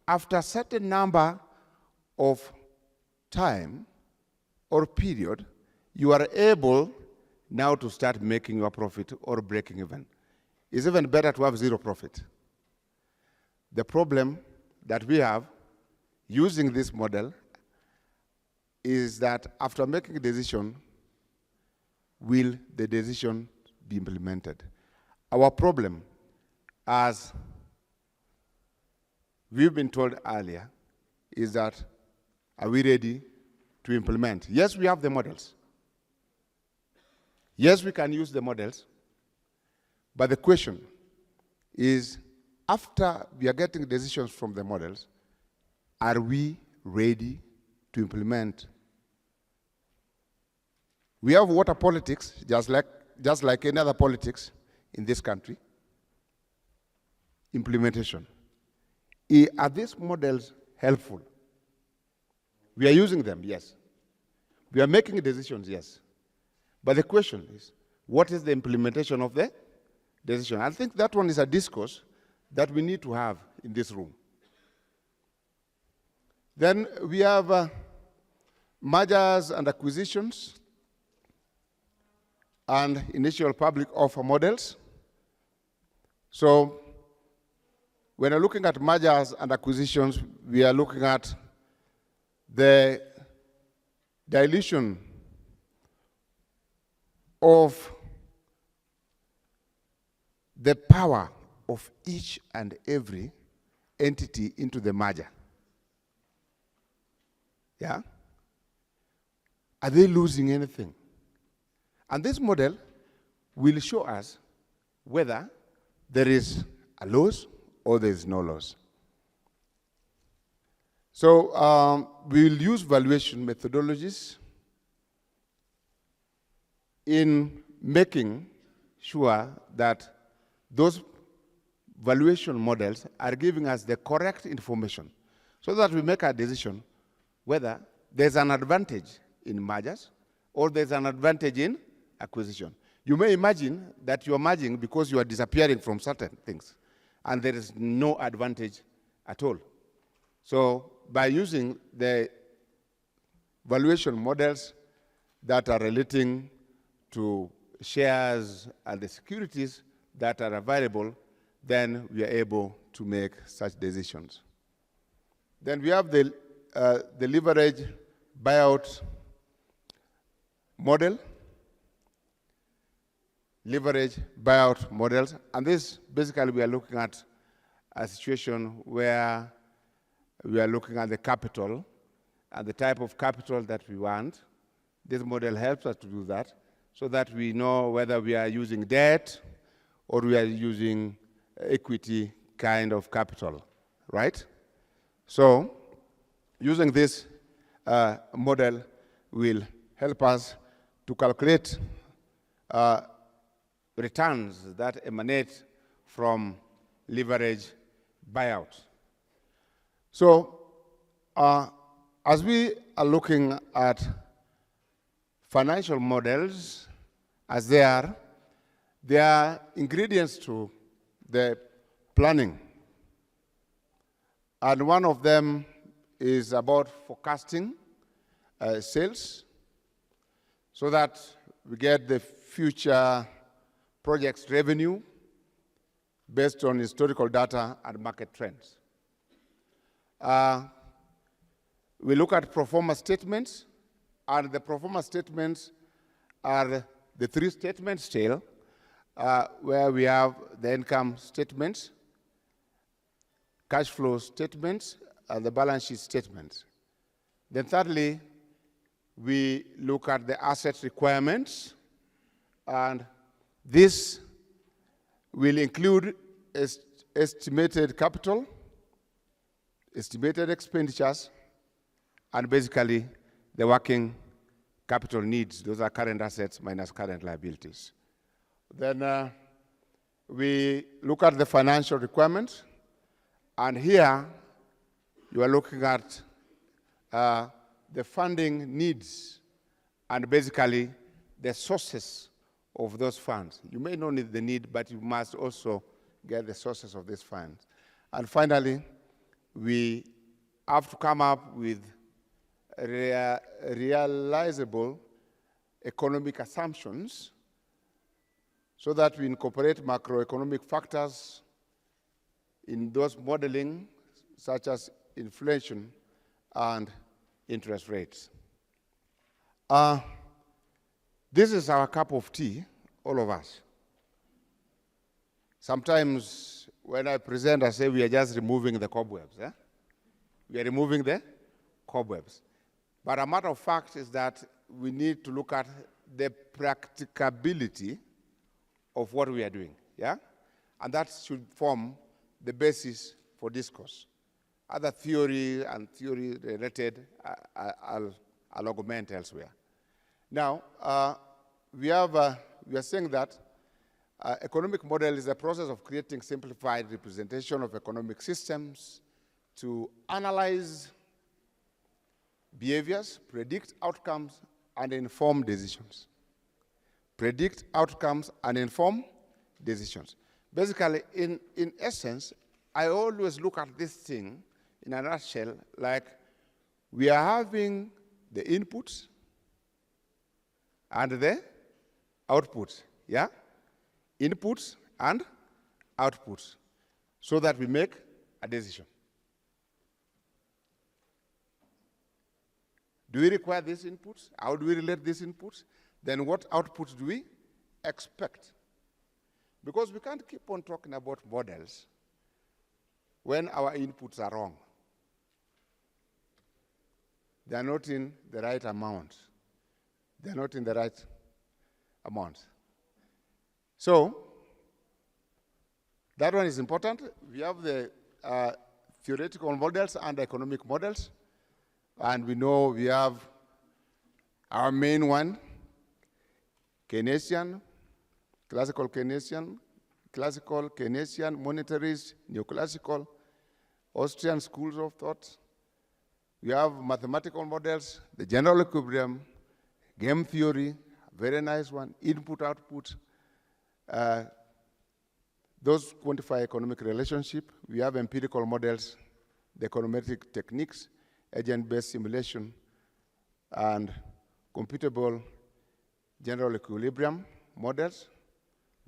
after a certain number of time or period, you are able now to start making your profit or breaking even. It's even better to have zero profit. The problem that we have using this model is that after making a decision, will the decision be implemented? Our problem, as we've been told earlier, is that are we ready to implement? Yes, we have the models. Yes, we can use the models, but the question is, after we are getting decisions from the models, are we ready to implement? We have water politics, just like any other politics in this country. Implementation. Are these models helpful? We are using them, yes. We are making decisions, yes. But the question is, what is the implementation of the decision? I think that one is a discourse that we need to have in this room. Then we have mergers and acquisitions and initial public offer models. So when we're looking at mergers and acquisitions, we are looking at the dilution of the power of each and every entity into the merger. Yeah? Are they losing anything? And this model will show us whether there is a loss or there is no loss. So we'll use valuation methodologies in making sure that those valuation models are giving us the correct information so that we make a decision whether there's an advantage in mergers or there's an advantage in acquisition. You may imagine that you are merging because you are disappearing from certain things, and there is no advantage at all. So by using the valuation models that are relating to shares and the securities that are available, then we are able to make such decisions. Then we have the leverage buyout model, leverage buyout models, and this basically we are looking at a situation where we are looking at the capital and the type of capital that we want. This model helps us to do that so that we know whether we are using debt or we are using equity kind of capital, right? So using this model will help us to calculate returns that emanate from leverage buyout. So as we are looking at financial models as they are ingredients to the planning. And one of them is about forecasting sales so that we get the future project's revenue based on historical data and market trends. We look at pro forma statements, and the pro forma statements are the three statements still, where we have the income statements, cash flow statements, and the balance sheet statements. Then thirdly, we look at the asset requirements, and this will include estimated capital, estimated expenditures, and basically the working capital needs. Those are current assets minus current liabilities. Then we look at the financial requirements, and here you are looking at the funding needs and basically the sources of those funds. You may not need the need, but you must also get the sources of these funds. And finally, we have to come up with realizable economic assumptions so that we incorporate macroeconomic factors in those modeling, such as inflation and interest rates. This is our cup of tea, all of us. Sometimes when I present, I say we are just removing the cobwebs. We are removing the cobwebs. But a matter of fact is that we need to look at the practicability of what we are doing, And that should form the basis for discourse. Other theory and theory-related, I'll augment elsewhere. Now, we are saying that economic model is a process of creating simplified representation of economic systems to analyze behaviors, predict outcomes, and inform decisions. Predict outcomes and inform decisions. Basically, in essence, I always look at this thing in a nutshell like we are having the inputs and the outputs, Inputs and outputs, so that we make a decision. Do we require these inputs? How do we relate these inputs? Then what outputs do we expect? Because we can't keep on talking about models when our inputs are wrong. They are not in the right amount. They are not in the right amount. So, that one is important. We have the theoretical models and economic models. And we know we have our main one, Keynesian, classical Keynesian, monetarist, neoclassical, Austrian schools of thought. We have mathematical models, the general equilibrium, game theory, very nice one, input-output. Those quantify economic relationship. We have empirical models, the econometric techniques, agent-based simulation, and computable general equilibrium models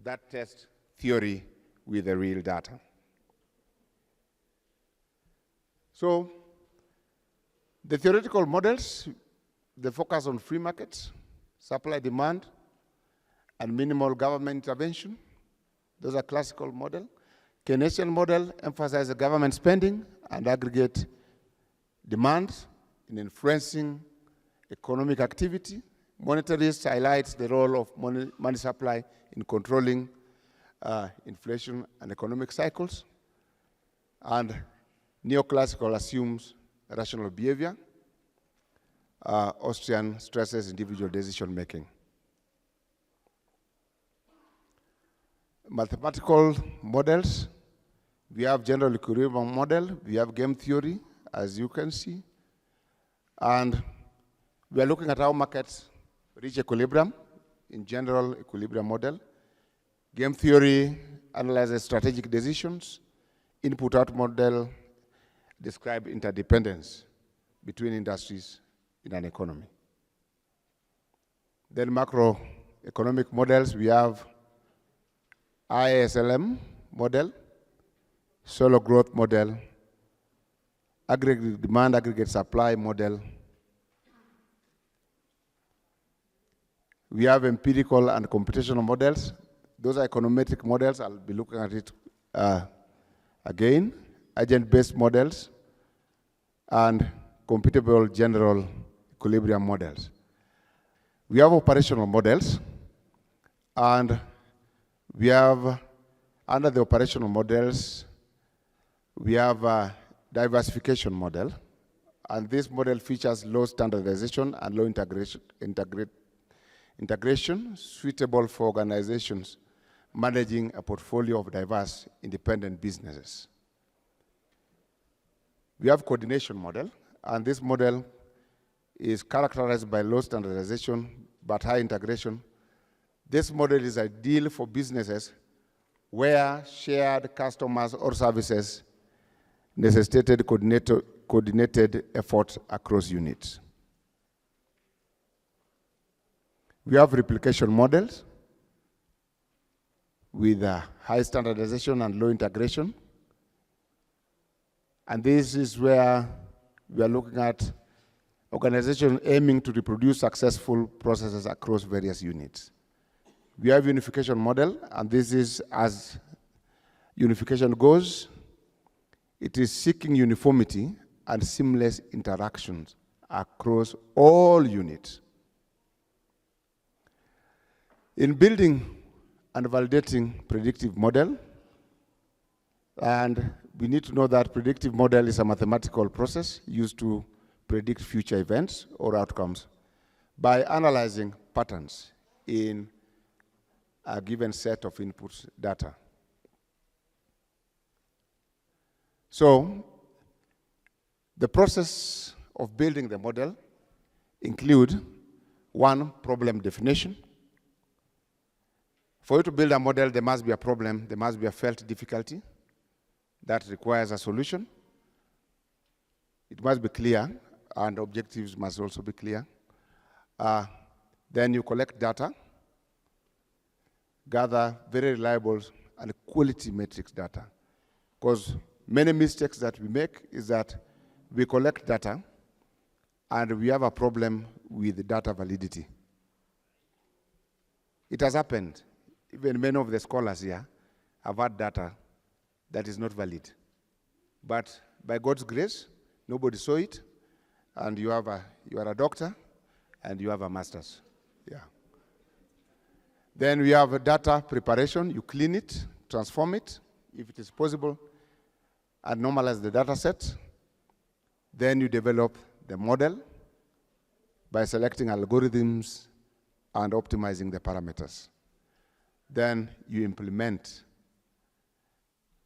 that test theory with the real data. So, the theoretical models, they focus on free markets, supply, demand, and minimal government intervention. Those are classical model. Keynesian model emphasizes government spending and aggregate demand in influencing economic activity. Monetarist highlights the role of money supply in controlling inflation and economic cycles. And neoclassical assumes rational behavior. Austrian stresses individual decision making. Mathematical models, we have general equilibrium model, we have game theory, as you can see, and we are looking at how markets reach equilibrium in general equilibrium model. Game theory analyzes strategic decisions. Input-out model describe interdependence between industries in an economy. Then macroeconomic models, we have ISLM model, solo growth model, aggregate demand, aggregate supply model. We have empirical and computational models. Those are econometric models. I'll be looking at it again. Agent-based models and computable general equilibrium models. We have operational models, and we have, under the operational models, we have a diversification model, and this model features low standardization and low integration suitable for organizations managing a portfolio of diverse independent businesses. We have coordination model, and this model is characterized by low standardization but high integration. This model is ideal for businesses where shared customers or services necessitated coordinated effort across units. We have replication models with high standardization and low integration. And this is where we are looking at organizations aiming to reproduce successful processes across various units. We have unification model, and this is as unification goes. It is seeking uniformity and seamless interactions across all units. In building and validating predictive model, and we need to know that predictive model is a mathematical process used to predict future events or outcomes by analyzing patterns in a given set of input data. So, the process of building the model include one, problem definition. For you to build a model, there must be a problem, there must be a felt difficulty that requires a solution. It must be clear, and objectives must also be clear. Then you collect data, gather very reliable and quality metrics data. Because many mistakes that we make is that we collect data and we have a problem with the data validity. It has happened. Even many of the scholars here have had data that is not valid. But by God's grace, nobody saw it, and you are a doctor, and you have a master's. Yeah. Then we have data preparation. You clean it, transform it, if it is possible, and normalize the data set. Then you develop the model by selecting algorithms and optimizing the parameters. Then you implement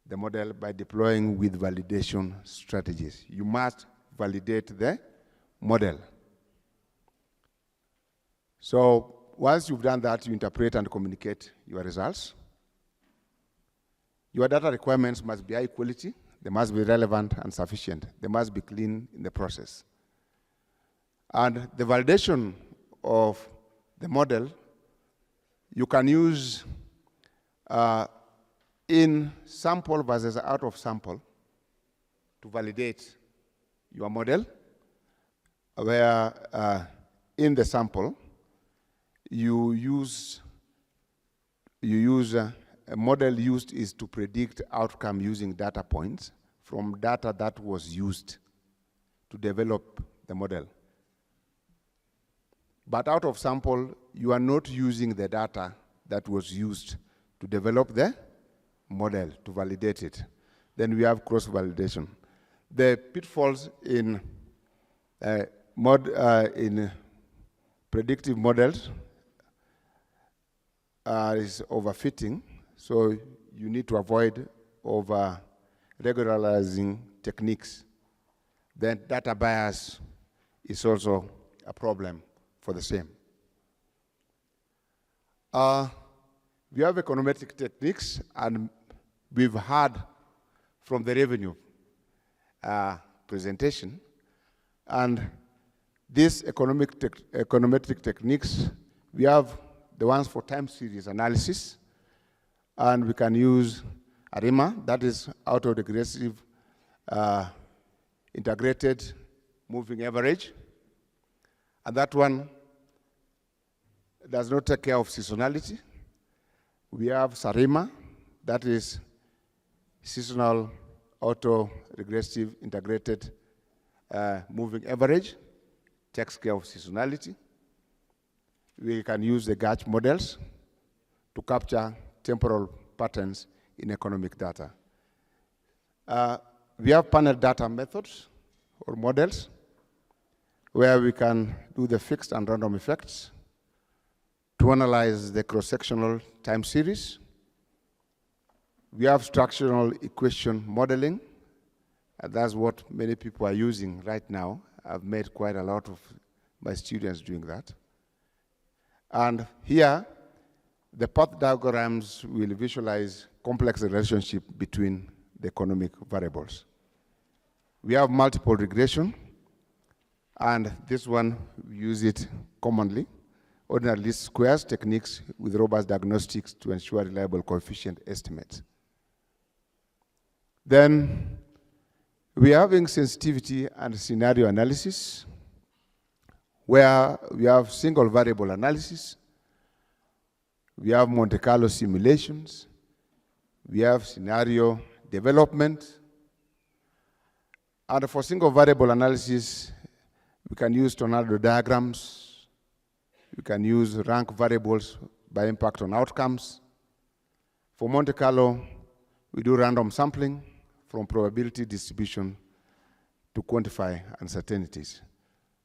the model by deploying with validation strategies. You must validate the model. So once you've done that, you interpret and communicate your results. Your data requirements must be high quality, they must be relevant and sufficient, they must be clean in the process. And the validation of the model, you can use in sample versus out of sample to validate your model, where in the sample, you use a model used is to predict outcome using data points from data that was used to develop the model. But out of sample, you are not using the data that was used to develop the model, to validate it. Then we have cross-validation. The pitfalls in predictive models is overfitting, so you need to avoid over-regularizing techniques. Then data bias is also a problem for the same. We have econometric techniques, and we've heard from the revenue presentation. And these econometric techniques, we have the ones for time series analysis, and we can use ARIMA, that is autoregressive integrated moving average. And that one does not take care of seasonality. We have SARIMA, that is seasonal auto-regressive integrated moving average, takes care of seasonality. We can use the GACH models to capture temporal patterns in economic data. We have panel data methods or models where we can do the fixed and random effects to analyze the cross-sectional time series. We have structural equation modeling And that's what many people are using right now. I've met quite a lot of my students doing that. And here, the path diagrams will visualize complex relationship between the economic variables. We have multiple regression, and this one, we use it commonly. Ordinary least squares techniques with robust diagnostics to ensure reliable coefficient estimates. Then we are having sensitivity and scenario analysis, where we have single variable analysis, we have Monte Carlo simulations, we have scenario development, and for single variable analysis, we can use tornado diagrams, we can use rank variables by impact on outcomes. For Monte Carlo, we do random sampling from probability distribution to quantify uncertainties.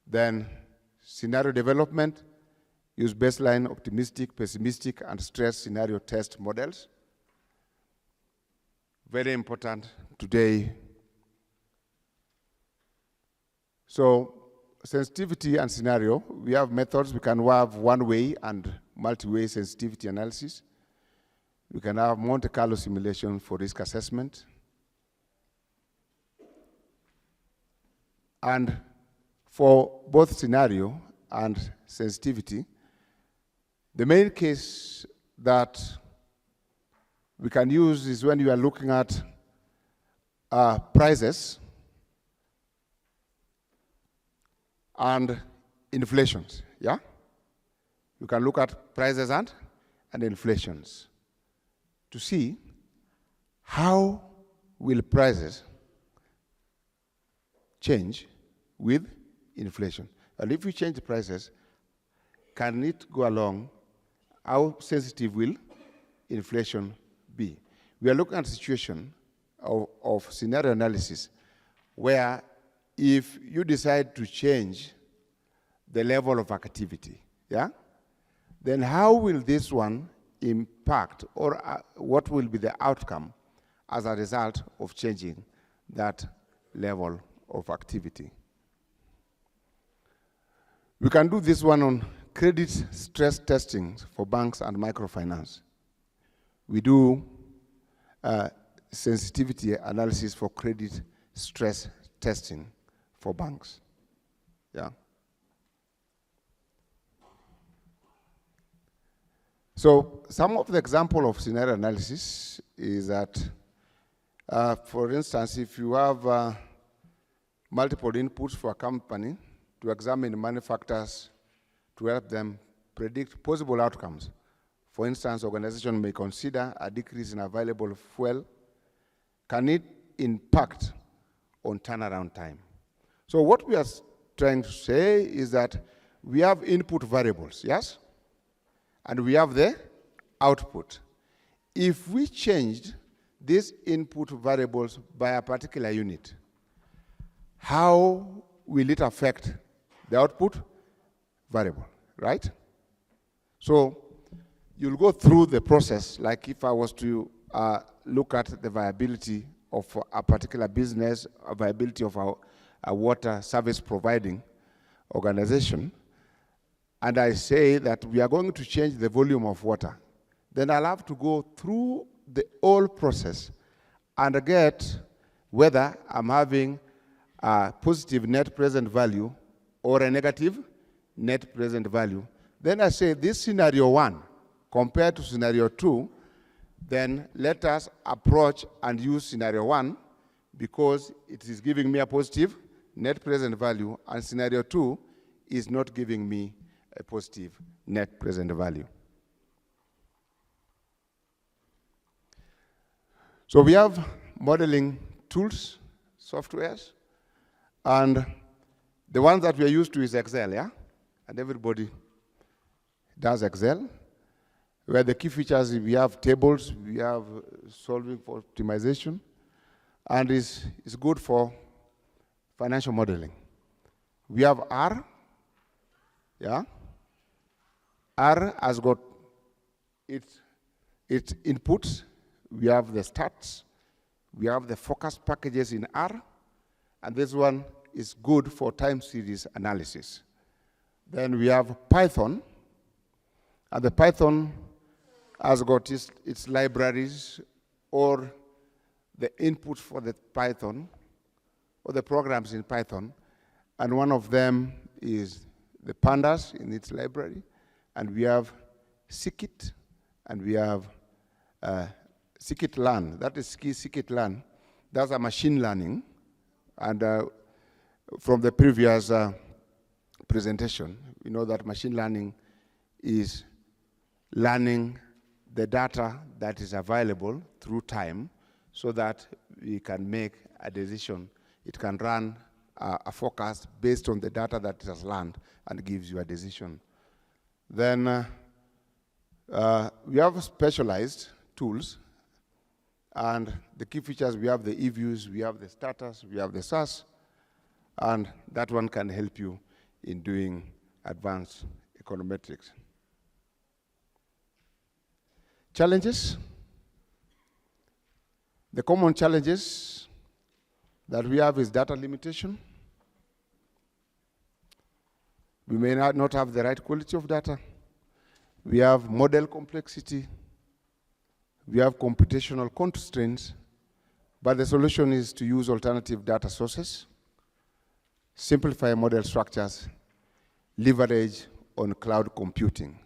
Then scenario development, use baseline, optimistic, pessimistic, and stress scenario test models. Very important today. So sensitivity and scenario, we have methods. We can have one-way and multi-way sensitivity analysis. We can have Monte Carlo simulation for risk assessment. And for both scenario and sensitivity, the main case that we can use is when you are looking at prices and inflations, yeah? You can look at prices and inflations to see how will prices change with inflation. And if we change the prices, can it go along? How sensitive will inflation be? We are looking at a situation of scenario analysis where if you decide to change the level of activity, yeah, then how will this one impact, or what will be the outcome as a result of changing that level of activity? We can do this one on credit stress testing for banks and microfinance. We do sensitivity analysis for credit stress testing for banks. Yeah. So some of the example of scenario analysis is that, for instance, if you have multiple inputs for a company to examine money factors to help them predict possible outcomes. For instance, organization may consider a decrease in available fuel. Can it impact on turnaround time? So what we are trying to say is that we have input variables, yes? And we have the output. If we changed these input variables by a particular unit, how will it affect the output variable, right? So you'll go through the process, like if I was to look at the viability of a particular business, a viability of a water service providing organization, and I say that we are going to change the volume of water, then I'll have to go through the whole process and get whether I'm having a positive net present value or a negative net present value. Then I say this scenario 1 compared to scenario 2, then let us approach and use scenario 1 because it is giving me a positive net present value, and scenario 2 is not giving me a positive net present value. So we have modeling tools, softwares, and the one that we are used to is Excel, yeah? And everybody does Excel, where the key features, we have tables, we have solving for optimization, and it's good for financial modeling. We have R, yeah? R has got its inputs. We have the stats. We have the focus packages in R. and this one is good for time series analysis. Then we have Python, and the Python has got its libraries or the input for the Python or the programs in Python, and one of them is the pandas in its library, and we have scikit, and we have scikit-learn. That is scikit-learn. That's a machine learning, and from the previous presentation, we know that machine learning is learning the data that is available through time so that we can make a decision. It can run a forecast based on the data that it has learned and gives you a decision. Then we have specialized tools, and the key features, we have the eViews, we have the status, we have the SAS, and that one can help you in doing advanced econometrics. Challenges. The common challenges that we have is data limitation. We may not have the right quality of data. We have model complexity. We have computational constraints, but the solution is to use alternative data sources, simplify model structures, leverage on cloud computing.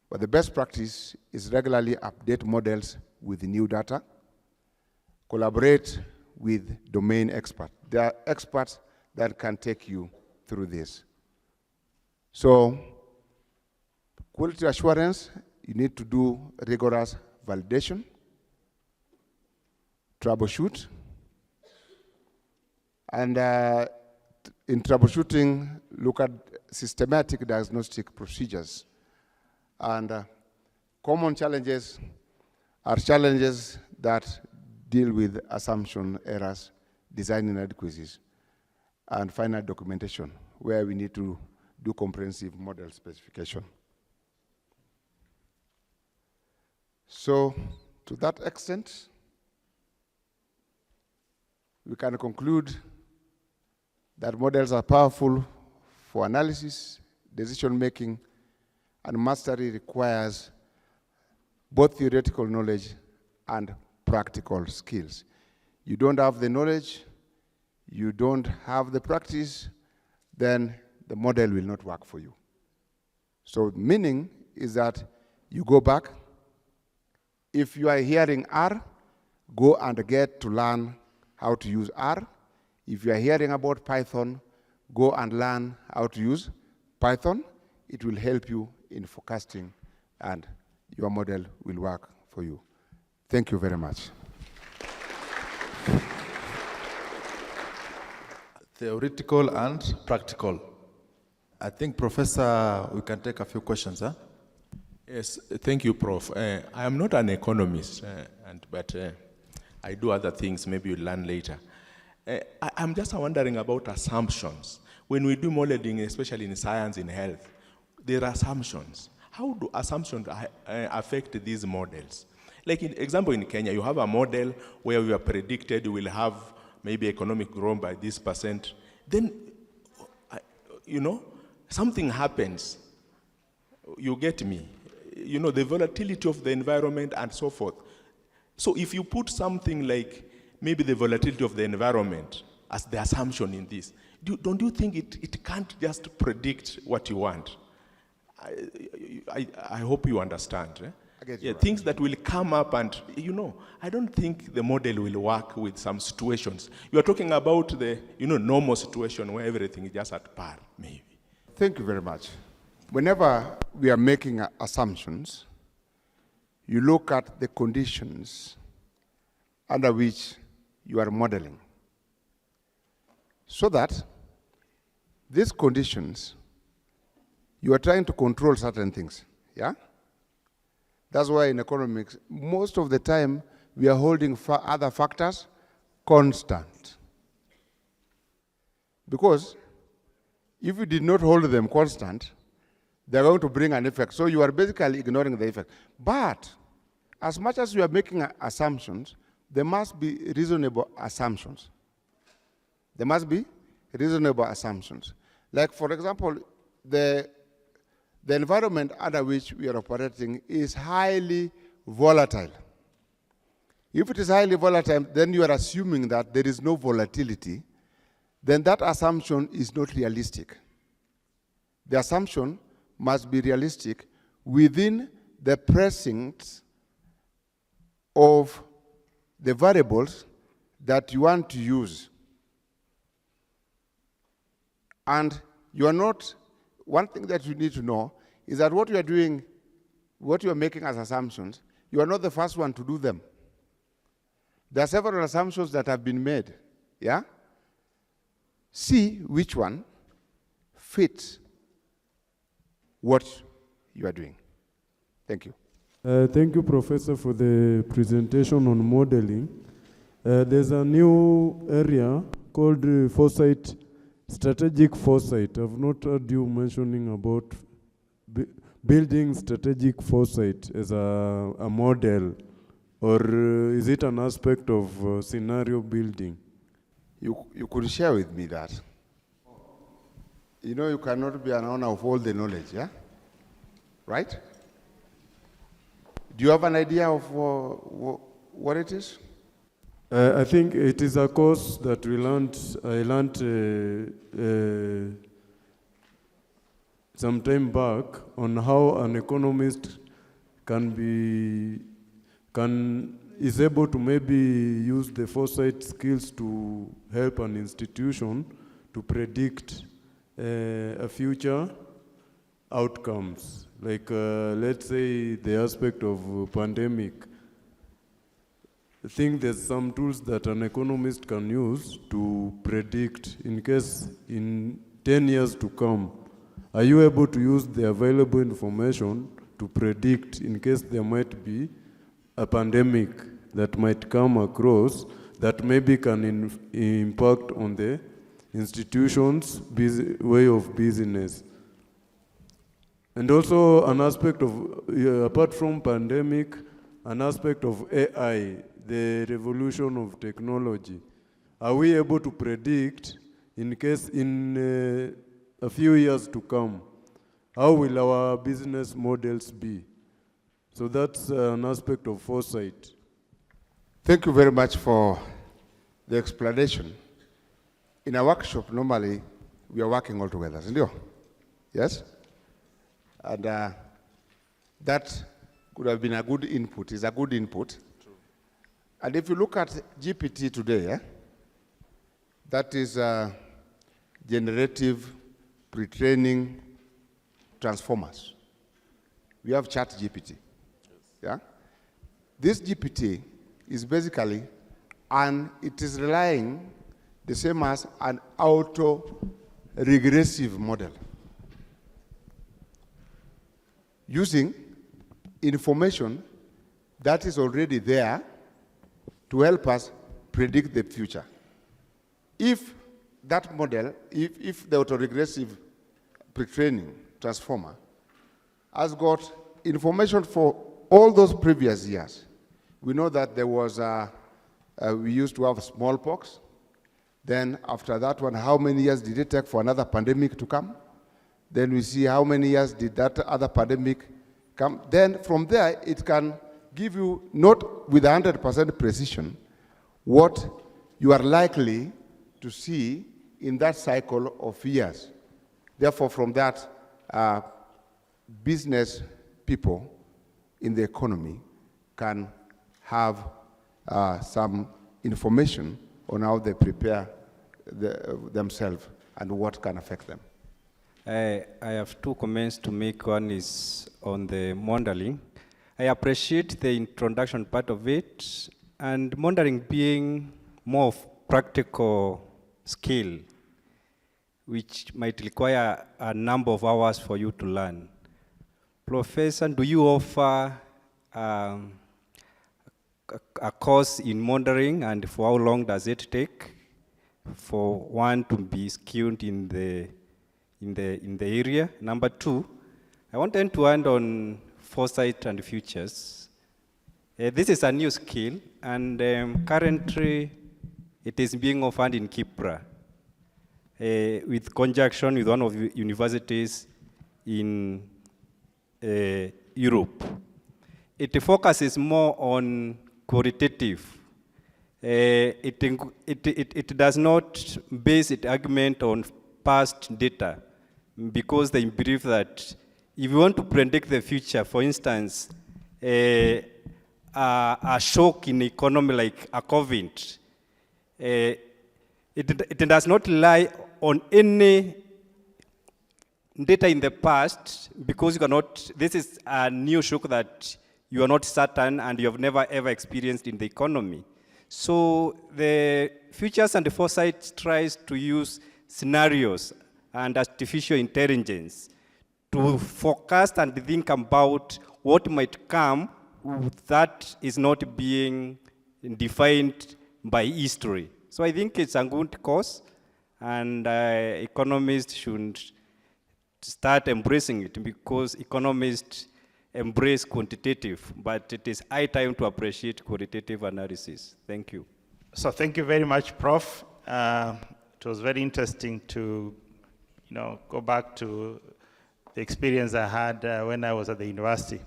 But the best practice is regularly update models with new data, collaborate with domain experts. There are experts that can take you through this. So, quality assurance, you need to do rigorous validation, troubleshoot, and in troubleshooting, look at systematic diagnostic procedures. And common challenges are challenges that deal with assumption errors, design inadequacies, and final documentation, where we need to do comprehensive model specification. So, to that extent, we can conclude that models are powerful for analysis, decision-making, and mastery requires both theoretical knowledge and practical skills. You don't have the knowledge, you don't have the practice, then the model will not work for you. So meaning is that you go back. If you are hearing R, go and get to learn how to use R. If you are hearing about Python, go and learn how to use Python. It will help you in forecasting, and your model will work for you. Thank you very much. Theoretical and practical. I think, Professor, we can take a few questions, huh? Yes, thank you, Prof. I am not an economist, but I do other things, maybe you'll learn later. I'm just wondering about assumptions. When we do modeling, especially in science, in health, there are assumptions. How do assumptions affect these models? Like, in example, in Kenya, you have a model where we are predicted you will have maybe economic growth by this %. Then, you know, something happens. You get me? You know, the volatility of the environment and so forth. So if you put something like maybe the volatility of the environment as the assumption in this, don't you think it can't just predict what you want? I hope you understand. Eh? I get you. Yeah, things that will come up and, you know, I don't think the model will work with some situations. You are talking about the, you know, normal situation where everything is just at par, maybe. Thank you very much. Whenever we are making assumptions, you look at the conditions under which you are modeling, so that these conditions, you are trying to control certain things, yeah? That's why in economics, most of the time, we are holding other factors constant. Because if you did not hold them constant, they're going to bring an effect. So you are basically ignoring the effect. But as much as you are making assumptions, there must be reasonable assumptions. There must be reasonable assumptions. Like, for example, the environment under which we are operating is highly volatile. If it is highly volatile, then you are assuming that there is no volatility, then that assumption is not realistic. The assumption must be realistic within the precinct of the variables that you want to use. And you are not, one thing that you need to know is that what you are doing, what you are making as assumptions, you are not the first one to do them. There are several assumptions that have been made, yeah? See which one fits what you are doing. Thank you. Thank you, Professor, for the presentation on modeling. There's a new area called foresight, strategic foresight. I've not heard you mentioning about building strategic foresight as a model, or is it an aspect of scenario building? You could share with me that. You know, you cannot be an owner of all the knowledge, yeah? Right? Do you have an idea of what it is? I think it is a course that I learned some time back on how an economist is able to maybe use the foresight skills to help an institution to predict a future outcomes. Like, let's say the aspect of pandemic. I think there's some tools that an economist can use to predict in case in 10 years to come. Are you able to use the available information to predict in case there might be a pandemic that might come across that maybe can impact on the institution's way of business? And also an aspect of, apart from pandemic, an aspect of AI, the revolution of technology. Are we able to predict, in case in a few years to come, how will our business models be? So that's an aspect of foresight. Thank you very much for the explanation. In a workshop, normally, we are working all together, isn't it? Yes? And that could have been a good input, is a good input. True. And if you look at GPT today, that is generative pre-training transformers. We have chat GPT. Yes. Yeah? This GPT is basically, and it is relying the same as an auto-regressive model, using information that is already there to help us predict the future. If that model, if the autoregressive pre-training transformer has got information for all those previous years, we know that there was we used to have smallpox. Then after that one, how many years did it take for another pandemic to come? Then we see how many years did that other pandemic come. Then from there, it can give you, not with 100% precision, what you are likely to see in that cycle of years. Therefore, from that, business people in the economy can have some information on how they prepare themselves and what can affect them. I have two comments to make. One is on the modeling. I appreciate the introduction part of it, and modeling being more of practical skill, which might require a number of hours for you to learn. Professor, do you offer a course in modeling, and for how long does it take for one to be skilled in the area? Number two, I wanted to end on foresight and futures. This is a new skill, and currently it is being offered in Kipra. with conjunction with one of the universities in Europe. It focuses more on qualitative. It does not base its argument on past data, because they believe that if you want to predict the future, for instance, a shock in the economy like a COVID, it does not rely on any data in the past, because you cannot, this is a new shock that you are not certain and you have never ever experienced in the economy. So the Futures and the Foresight tries to use scenarios and artificial intelligence to forecast and think about what might come that is not being defined by history. So I think it's a good course, and economists should start embracing it, because economists embrace quantitative, but it is high time to appreciate qualitative analysis. Thank you. So thank you very much, Prof. It was very interesting to, go back to the experience I had when I was at the university.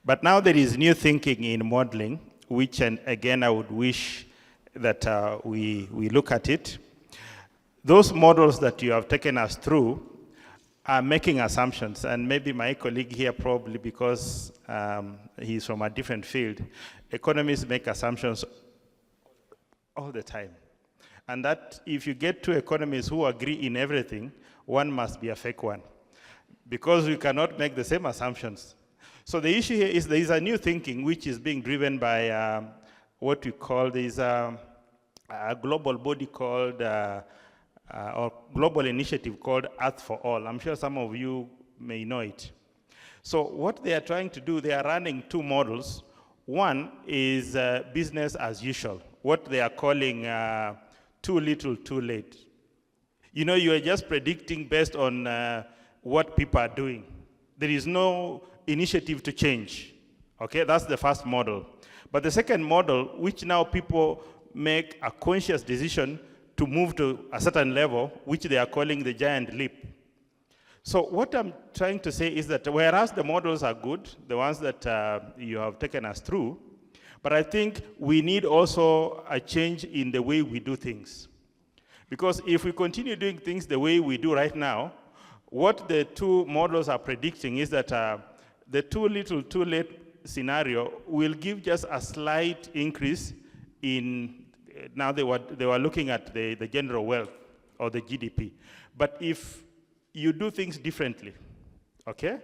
But now there is new thinking in modeling, which, and again, I would wish that we look at it. Those models that you have taken us through are making assumptions, and maybe my colleague here probably, because he's from a different field, economists make assumptions all the time. And that if you get two economists who agree in everything, one must be a fake one, because we cannot make the same assumptions. So the issue here is there is a new thinking which is being driven by what we call, there's a global body called, or global initiative called Earth for All. I'm sure some of you may know it. So what they are trying to do, they are running two models. One is business as usual, what they are calling too little, too late. You are just predicting based on what people are doing. There is no initiative to change. Okay, that's the first model. But the second model, which now people make a conscious decision to move to a certain level, which they are calling the giant leap. So what I'm trying to say is that whereas the models are good, the ones that you have taken us through, but I think we need also a change in the way we do things. Because if we continue doing things the way we do right now, what the two models are predicting is that the too little, too late scenario will give just a slight increase in, now they were looking at the general wealth or the GDP. But if you do things differently, okay,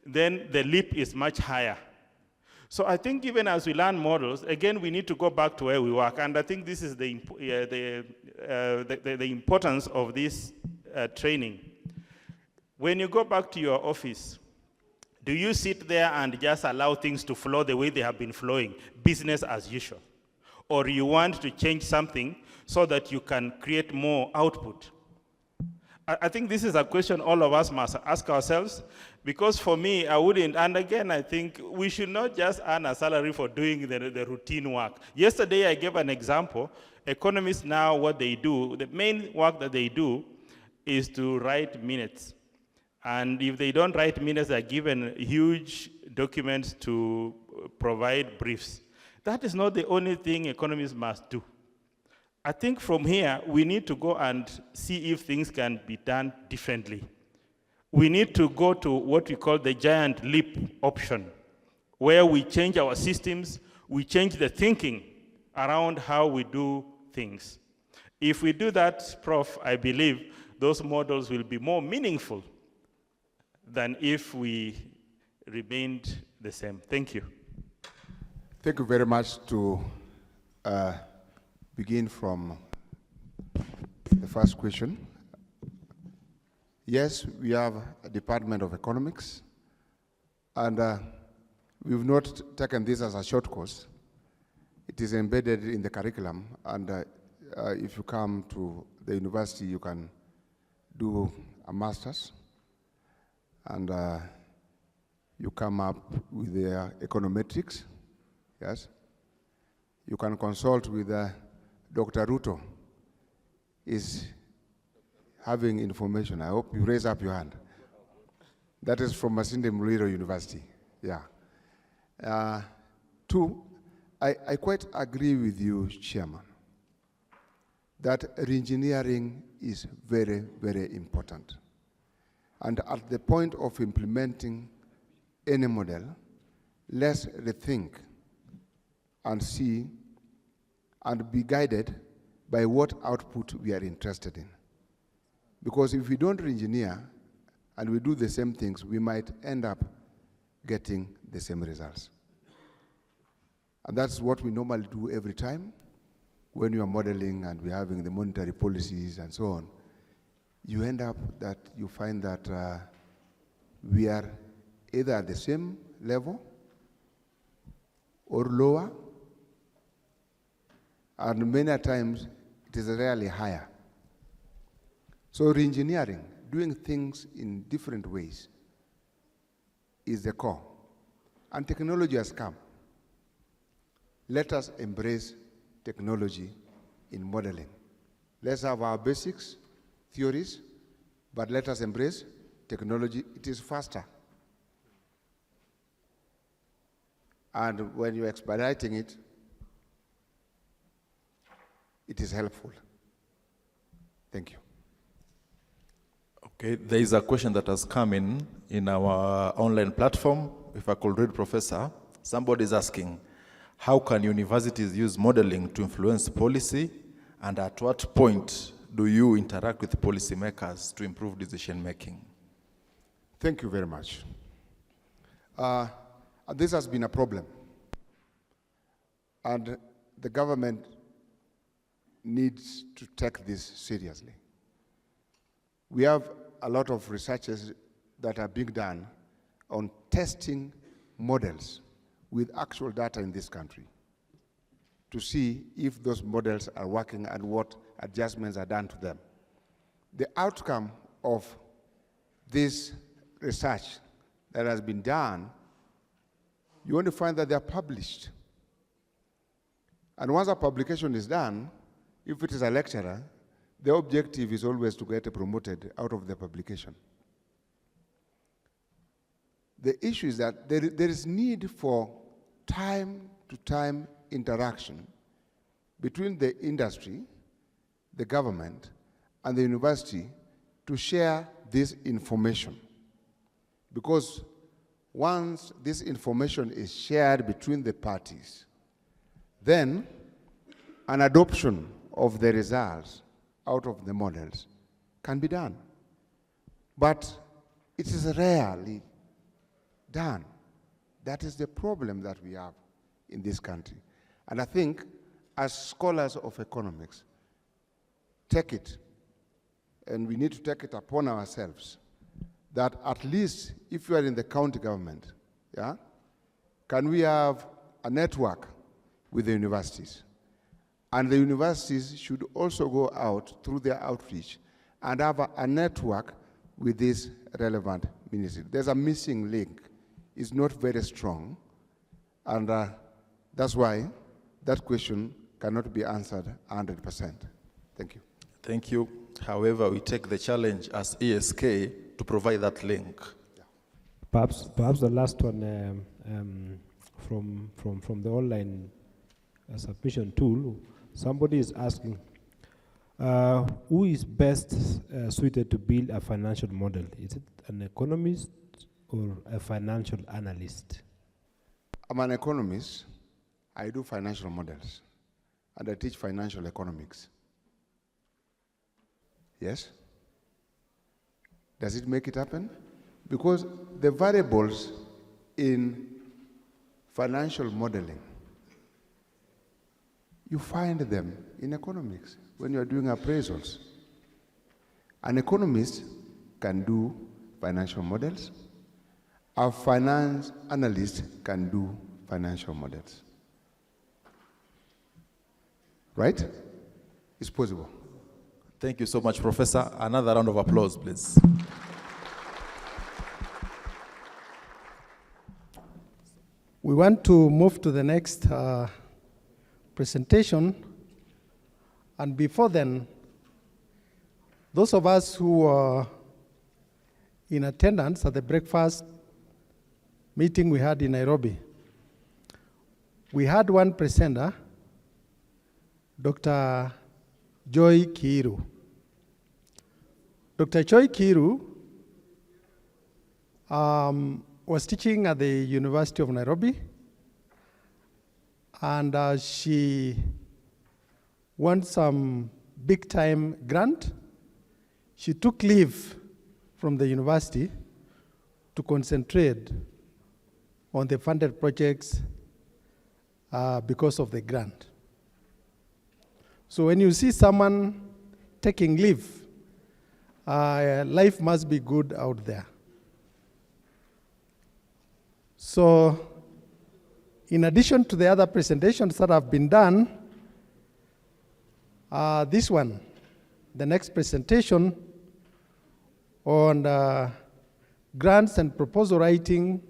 then the leap is much higher. So I think even as we learn models, again, we need to go back to where we work. And I think this is the importance of this training. When you go back to your office, do you sit there and just allow things to flow the way they have been flowing, business as usual? Or you want to change something so that you can create more output? I think this is a question all of us must ask ourselves, because for me, I wouldn't, and again, I think we should not just earn a salary for doing the routine work. Yesterday, I gave an example. Economists now, what they do, the main work that they do is to write minutes. And if they don't write minutes, they're given huge documents to provide briefs. That is not the only thing economists must do. I think from here, we need to go and see if things can be done differently. We need to go to what we call the giant leap option, where we change our systems, we change the thinking around how we do things. If we do that, Prof, I believe those models will be more meaningful than if we remained the same. Thank you. Thank you very much. To begin from the first question. Yes, we have a Department of Economics, and we've not taken this as a short course. It is embedded in the curriculum, and if you come to the university, you can do a master's, and you come up with the econometrics, yes? You can consult with Dr. Ruto. having information. I hope you raise up your hand. That is from Masinde Muliro University. Yeah. Two, I quite agree with you, Chairman, that reengineering is very, very important. And at the point of implementing any model, let's rethink and see and be guided by what output we are interested in. Because if we don't re-engineer and we do the same things, we might end up getting the same results. And that's what we normally do every time when you are modeling and we're having the monetary policies and so on. You end up that you find that we are either at the same level or lower, and many times it is rarely higher. So re-engineering, doing things in different ways, is the core. And technology has come. Let us embrace technology in modeling. Let's have our basics, theories, but let us embrace technology. It is faster. And when you're expediting it, it is helpful. Thank you. Okay, there is a question that has come in our online platform. If I could read, Professor, somebody is asking, how can universities use modeling to influence policy, and at what point do you interact with policymakers to improve decision making? Thank you very much. This has been a problem, and the government needs to take this seriously. We have a lot of researches that are being done on testing models with actual data in this country to see if those models are working and what adjustments are done to them. The outcome of this research that has been done, you only find that they are published. And once a publication is done, if it is a lecturer, the objective is always to get promoted out of the publication. The issue is that there is need for time-to-time interaction between the industry, the government, and the university to share this information. Because once this information is shared between the parties, then an adoption of the results out of the models can be done. But it is rarely done. That is the problem that we have in this country. And I think as scholars of economics, take it, and we need to take it upon ourselves, that at least if you are in the county government, yeah, can we have a network with the universities? And the universities should also go out through their outreach and have a network with this relevant ministry. There's a missing link. It's not very strong, and that's why that question cannot be answered 100%. Thank you. Thank you. However, we take the challenge as ESK to provide that link. Yeah. Perhaps the last one from the online submission tool. Somebody is asking, who is best suited to build a financial model? Is it an economist or a financial analyst? I'm an economist. I do financial models, and I teach financial economics. Yes? Does it make it happen? Because the variables in financial modeling, you find them in economics when you are doing appraisals. An economist can do financial models. A finance analyst can do financial models. Right? It's possible. Thank you so much, Professor. Another round of applause, please. We want to move to the next presentation. And before then, Those of us who were in attendance at the breakfast meeting we had in Nairobi, we had one presenter, Dr. Joy Kiiru. Dr. Joy Kiiru was teaching at the University of Nairobi, and she won some big-time grant. She took leave from the university to concentrate on the funded projects because of the grant. So when you see someone taking leave, life must be good out there. So in addition to the other presentations that have been done, this one, the next presentation on grants and proposal writing,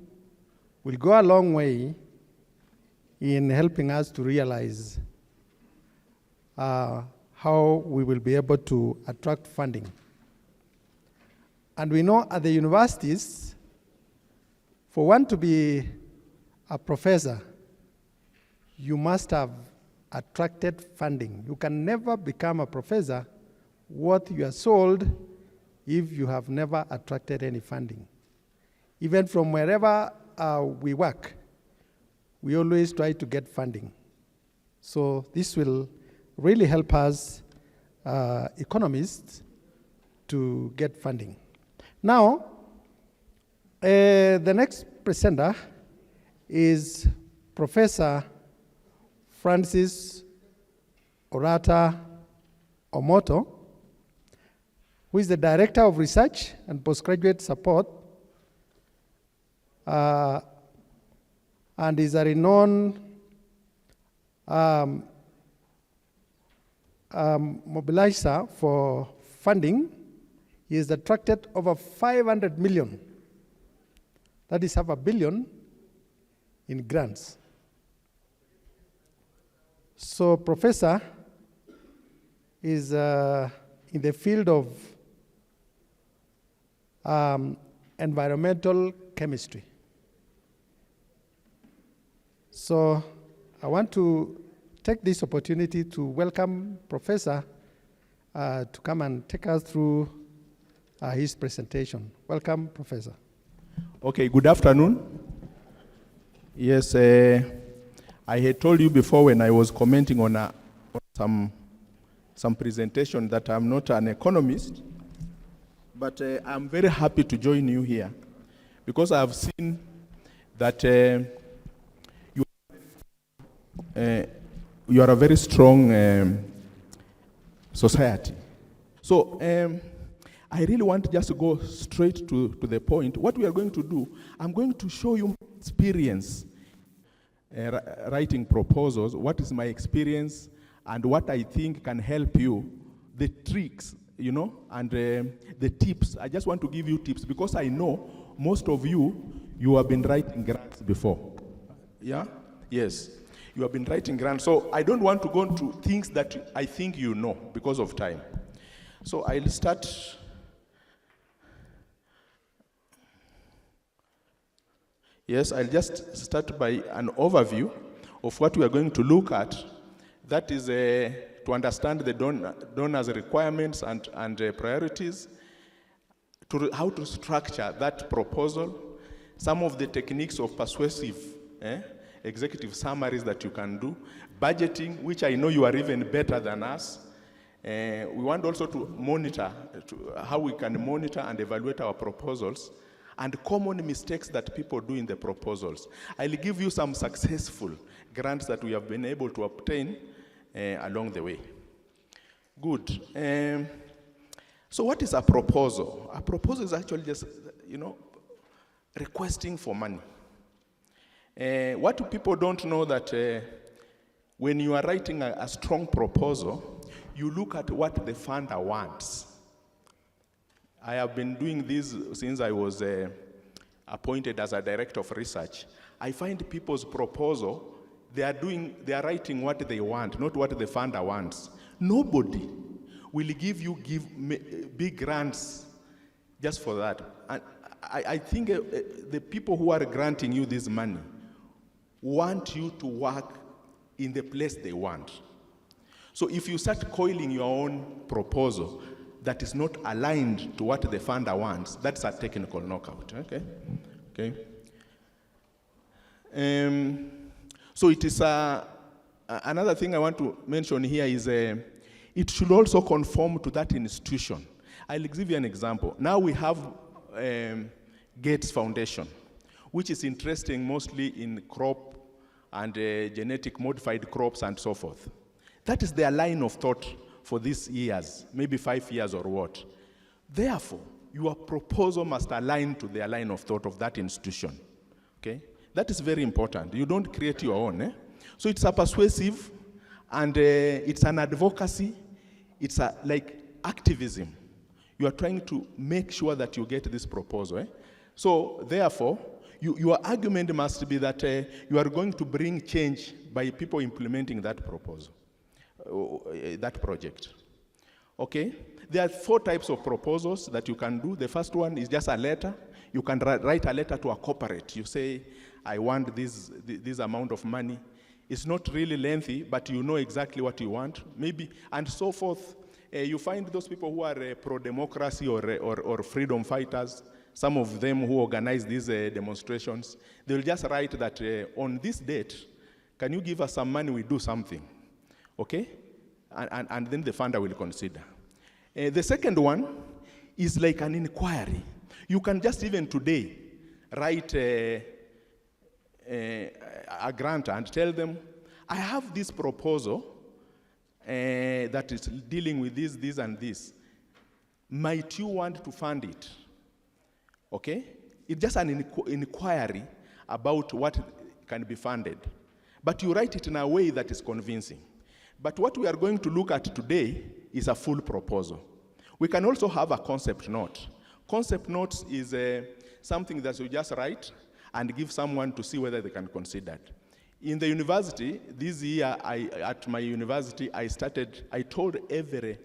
will go a long way in helping us to realize how we will be able to attract funding. And we know at the universities, for one to be a professor, you must have attracted funding. You can never become a professor worth your sold if you have never attracted any funding. Even from wherever we work, we always try to get funding. So this will really help us economists to get funding. Now, the next presenter is Professor Francis Orata Omoto, who is the Director of Research and Postgraduate Support and is a renowned mobilizer for funding. He has attracted over 500 million, that is half a billion, in grants. So Professor is in the field of environmental chemistry. So I want to take this opportunity to welcome Professor to come and take us through his presentation. Welcome, Professor. Okay, good afternoon. Yes, I had told you before when I was commenting on some presentation that I'm not an economist, but I'm very happy to join you here because I've seen that you are a very strong society. So I really want just to go straight to the point. What we are going to do, I'm going to show you my experience writing proposals, what is my experience, and what I think can help you, the tricks, you know, and the tips. I just want to give you tips because I know most of you have been writing grants before. Yeah? Yes. You have been writing grants. So I don't want to go into things that I think you know because of time. So I'll start. Yes, I'll just start by an overview of what we are going to look at. That is to understand the donors' requirements and priorities, how to structure that proposal, some of the techniques of persuasive executive summaries that you can do, budgeting, which I know you are even better than us. We want also to monitor, how we can monitor and evaluate our proposals, and common mistakes that people do in the proposals. I'll give you some successful grants that we have been able to obtain along the way. Good. So what is a proposal? A proposal is actually just, requesting for money. What people don't know that when you are writing a strong proposal, you look at what the funder wants. I have been doing this since I was appointed as a director of research. I find people's proposal, they are writing what they want, not what the funder wants. Nobody will give big grants just for that. And I think the people who are granting you this money want you to work in the place they want. So if you start coiling your own proposal that is not aligned to what the funder wants, that's a technical knockout. Okay. So it is another thing I want to mention here is it should also conform to that institution. I'll give you an example. Now we have Gates Foundation, which is interesting mostly in crop and genetic modified crops and so forth. That is their line of thought for these years, maybe 5 years or what. Therefore, your proposal must align to their line of thought of that institution. Okay? That is very important. You don't create your own. So it's a persuasive, and it's an advocacy. It's like activism. You are trying to make sure that you get this proposal. So therefore, your argument must be that you are going to bring change by people implementing that proposal, that project. Okay? There are 4 types of proposals that you can do. The first one is just a letter. You can write a letter to a corporate. You say, I want this amount of money. It's not really lengthy, but you know exactly what you want, maybe, and so forth. You find those people who are pro-democracy or freedom fighters, some of them who organize these demonstrations, they'll just write that on this date, can you give us some money, we do something, okay? And then the funder will consider. The second one is like an inquiry. You can just even today write a grant and tell them, I have this proposal that is dealing with this, and this. Might you want to fund it? Okay? It's just an inquiry about what can be funded. But you write it in a way that is convincing. But what we are going to look at today is a full proposal. We can also have a concept note. Concept notes is something that you just write and give someone to see whether they can consider it. In the university, this year, at my university, I told every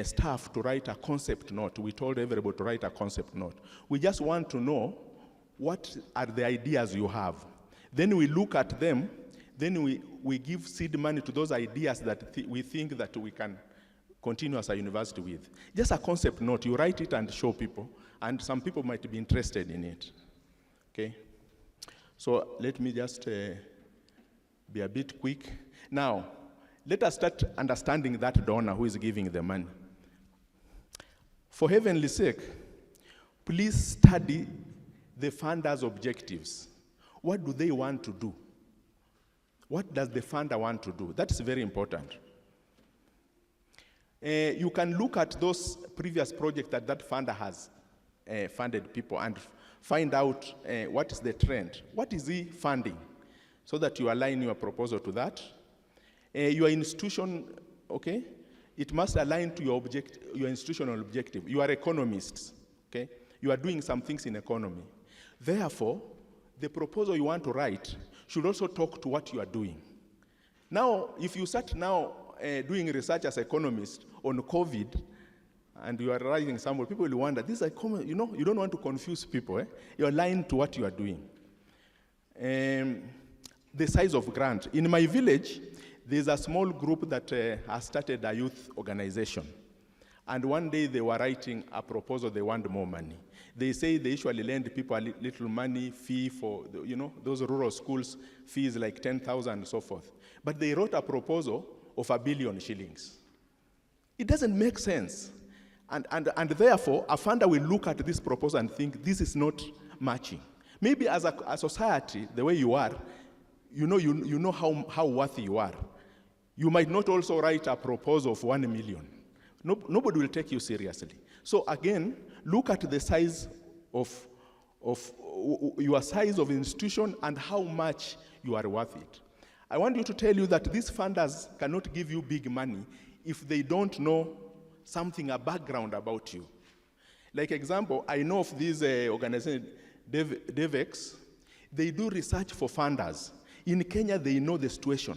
staff to write a concept note. We told everybody to write a concept note. We just want to know what are the ideas you have. Then we look at them, then we give seed money to those ideas that we think that we can continue as a university with. Just a concept note, you write it and show people, and some people might be interested in it. Okay? So let me just be a bit quick. Now, let us start understanding that donor who is giving the money. For heaven's sake, please study the funder's objectives. What do they want to do? What does the funder want to do? That is very important. You can look at those previous projects that funder has funded people and find out what is the trend. What is he funding? So that you align your proposal to that. Your institution, okay, it must align to your institutional objective. You are economists, okay? You are doing some things in economy. Therefore, the proposal you want to write should also talk to what you are doing. Now, if you start now doing research as economists on COVID, and you are writing somewhere, people will wonder, this is common, you know, you don't want to confuse people. You align to what you are doing. The size of grant. In my village, there's a small group that has started a youth organization. And one day they were writing a proposal, they want more money. They say they usually lend people a little money, fee for, those rural schools, fees like 10,000 and so forth. But they wrote a proposal of 1 billion shillings. It doesn't make sense. And therefore, a funder will look at this proposal and think, this is not matching. Maybe as a society, the way you are, you know how worthy you are. You might not also write a proposal of 1 million. Nobody will take you seriously. So again, look at the size of your size of institution and how much you are worth it. I want you to tell you that these funders cannot give you big money if they don't know something, a background about you. Like example, I know of this organization, DevEx. They do research for funders. In Kenya, they know the situation.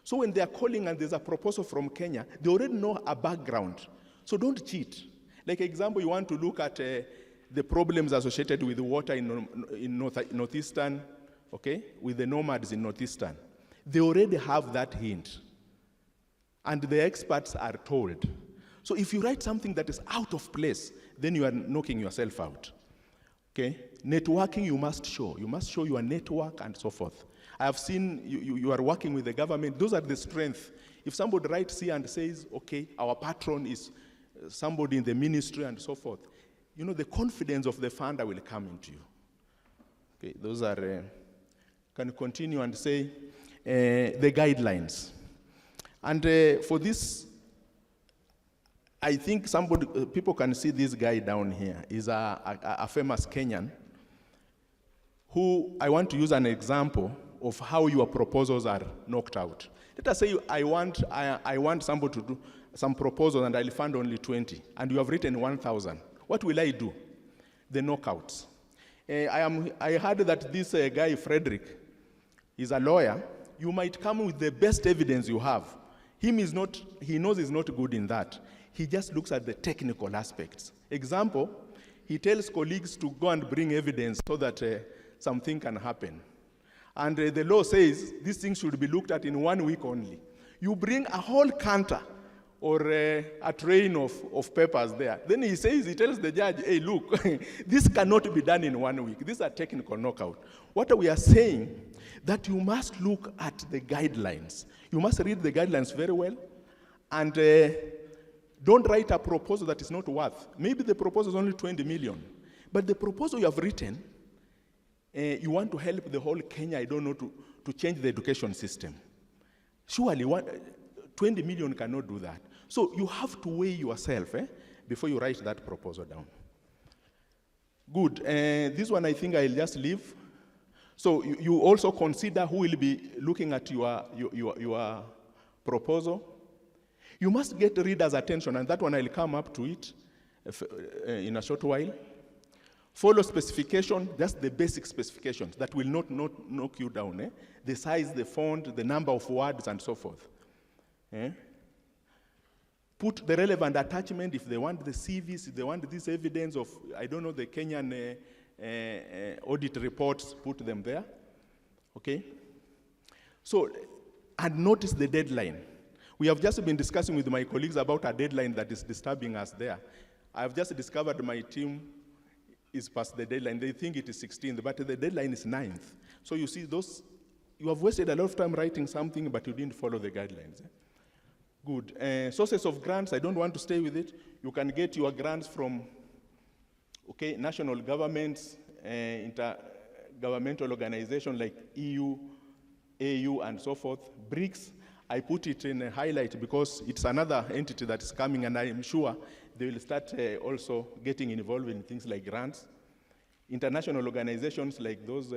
So when they are calling and there's a proposal from Kenya, they already know a background. So don't cheat. Like example, you want to look at the problems associated with water in northeastern, okay, with the nomads in northeastern. They already have that hint. And the experts are told. So if you write something that is out of place, then you are knocking yourself out. Okay? Networking, you must show. You must show your network and so forth. I have seen you are working with the government. Those are the strengths. If somebody writes here and says, okay, our patron is somebody in the ministry and so forth, you know, the confidence of the funder will come into you. Okay, those are, can continue and say, the guidelines. And for this, I think people can see this guy down here. He's a famous Kenyan who I want to use an example of how your proposals are knocked out. Let us say I want somebody to do some proposals and I'll fund only 20, and you have written 1,000. What will I do? The knockouts. I heard that this guy, Frederick, is a lawyer. You might come with the best evidence you have. He knows he's not good in that. He just looks at the technical aspects. Example, he tells colleagues to go and bring evidence so that something can happen. And the law says this thing should be looked at in 1 week only. You bring a whole canter or a train of papers there. Then he tells the judge, hey, look, this cannot be done in 1 week. This is a technical knockout. What we are saying, that you must look at the guidelines. You must read the guidelines very well, and don't write a proposal that is not worth. Maybe the proposal is only 20 million, but the proposal you have written, you want to help the whole Kenya, I don't know, to change the education system. Surely 20 million cannot do that. So you have to weigh yourself before you write that proposal down. Good. This one I think I'll just leave. So you also consider who will be looking at your proposal. You must get the reader's attention, and that one I'll come up to it in a short while. Follow specification, that's the basic specifications that will not knock you down. The size, the font, the number of words, and so forth. Put the relevant attachment if they want the CVs, if they want this evidence of, I don't know, the Kenyan audit reports, put them there. Okay? So, and notice the deadline. We have just been discussing with my colleagues about a deadline that is disturbing us there. I have just discovered my team is past the deadline. They think it is 16th, but the deadline is 9th. So you see, you have wasted a lot of time writing something, but you didn't follow the guidelines. Good. Sources of grants, I don't want to stay with it. You can get your grants from national governments, intergovernmental organizations like EU, AU, and so forth. BRICS, I put it in a highlight because it's another entity that is coming, and I am sure they will start also getting involved in things like grants. International organizations like those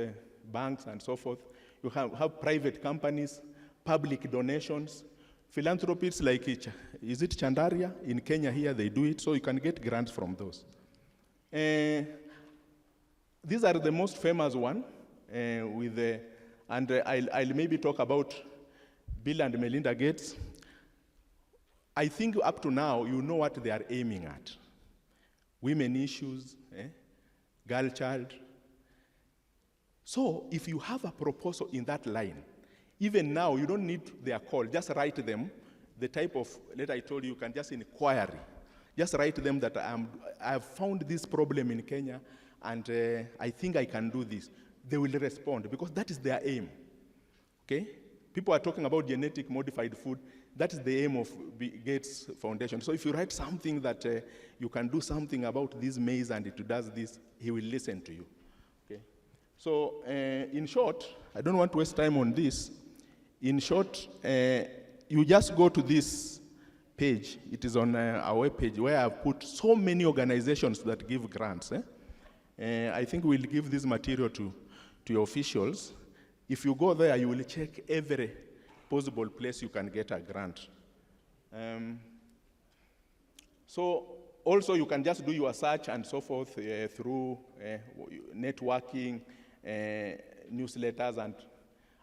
banks and so forth. You have private companies, public donations, philanthropies like, is it Chandaria? In Kenya here, they do it, so you can get grants from those. These are the most famous one, and I'll maybe talk about Bill and Melinda Gates. I think up to now, you know what they are aiming at. Women issues, girl child. So if you have a proposal in that line, even now, you don't need their call. Just write them the type of letter I told you can just inquiry. Just write them that I have found this problem in Kenya, and I think I can do this. They will respond because that is their aim. Okay? People are talking about genetic modified food. That is the aim of Gates Foundation. So if you write something that you can do something about this maize and it does this, he will listen to you. Okay? So in short, I don't want to waste time on this. In short, you just go to this page. It is on our webpage where I've put so many organizations that give grants. I think we'll give this material to your officials. If you go there, you will check every possible place you can get a grant. So also you can just do your search and so forth through networking, newsletters,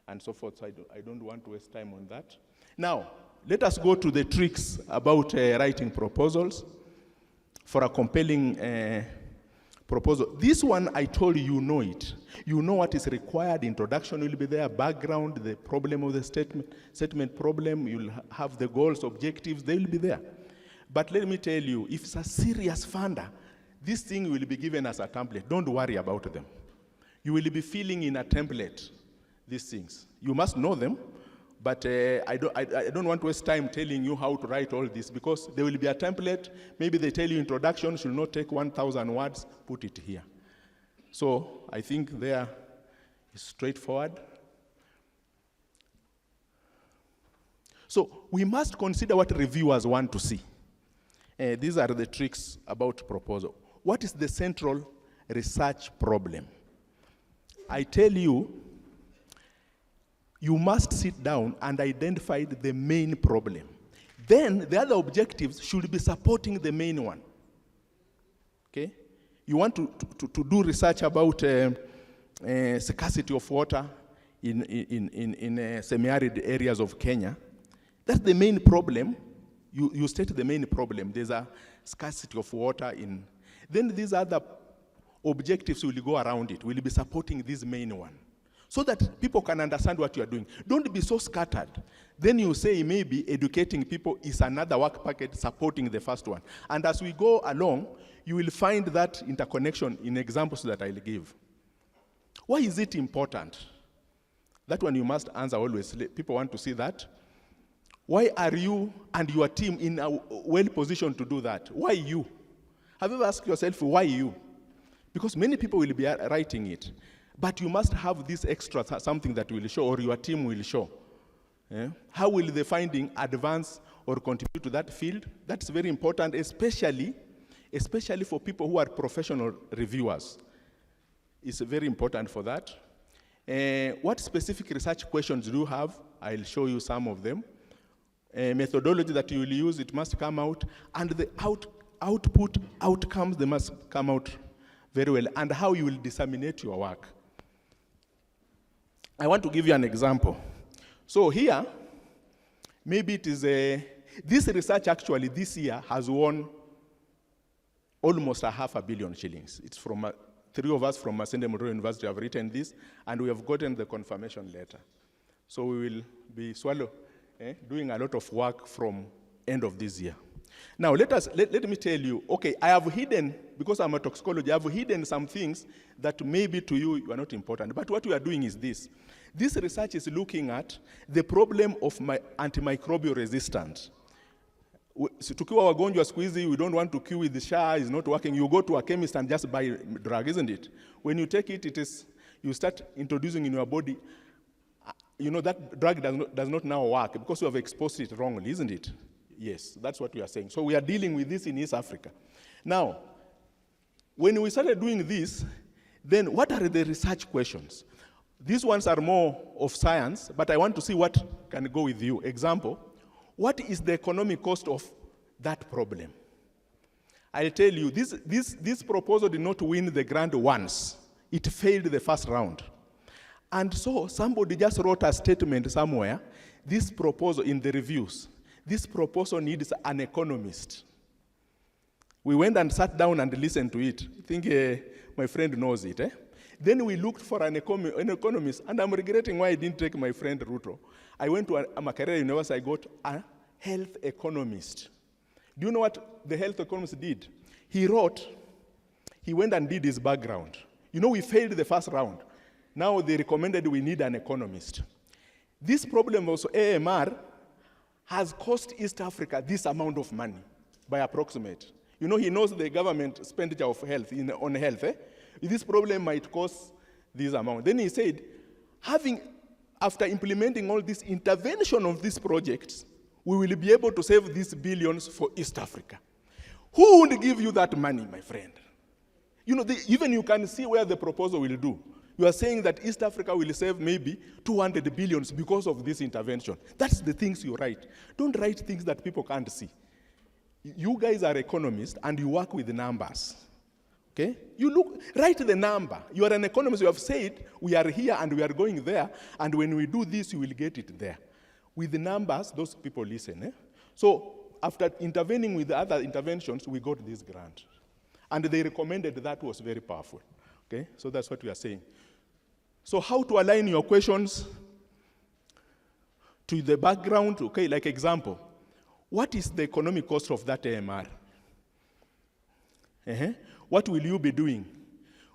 and so forth. So I don't want to waste time on that. Now, let us go to the tricks about writing proposals for a compelling proposal. This one, I told you, you know it. You know what is required. Introduction will be there, background, the problem of the statement problem, you'll have the goals, objectives, they will be there. But let me tell you, if it's a serious funder, this thing will be given as a template. Don't worry about them. You will be filling in a template these things. You must know them, but I don't want to waste time telling you how to write all this, because there will be a template. Maybe they tell you introduction should not take 1,000 words, put it here. So I think there is straightforward. So we must consider what reviewers want to see. These are the tricks about proposal. What is the central research problem? I tell you, you must sit down and identify the main problem. Then the other objectives should be supporting the main one. Okay? You want to do research about scarcity of water in semi-arid areas of Kenya. That's the main problem. You state the main problem. There's a scarcity of water in. Then these other objectives will go around it, will be supporting this main one, so that people can understand what you are doing. Don't be so scattered. Then you say maybe educating people is another work packet supporting the first one. And as we go along, you will find that interconnection in examples that I'll give. Why is it important? That one you must answer always. People want to see that. Why are you and your team in a well position to do that? Why you? Have you ever asked yourself, why you? Because many people will be writing it. But you must have this extra something that will show, or your team will show. Yeah? How will the finding advance or contribute to that field? That's very important, especially for people who are professional reviewers. It's very important for that. What specific research questions do you have? I'll show you some of them. Methodology that you will use, it must come out. And the outcomes, they must come out very well. And how you will disseminate your work. I want to give you an example. So here, maybe it is this research actually this year has won almost 500 million shillings. It's from 3 of us from Masinde Muliro University have written this, and we have gotten the confirmation letter. So we will be doing a lot of work from end of this year. Now let me tell you, okay, I have hidden, because I'm a toxicologist, I have hidden some things that maybe to you are not important. But what we are doing is this. This research is looking at the problem of antimicrobial resistance. Tukiwa wagonjwa siku hizi, we don't want to cure with the SHA, is not working. You go to a chemist and just buy drug, isn't it? When you take it, you start introducing in your body, you know, that drug does not now work because you have exposed it wrongly, isn't it? Yes, that's what we are saying. So we are dealing with this in East Africa. Now, when we started doing this, then what are the research questions? These ones are more of science, but I want to see what can go with you. Example, what is the economic cost of that problem? I'll tell you, this proposal did not win the grant once. It failed the first round. And so somebody just wrote a statement somewhere, this proposal in the reviews, this proposal needs an economist. We went and sat down and listened to it. I think my friend knows it. Then we looked for an economist, and I'm regretting why I didn't take my friend Ruto. I went to Makerere University, I got a health economist. Do you know what the health economist did? He went and did his background. You know, we failed the first round. Now they recommended we need an economist. This problem also, AMR, has cost East Africa this amount of money by approximate. You know, he knows the government expenditure of health on health. This problem might cost this amount. Then he said, after implementing all this intervention of these projects, we will be able to save these billions for East Africa. Who would give you that money, my friend? You know, even you can see where the proposal will do. You are saying that East Africa will save maybe 200 billions because of this intervention. That's the things you write. Don't write things that people can't see. You guys are economists and you work with numbers. Okay? Write the number. You are an economist. You have said, we are here and we are going there, and when we do this, you will get it there. With the numbers, those people listen. So after intervening with the other interventions, we got this grant. And they recommended that was very powerful. Okay, so that's what we are saying. So how to align your questions to the background? Okay, like example, what is the economic cost of that AMR? What will you be doing?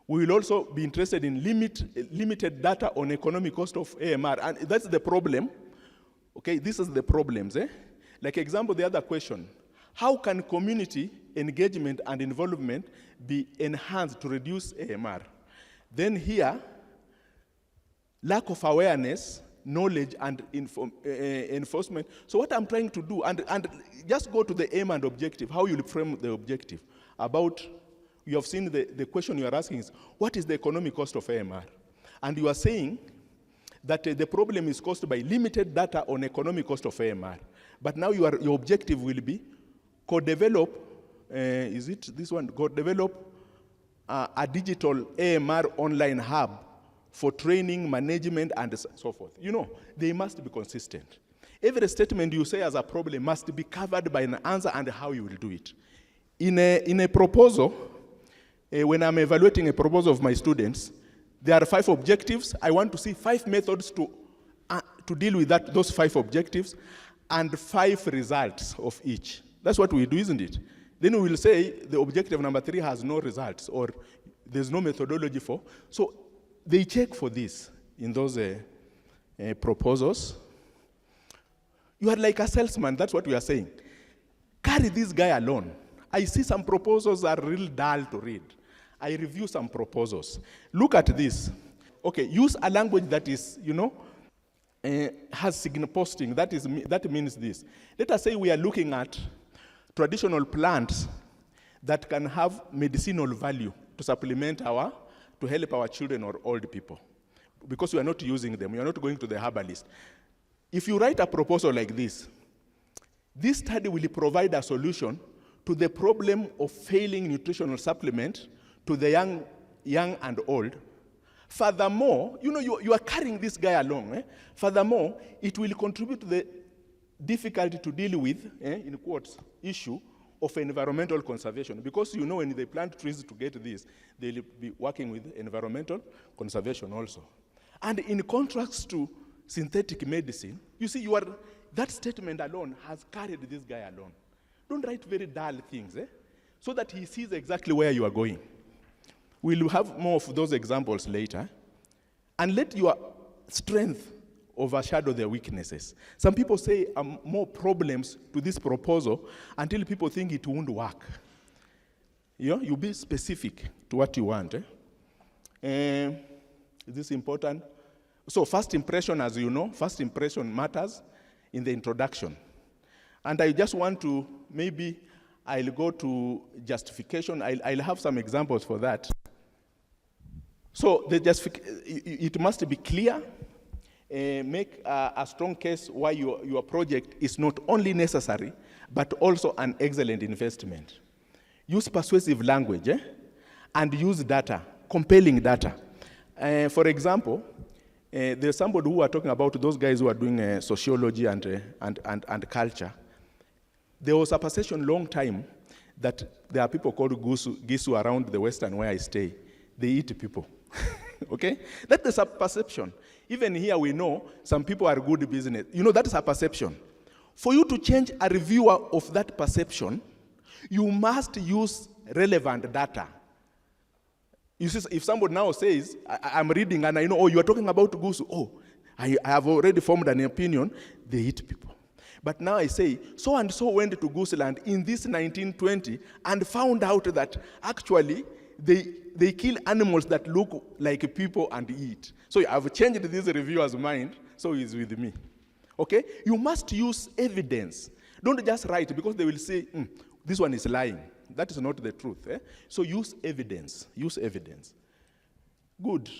We will also be interested in limited data on economic cost of AMR, and that's the problem. Okay, this is the problems. Like example, the other question, how can community engagement and involvement be enhanced to reduce AMR? Then here, lack of awareness, knowledge, and enforcement. So what I'm trying to do, and just go to the aim and objective, how you frame the objective. About, you have seen the question you are asking is, what is the economic cost of AMR? And you are saying that the problem is caused by limited data on economic cost of AMR. But now your objective will be co-develop, is it this one? Co-develop a digital AMR online hub for training, management, and so forth. You know, they must be consistent. Every statement you say as a problem must be covered by an answer and how you will do it. In a proposal, when I'm evaluating a proposal of my students, there are 5 objectives. I want to see 5 methods to deal with those 5 objectives and 5 results of each. That's what we do, isn't it? Then we will say the objective number 3 has no results or there's no methodology for. So they check for this in those proposals. You are like a salesman, that's what we are saying. Carry this guy alone. I see some proposals are real dull to read. I review some proposals. Look at this. Okay, use a language that is, you know, has signposting. That means this. Let us say we are looking at traditional plants that can have medicinal value to supplement to help our children or old people. Because we are not using them, we are not going to the herbalist. If you write a proposal like this study will provide a solution to the problem of failing nutritional supplement to the young and old. Furthermore, you know, you are carrying this guy along. Furthermore, it will contribute to the difficulty to deal with, in quotes, issue of environmental conservation. Because you know when they plant trees to get this, they'll be working with environmental conservation also. And in contrast to synthetic medicine, you see, that statement alone has carried this guy alone. Don't write very dull things, so that he sees exactly where you are going. We'll have more of those examples later. And let your strength overshadow their weaknesses. Some people say more problems to this proposal until people think it won't work. You know, you be specific to what you want. Is this important? So first impression, as you know, first impression matters in the introduction. And I just want to, maybe I'll go to justification. I'll have some examples for that. So it must be clear. Make a strong case why your project is not only necessary, but also an excellent investment. Use persuasive language and use data, compelling data. For example, there's somebody who are talking about those guys who are doing sociology and culture. There was a perception long time that there are people called Gisu around the Western where I stay. They eat people. Okay? That is a perception. Even here we know some people are good business. You know, that is a perception. For you to change a reviewer of that perception, you must use relevant data. You see, if somebody now says, I'm reading and I know, oh, you are talking about Gusu. Oh, I have already formed an opinion. They eat people. But now I say, so-and-so went to Gooseland in this 1920 and found out that actually they kill animals that look like people and eat. So I've changed this reviewer's mind, so he's with me. Okay? You must use evidence. Don't just write because they will say, this one is lying. That is not the truth. So use evidence. Use evidence. Good.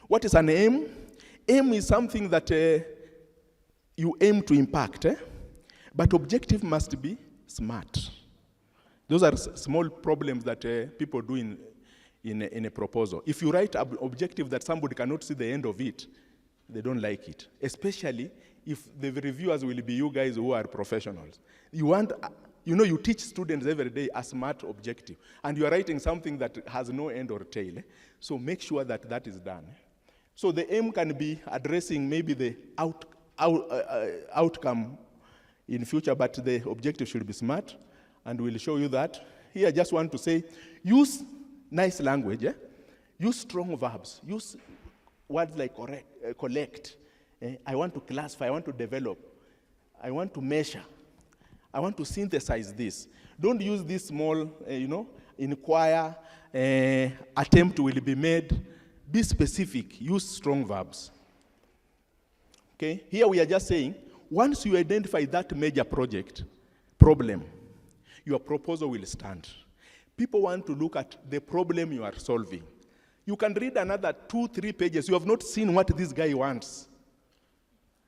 What is an aim? Aim is something that you aim to impact, but objective must be smart. Those are small problems that people do in a proposal. If you write an objective that somebody cannot see the end of it, they don't like it, especially if the reviewers will be you guys who are professionals. You want, you teach students every day a smart objective, and you are writing something that has no end or tail. So make sure that that is done. So the aim can be addressing maybe the outcome in future, but the objective should be smart, and we'll show you that. Here I just want to say, use nice language, use strong verbs, use words like collect. I want to classify, I want to develop, I want to measure, I want to synthesize this. Don't use this small, inquire, attempt will be made. Be specific, use strong verbs. Okay, here we are just saying, once you identify that major problem, your proposal will stand. People want to look at the problem you are solving. You can read another 2-3 pages. You have not seen what this guy wants.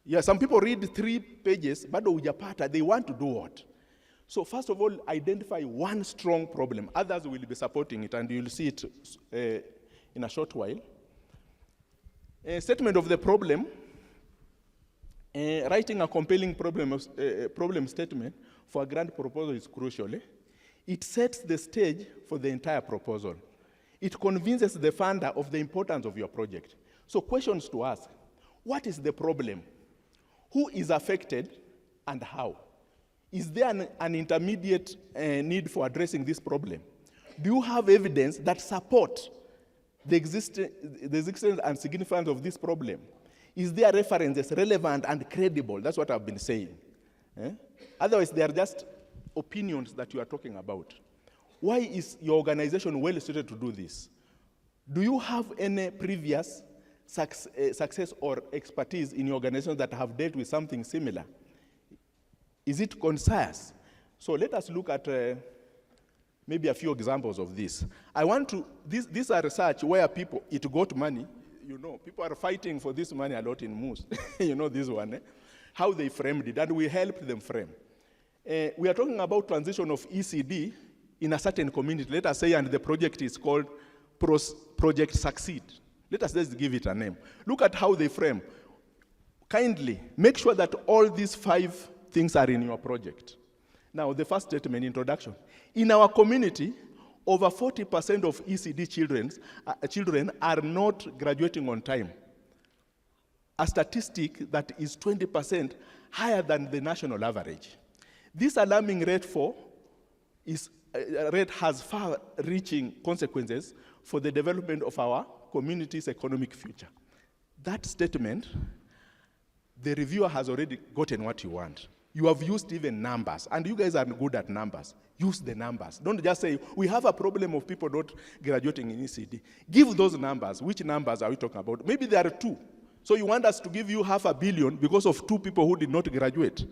Yeah, some people read 3 pages, but they want to do what? So first of all, identify one strong problem. Others will be supporting it, and you'll see it in a short while. A statement of the problem, writing a compelling problem statement for a grant proposal is crucial. It sets the stage for the entire proposal. It convinces the funder of the importance of your project. So questions to ask: what is the problem? Who is affected and how? Is there an intermediate need for addressing this problem? Do you have evidence that support the existence and significance of this problem? Is there references relevant and credible? That's what I've been saying. Otherwise, they are just opinions that you are talking about. Why is your organization well suited to do this? Do you have any previous success or expertise in your organization that have dealt with something similar? Is it concise? So let us look at maybe a few examples of this. These are research where it got money. People are fighting for this money a lot in Moose. This one, how they framed it, and we helped them frame. We are talking about transition of ECD in a certain community, let us say, and the project is called Project Succeed. Let us just give it a name. Look at how they frame. Kindly make sure that all these 5 things are in your project. Now, the first statement, introduction. In our community, over 40% of ECD children are not graduating on time. A statistic that is 20% higher than the national average. This alarming rate has far-reaching consequences for the development of our community's economic future. That statement, the reviewer has already gotten what you want. You have used even numbers, and you guys are good at numbers. Use the numbers. Don't just say, we have a problem of people not graduating in ECD. Give those numbers. Which numbers are we talking about? Maybe there are 2. So you want us to give you $500 million because of 2 people who did not graduate.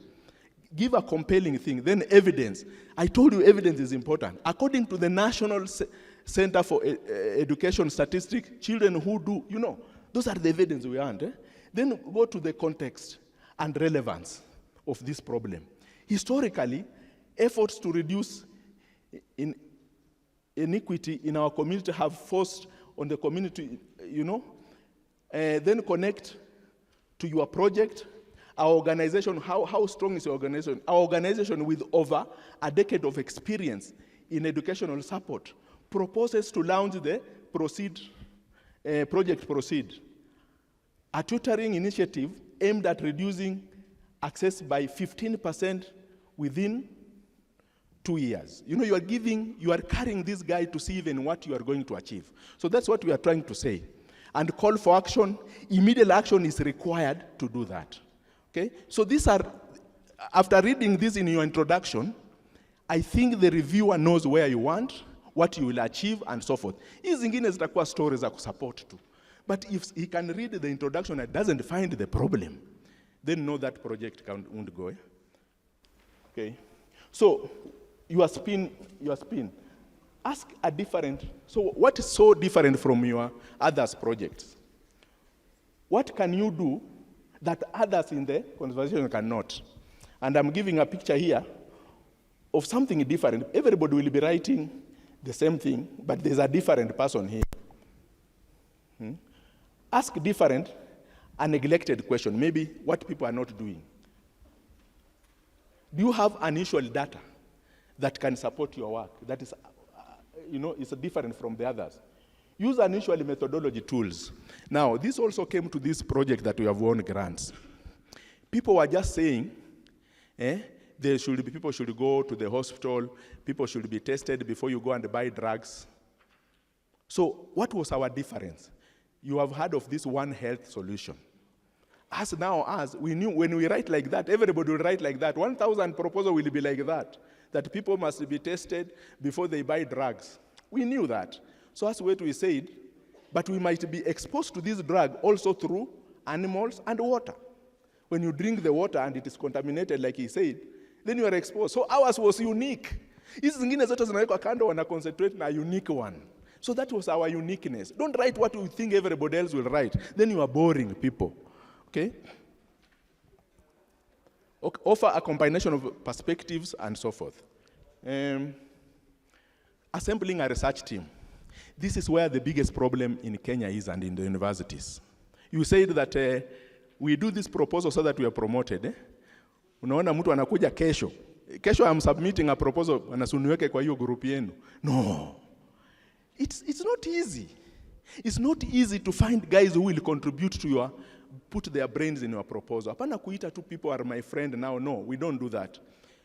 Give a compelling thing, then evidence. I told you evidence is important. According to the National Center for Education Statistics, children who do, those are the evidence we want. Then go to the context and relevance of this problem. Historically, efforts to reduce inequity in our community have forced on the community, then connect to your project. Our organization, how strong is your organization? Our organization, with over a decade of experience in educational support, proposes to launch the Project Proceed, a tutoring initiative aimed at reducing access by 15% within 2 years. You are carrying this guy to see even what you are going to achieve. So that's what we are trying to say. And call for action, immediate action is required to do that. Okay? So these are, after reading this in your introduction, I think the reviewer knows where you want, what you will achieve, and so forth. Hizi zingine zitakuwa stories za kusupport tu. But if he can read the introduction and doesn't find the problem, then know that project won't go. Okay? So, your spin. Ask a different, so what is so different from your others' projects? What can you do that others in the conversation cannot? And I'm giving a picture here of something different. Everybody will be writing the same thing, but there's a different person here. Ask different a neglected question, maybe what people are not doing. Do you have unusual data that can support your work, that is, is different from the others? Use unusual methodology tools. Now, this also came to this project that we have won grants. People were just saying, people should go to the hospital, people should be tested before you go and buy drugs. So what was our difference? You have heard of this One Health solution. As we knew when we write like that, everybody will write like that. 1,000 proposal will be like that people must be tested before they buy drugs. We knew that. So that's what we said, but we might be exposed to this drug also through animals and water. When you drink the water and it is contaminated, like he said, then you are exposed. So ours was unique. Hizi zingine zote zinawekwa kando, wana concentrate na unique one. So that was our uniqueness. Don't write what you think everybody else will write. Then you are boring people. Okay? Offer a combination of perspectives and so forth. Assembling a research team. This is where the biggest problem in Kenya is and in the universities. You said that we do this proposal so that we are promoted. Unaona mtu anakuja kesho. Kesho I'm submitting a proposal, anasuniweke kwa hiyo group yenu. No. It's not easy. It's not easy to find guys who will contribute to put their brains in your proposal. Hapana kuita two people are my friend now. No, we don't do that.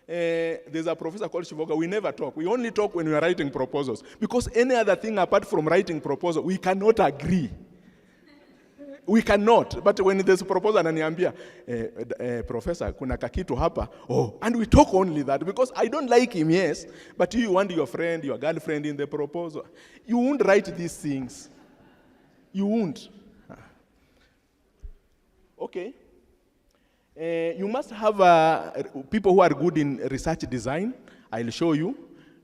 There's a professor called Shivoga. We never talk. We only talk when we are writing proposals. Because any other thing apart from writing proposal, we cannot agree. We cannot. But when there's a proposal, ananiambia, Professor, kuna kakitu hapa. Oh, and we talk only that. Because I don't like him, yes. But you want your friend, your girlfriend in the proposal. You won't write these things. You won't. Okay. You must have people who are good in research design. I'll show you.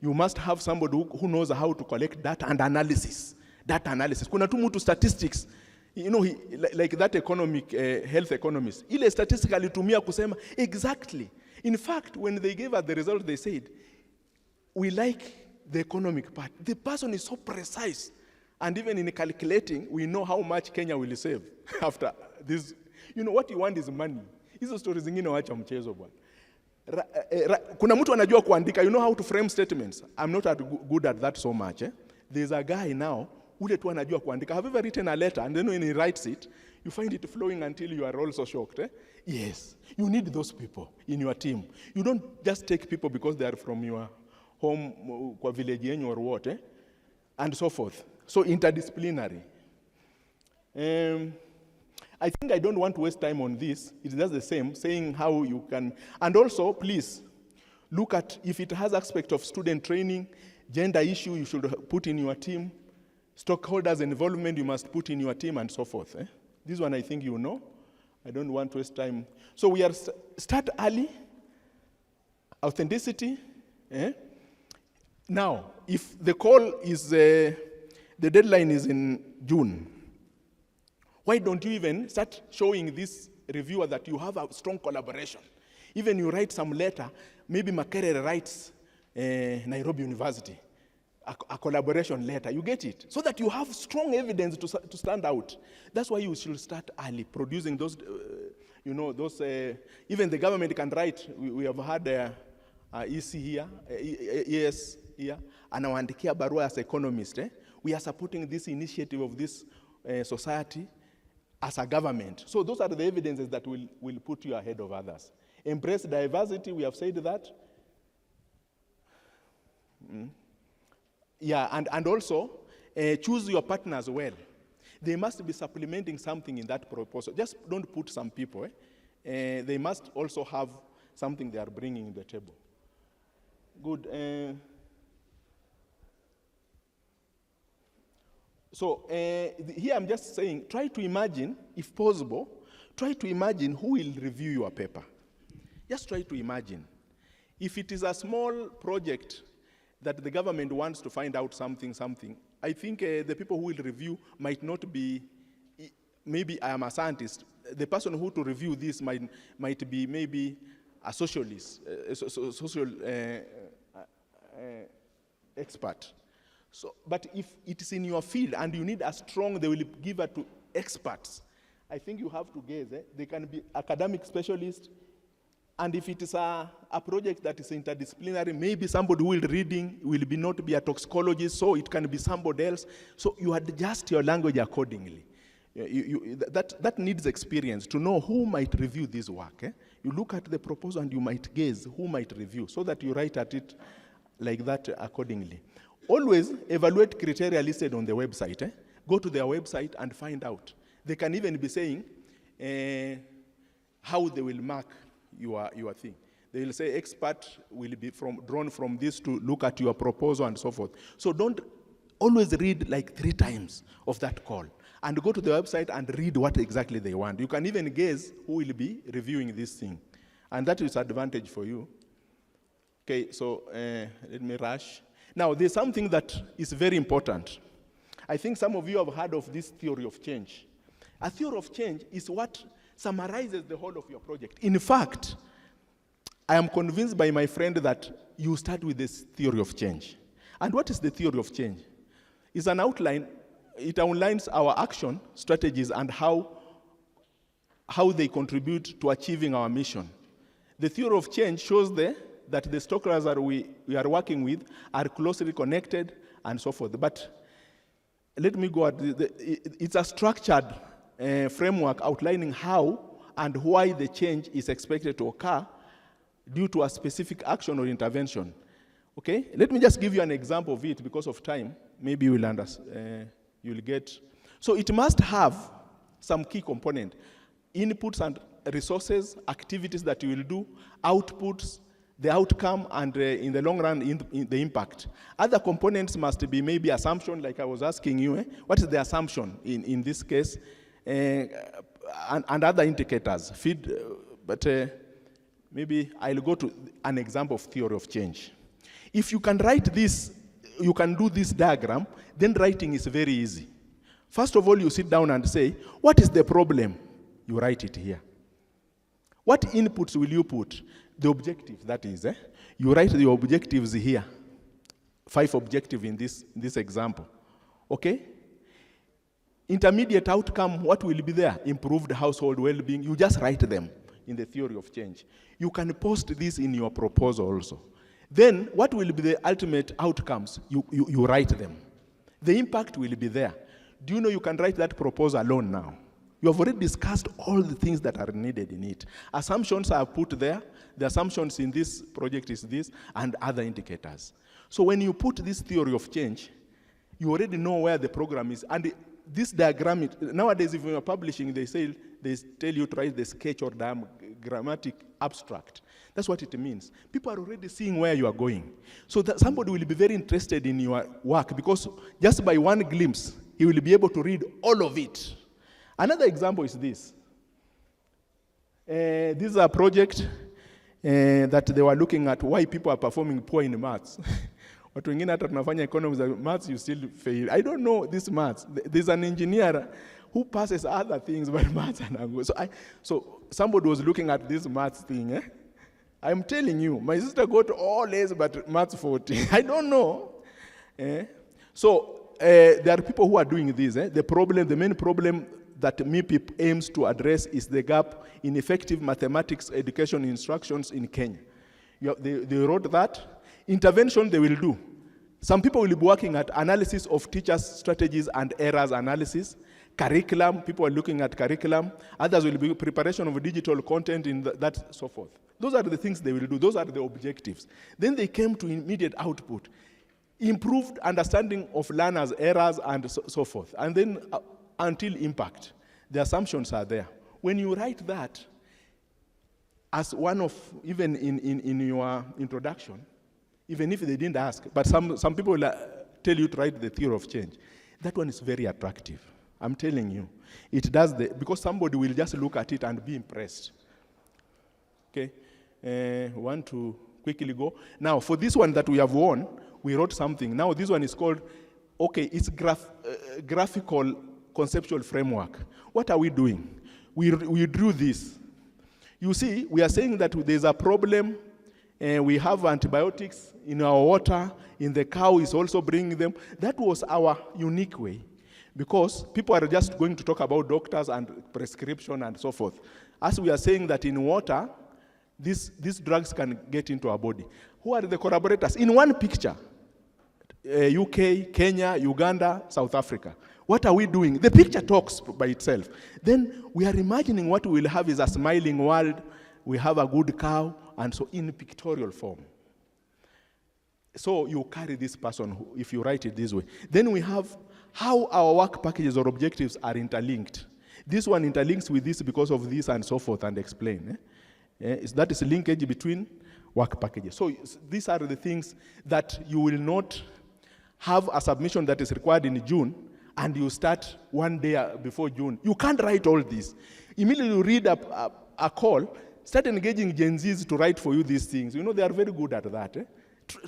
You must have somebody who knows how to collect data and analysis. Data analysis. Kuna tu mtu statistics. You know, like that health economist. Ile statistically tumia kusema exactly. In fact, when they gave us the result, they said, we like the economic part. The person is so precise. And even in calculating, we know how much Kenya will save after this. You know, what you want is money. Hizo stories zingine wacha mchezo bwana. Kuna mtu anajua kuandika. You know how to frame statements. I'm not good at that so much. There's a guy now, ule tu anajua kuandika. Have you ever written a letter and then when he writes it, you find it flowing until you are also shocked? Yes. You need those people in your team. You don't just take people because they are from your home, kwa village yenyu or what, and so forth. So interdisciplinary. I think I don't want to waste time on this. It's just the same, saying how you can. And also, please, look at if it has aspect of student training, gender issue you should put in your team, stockholders involvement you must put in your team, and so forth. This one I think you know. I don't want to waste time. So we are start early, authenticity. Now, if the call is, the deadline is in June, why don't you even start showing this reviewer that you have a strong collaboration? Even you write some letter, maybe Makerere writes Nairobi University, a collaboration letter, you get it? So that you have strong evidence to stand out. That's why you should start early, producing those, even the government can write. We have had EC here, ES here, anawaandikia barua as economist. We are supporting this initiative of this society as a government. So those are the evidences that will put you ahead of others. Embrace diversity, we have said that. Yeah, and also choose your partners well. They must be supplementing something in that proposal. Just don't put some people. They must also have something they are bringing to the table. Good. So here I'm just saying, try to imagine, if possible, try to imagine who will review your paper. Just try to imagine. If it is a small project that the government wants to find out something, I think the people who will review might not be, maybe I am a scientist. The person who to review this might be maybe a socialist, social expert. So, but if it is in your field and you need a strong, they will give it to experts. I think you have to guess. They can be academic specialists. And if it is a project that is interdisciplinary, maybe somebody who will reading will not be a toxicologist, so it can be somebody else. So you adjust your language accordingly. That needs experience to know who might review this work. You look at the proposal and you might guess who might review, so that you write at it like that accordingly. Always evaluate criteria listed on the website. Go to their website and find out. They can even be saying how they will mark your thing. They will say expert will be drawn from this to look at your proposal and so forth. So don't always read like 3 times of that call, and go to the website and read what exactly they want. You can even guess who will be reviewing this thing, and that is advantage for you. Okay, so let me rush. Now, there's something that is very important. I think some of you have heard of this theory of change. A theory of change is what summarizes the whole of your project. In fact, I am convinced by my friend that you start with this theory of change. And what is the theory of change? It's an outline. It outlines our action, strategies, and how they contribute to achieving our mission. The theory of change shows that the stakeholders that we are working with are closely connected and so forth. But let me go at it's a structured framework outlining how and why the change is expected to occur due to a specific action or intervention. Okay? Let me just give you an example of it because of time. Maybe you will understand. You'll get. So it must have some key component: inputs and resources, activities that you will do, outputs, the outcome, and in the long run, in the impact. Other components must be maybe assumption, like I was asking you. What is the assumption in this case? And other indicators. But maybe I'll go to an example of theory of change. If you can write this, you can do this diagram, then writing is very easy. First of all, you sit down and say, what is the problem? You write it here. What inputs will you put? The objectives, that is. You write the objectives here. 5 objectives in this example. Okay? Intermediate outcome, what will be there? Improved household well-being. You just write them in the theory of change. You can post this in your proposal also. Then, what will be the ultimate outcomes? You write them. The impact will be there. Do you know you can write that proposal alone now? You have already discussed all the things that are needed in it. Assumptions are put there. The assumptions in this project is this, and other indicators. So when you put this theory of change, you already know where the program is. And this diagram, nowadays if you are publishing, they tell you to write the sketch or diagrammatic abstract. That's what it means. People are already seeing where you are going. So that somebody will be very interested in your work, because just by one glimpse, he will be able to read all of it. Another example is this. This is a project that they were looking at why people are performing poor in maths. Watu wengine hata tunafanya economics, maths you still fail. I don't know this maths. There's an engineer who passes other things, but maths are so somebody was looking at this maths thing. I'm telling you, my sister got all A's, but maths 40. I don't know. So there are people who are doing this. The main problem that MIPIP aims to address is the gap in effective mathematics education instructions in Kenya. They wrote that. Intervention they will do. Some people will be working at analysis of teachers' strategies and errors analysis. Curriculum, people are looking at curriculum. Others will be preparation of digital content in that, so forth. Those are the things they will do. Those are the objectives. Then they came to immediate output. Improved understanding of learners' errors and so forth. And then until impact. The assumptions are there. When you write that, as one of, even in your introduction, even if they didn't ask, but some people will tell you to write the theory of change. That one is very attractive. I'm telling you. It does because somebody will just look at it and be impressed. Okay? Want to quickly go. Now, for this one that we have won, we wrote something. Now, this one is called, it's graphical conceptual framework. What are we doing? We drew this. You see, we are saying that there's a problem. We have antibiotics in our water, in the cow is also bringing them. That was our unique way. because people are just going to talk about doctors and prescription and so forth. As we are saying that in water, these drugs can get into our body. Who are the collaborators? In one picture, UK, Kenya, Uganda, South Africa. What are we doing? The picture talks by itself. Then we are imagining what we will have is a smiling world, we have a good cow, and so in pictorial form. So you carry this person, if you write it this way. Then we have how our work packages or objectives are interlinked. This one interlinks with this because of this and so forth, and explain. That is a linkage between work packages. So these are the things that you will not have a submission that is required in June, and you start one day before June. You can't write all this. Immediately you read a call, start engaging Gen Zs to write for you these things. You know, they are very good at that.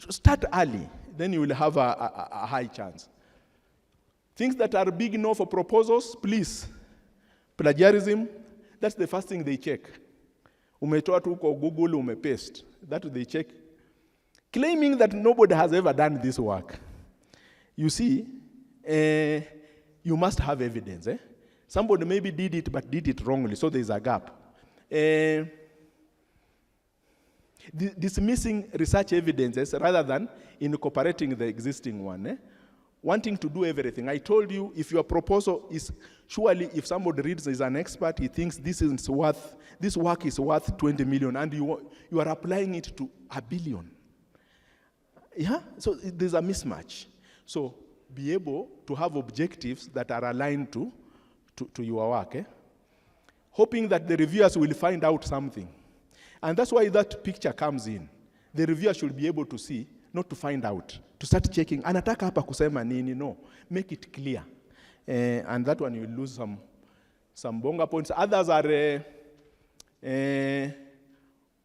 Start early, then you will have a high chance. Things that are big enough for proposals, please. Plagiarism, that's the first thing they check. Umetoa tu kwa Google, umepaste. That they check. Claiming that nobody has ever done this work. You see, you must have evidence. Somebody maybe did it, but did it wrongly, so there's a gap. Dismissing research evidences rather than incorporating the existing one. Wanting to do everything. I told you, if your proposal is, surely if somebody reads as an expert, he thinks this work is worth 20 million, and you are applying it to 1 billion. Yeah, so there's a mismatch. So be able to have objectives that are aligned to your work. Hoping that the reviewers will find out something. And that's why that picture comes in. The reviewer should be able to see, not to find out, to start checking. Anataka hapa kusema nini? No, make it clear. And that one you will lose some bonga points. Others are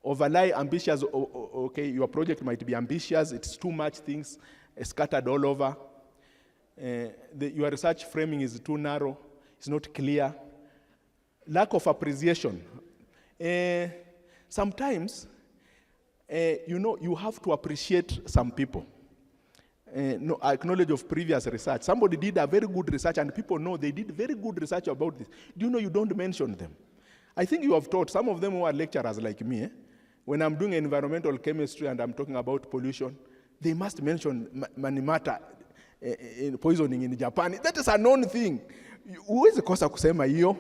overly ambitious. Okay, your project might be ambitious. It's too much things scattered all over. Your research framing is too narrow. It's not clear. Lack of appreciation. Sometimes, you have to appreciate some people. No, acknowledge of previous research. Somebody did a very good research, and people know they did very good research about this. Do you know you don't mention them? I think you have taught some of them who are lecturers like me. When I'm doing environmental chemistry and I'm talking about pollution, they must mention Manimata poisoning in Japan. That is a known thing. Who is the kosa kusema hiyo?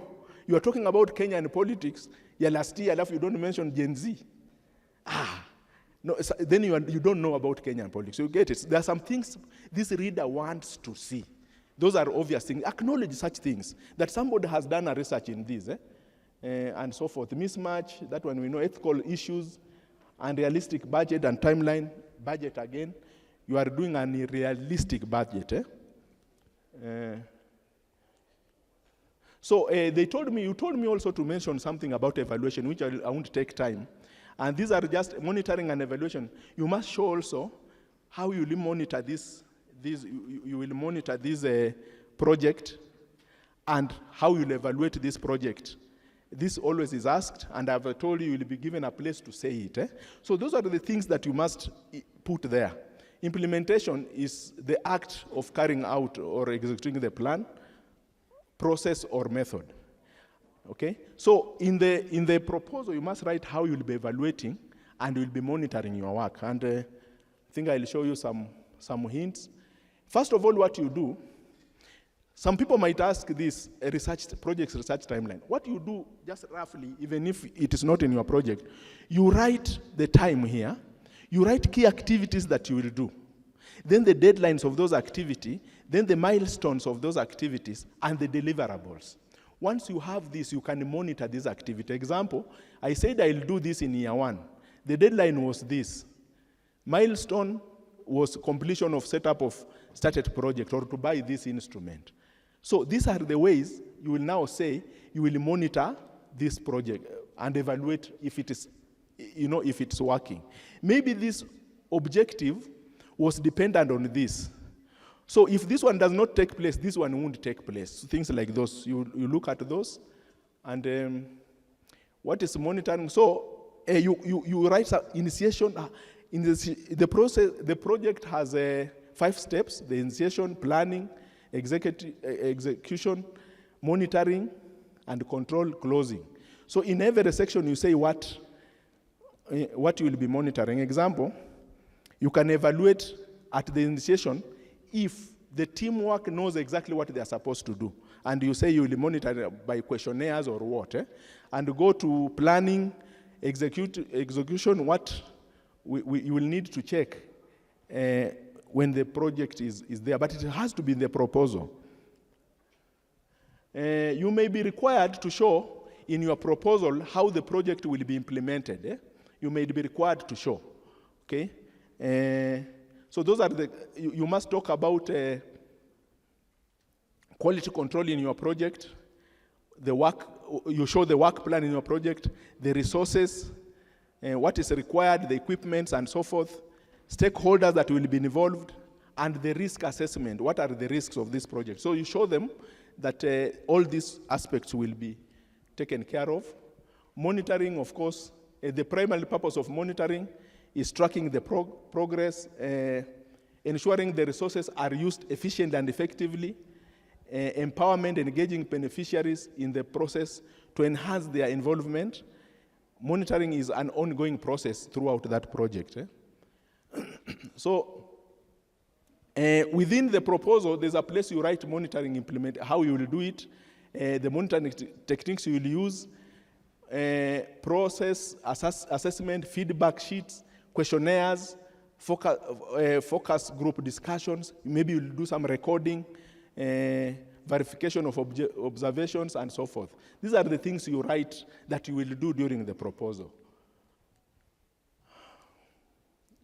You are talking about Kenyan politics. Ya last year, you don't mention Gen Z. No, then you don't know about Kenyan politics. You get it. There are some things this reader wants to see. Those are obvious things. Acknowledge such things, that somebody has done a research in this, and so forth. Mismatch, that one we know, ethical issues, unrealistic budget and timeline. Budget again, you are doing an unrealistic budget. So you told me also to mention something about evaluation, which I won't take time. And these are just monitoring and evaluation. You must show also how you will monitor you will monitor this project and how you'll evaluate this project. This always is asked, and I've told you, you'll be given a place to say it. So those are the things that you must put there. Implementation is the act of carrying out or executing the plan, process, or method. Okay? So in the proposal, you must write how you'll be evaluating and you'll be monitoring your work. And I think I'll show you some hints. First of all, what you do, some people might ask this, project's research timeline. What you do, just roughly, even if it is not in your project, you write the time here, you write key activities that you will do, then the deadlines of those activities, then the milestones of those activities, and the deliverables. Once you have this, you can monitor this activity. Example, I said I'll do this in year 1. The deadline was this. Milestone was completion of setup of started project or to buy this instrument. So these are the ways you will now say you will monitor this project and evaluate if it is, if it's working. Maybe this objective was dependent on this. So if this one does not take place, this one won't take place. So things like those, you look at those. And what is monitoring? So you write initiation. The project has 5 steps: the initiation, planning, execution, monitoring, and control closing. So in every section, you say what you will be monitoring. Example, you can evaluate at the initiation if the teamwork knows exactly what they are supposed to do. And you say you will monitor by questionnaires or what. And go to planning, execution, what you will need to check when the project is there. But it has to be in the proposal. You may be required to show in your proposal how the project will be implemented. You may be required to show. Okay? So those are you must talk about quality control in your project, the work, you show the work plan in your project, the resources, what is required, the equipments and so forth, stakeholders that will be involved, and the risk assessment. What are the risks of this project? So you show them that all these aspects will be taken care of. Monitoring, of course, the primary purpose of monitoring is tracking the progress, ensuring the resources are used efficiently and effectively, empowerment, engaging beneficiaries in the process to enhance their involvement. Monitoring is an ongoing process throughout that project. So within the proposal, there's a place you write monitoring, implement, how you will do it, the monitoring techniques you will use, process, assessment, feedback sheets, questionnaires, focus group discussions. Maybe you'll do some recording, verification of observations, and so forth. These are the things you write that you will do during the proposal.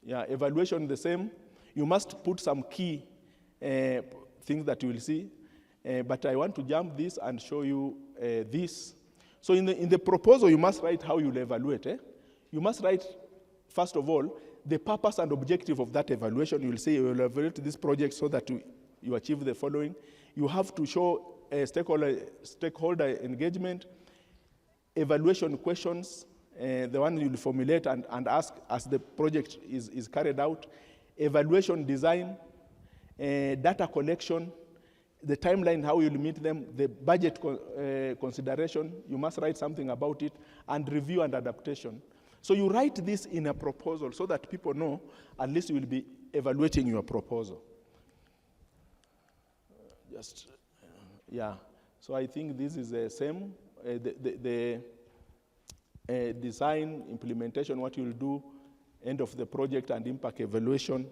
Yeah, evaluation the same. You must put some key things that you will see, but I want to jump this and show you this. So in the proposal, you must write how you'll evaluate. You must write, first of all, the purpose and objective of that evaluation. You will say you will evaluate this project so that you achieve the following. You have to show stakeholder engagement, evaluation questions, the one you will formulate and ask as the project is carried out, evaluation design, data collection, the timeline, how you'll meet them, the budget consideration, you must write something about it, and review and adaptation. So you write this in a proposal so that people know at least you will be evaluating your proposal. Yeah. So I think this is the same. The design, implementation, what you'll do, end of the project and impact evaluation.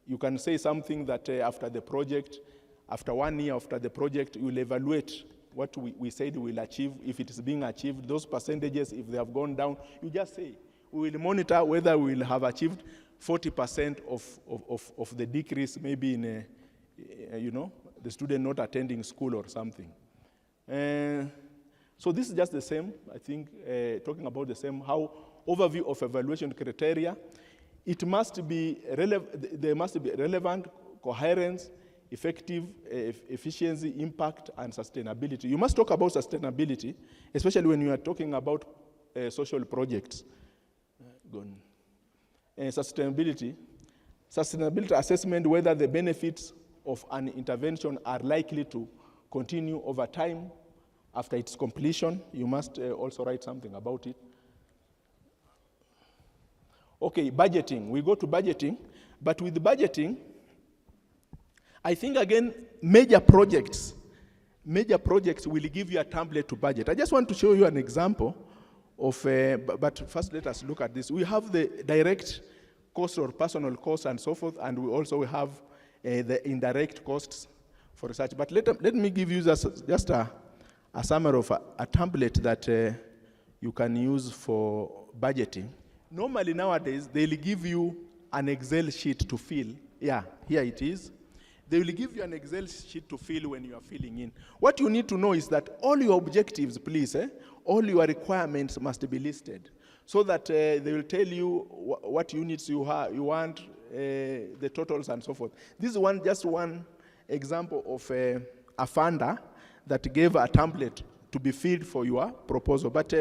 You can say something that after the project, after 1 year after the project, you will evaluate what we said we will achieve, if it is being achieved, those percentages, if they have gone down, you just say, we will monitor whether we will have achieved 40% of the decrease, maybe in the student not attending school or something. So this is just the same, I think, talking about the same, how overview of evaluation criteria. It must be there must be relevant, coherence, effective, efficiency, impact, and sustainability. You must talk about sustainability, especially when you are talking about social projects. Sustainability assessment, whether the benefits of an intervention are likely to continue over time after its completion. You must also write something about it. Okay, budgeting. We go to budgeting, but with budgeting, I think again, major projects will give you a template to budget. I just want to show you an example of, but first let us look at this. We have the direct cost or personal costs and so forth, and we also have the indirect costs for research. But let me give you just a summary of a template that you can use for budgeting. Normally nowadays, they'll give you an Excel sheet to fill. Yeah, here it is. They will give you an Excel sheet to fill when you are filling in. What you need to know is that all your objectives, please, all your requirements must be listed so that they will tell you what units you want, the totals and so forth. This is just one example of a funder that gave a template to be filled for your proposal. But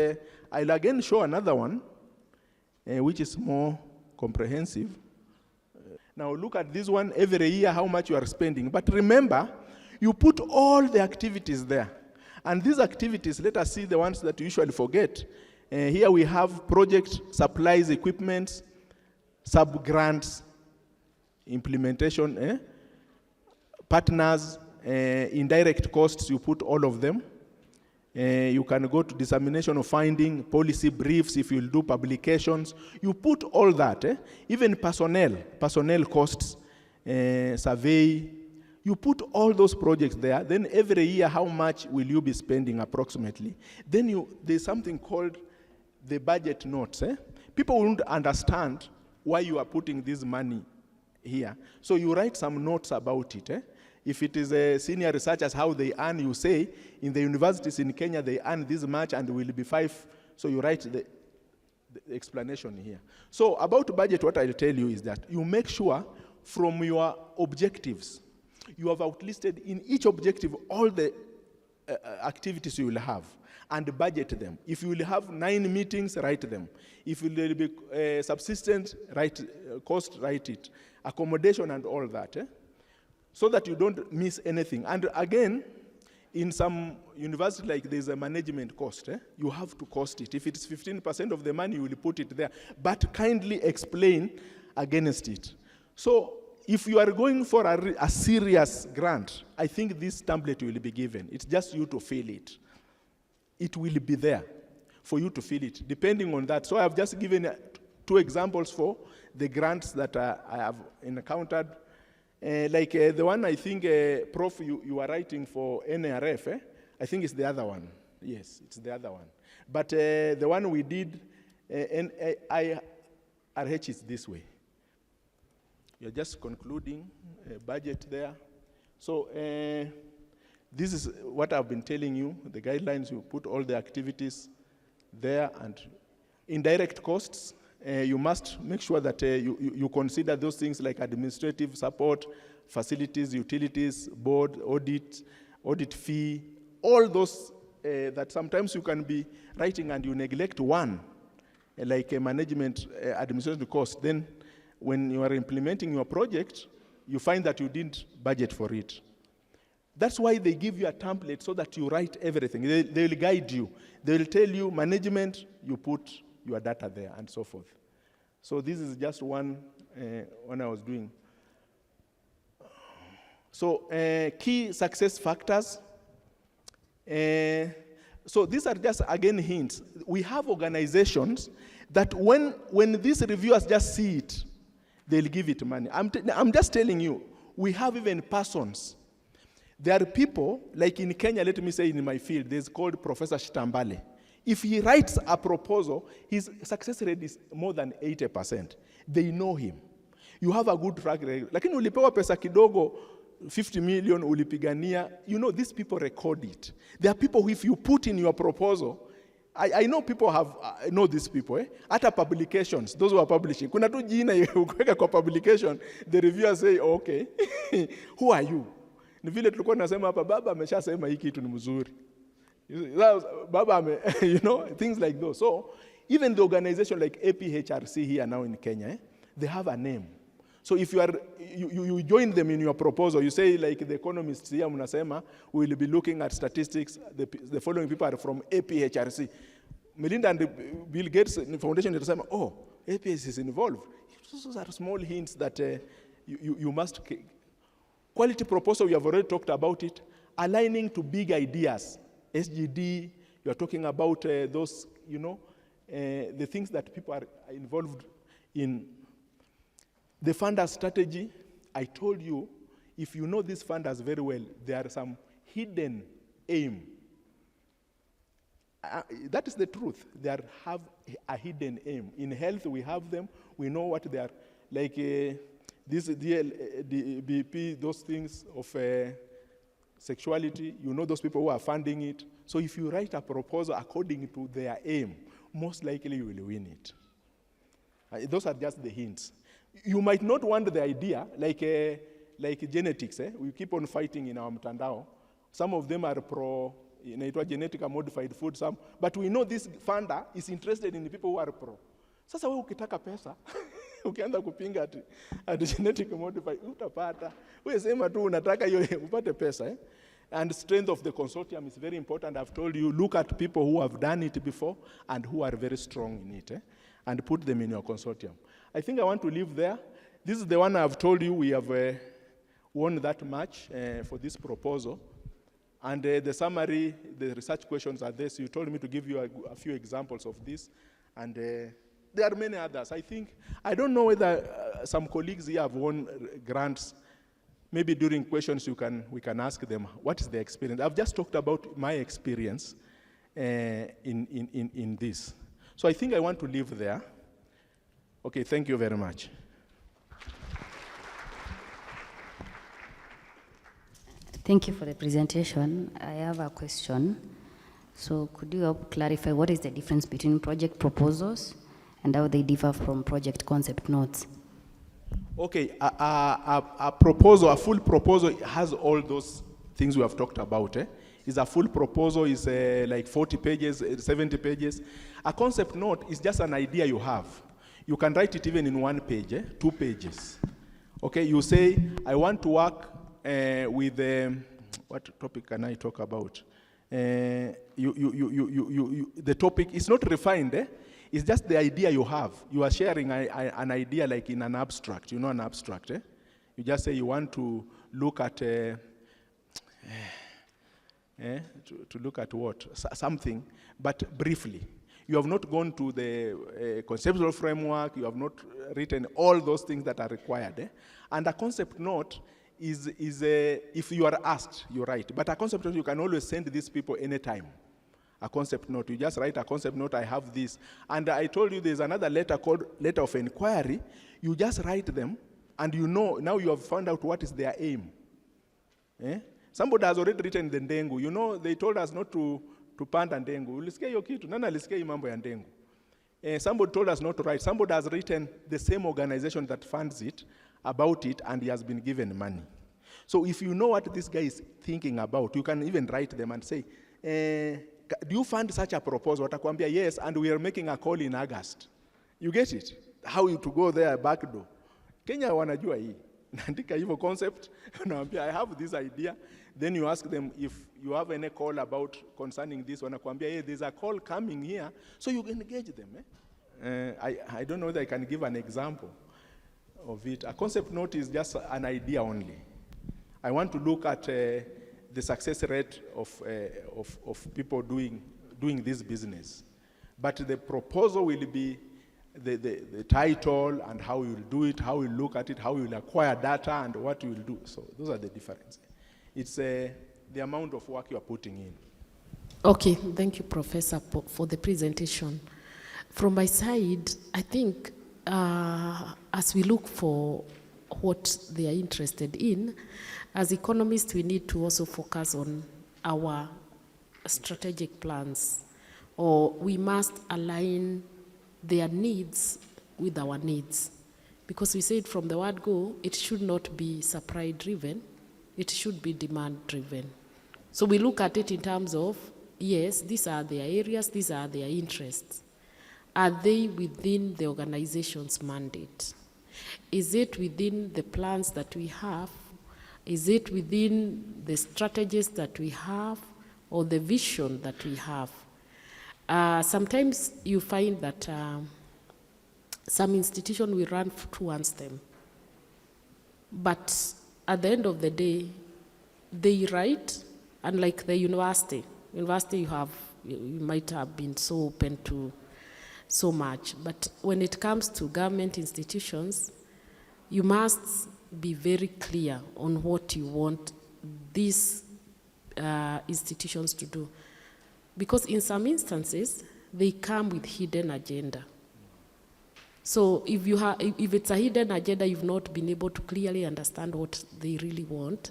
I'll again show another one, which is more comprehensive. Now look at this one, every year how much you are spending. But remember, You put all the activities there. And these activities, let us see the ones that you usually forget. Here we have project, supplies, equipment, sub-grants, implementation, partners, indirect costs, you put all of them. You can go to dissemination of finding, policy briefs, if you'll do publications. You put all that, even personnel costs, survey. You put all those projects there. Then every year, how much will you be spending approximately? Then there's something called the budget notes. People won't understand why you are putting this money here. So you write some notes about it. If it is a senior researchers, how they earn, you say, in the universities in Kenya, they earn this much and will be 5. So you write the explanation here. So about budget, what I'll tell you is that you make sure from your objectives, you have outlisted in each objective all the activities you will have and budget them. If you will have 9 meetings, write them. If you will be subsistent, cost, write it. Accommodation and all that. So that you don't miss anything. And again, in some universities, like there's a management cost. You have to cost it. If it's 15% of the money, you will put it there. But kindly explain against it. So if you are going for a serious grant, I think this template will be given. It's just you to fill it. It will be there for you to fill it, depending on that. So I've just given 2 examples for the grants that I have encountered. Like the one I think, Prof, you are writing for NRF, I think it's the other one. Yes, it's the other one. But the one we did, IRH is this way. You're just concluding budget there. So this is what I've been telling you, the guidelines, you put all the activities there, and indirect costs, you must make sure that you consider those things like administrative support, facilities, utilities, board, audit fee, all those that sometimes you can be writing and you neglect one, like a management administrative cost. Then when you are implementing your project, you find that you didn't budget for it. That's why they give you a template so that you write everything. They will guide you. They will tell you management, you put your data there, and so forth. So this is just one I was doing. So key success factors. So these are just, again, hints. We have organizations that when these reviewers just see it, they'll give it money. I'm just telling you, we have even persons. There are people, like in Kenya, let me say in my field, there's called Professor Shitambale. If he writes a proposal, his success rate is more than 80%. They know him. You have a good track record. Lakini ulipewa pesa kidogo, 50 million ulipigania, you know, these people record it. There are people who, if you put in your proposal, I know people have, I know these people, Ata publications, those who are publishing. Kuna tu jina ukweka kwa publication, the reviewers say, oh, okay, who are you? Ni vile tulikuwa nasema hapa, baba ameshasema hiki kitu ni mzuri. Baba, you know, things like those. So even the organization like APHRC here now in Kenya, they have a name. So if you join them in your proposal, you say like the economists here, munasema, we will be looking at statistics, the following people are from APHRC. Melinda and Bill Gates Foundation, oh, APS is involved. Those are small hints that you must. Quality proposal, we have already talked about it. Aligning to big ideas. SGD, you're talking about those, you know, the things that people are involved in. The funder strategy, I told you, if you know these funders very well, there are some hidden aim. That is the truth. They have a hidden aim. In health, we have them. We know what they are. Like this DLBP, those things of sexuality, you know those people who are funding it. So if you write a proposal according to their aim, most likely you will win it. Those are just the hints. You might not want the idea, like genetics. We keep on fighting in our mtandao. Some of them are pro, genetically modified food, but we know this funder is interested in the people who are pro. Sasa wewe ukitaka pesa, Ukianza kupinga ati genetic modify, utapata. Wewe sema tu unataka hiyo upate pesa, eh? And strength of the consortium is very important. I've told you, look at people who have done it before and who are very strong in it, and put them in your consortium. I think I want to leave there. This is the one I've told you we have won that match for this proposal. And the summary, the research questions are this. You told me to give you a few examples of this. And there are many others. I don't know whether some colleagues here have won grants. Maybe during questions we can ask them, what is their experience? I've just talked about my experience in this. So I think I want to leave there. Okay, thank you very much. Thank you for the presentation. I have a question. So could you help clarify what is the difference between project proposals and how they differ from project concept notes? Okay, a proposal, a full proposal has all those things we have talked about. Is a full proposal, is like 40 pages, 70 pages. A concept note is just an idea you have. You can write it even in 1 page, 2 pages. Okay, you say, I want to work with, what topic can I talk about? The topic is not refined, It's just the idea you have. You are sharing an idea like in an abstract. You know an abstract, You just say you want to look at, to look at what? Something, but briefly. You have not gone to the conceptual framework. You have not written all those things that are required. And a concept note is if you are asked, you write. But a concept note, you can always send these people anytime. A concept note, you just write a concept note, I have this. And I told you there's another letter called letter of inquiry. You just write them, and you know, now you have found out what is their aim. Somebody has already written the ndengu. You know, they told us not to panda ndengu. Ulisikia hiyo kitu? Nani alisikia hii mambo ya ndengu? Somebody told us not to write. Somebody has written, the same organization that funds it, about it, and he has been given money. So if you know what this guy is thinking about, you can even write them and say, do you fund such a proposal? Watakwambia, yes, and we are making a call in August. You get it? How you to go there, back door. Kenya wanajua hii. Naandika hivyo concept, unawaambia, I have this idea. Then you ask them if you have any call about concerning this. Wanakwambia, hey, there's a call coming here, so you engage them. I don't know whether I can give an example of it. A concept note is just an idea only. I want to look at the success rate of people doing this business. But the proposal will be the title and how you will do it, how you look at it, how you will acquire data, and what you will do. So those are the differences. It's the amount of work you are putting in. Okay, thank you, Professor, for the presentation. From my side, I think as we look for what they are interested in, as economists, we need to also focus on our strategic plans, or we must align their needs with our needs. Because we said from the word go, it should not be supply-driven, it should be demand-driven. So we look at it in terms of, yes, these are their areas, these are their interests. Are they within the organization's mandate? Is it within the plans that we have? Is it within the strategies that we have, or the vision that we have? Sometimes you find that some institution will run towards them. But at the end of the day, they write, unlike the university. University you might have been so open to so much. But when it comes to government institutions, you must be very clear on what you want these institutions to do. Because in some instances, they come with hidden agenda. So if it's a hidden agenda, you've not been able to clearly understand what they really want,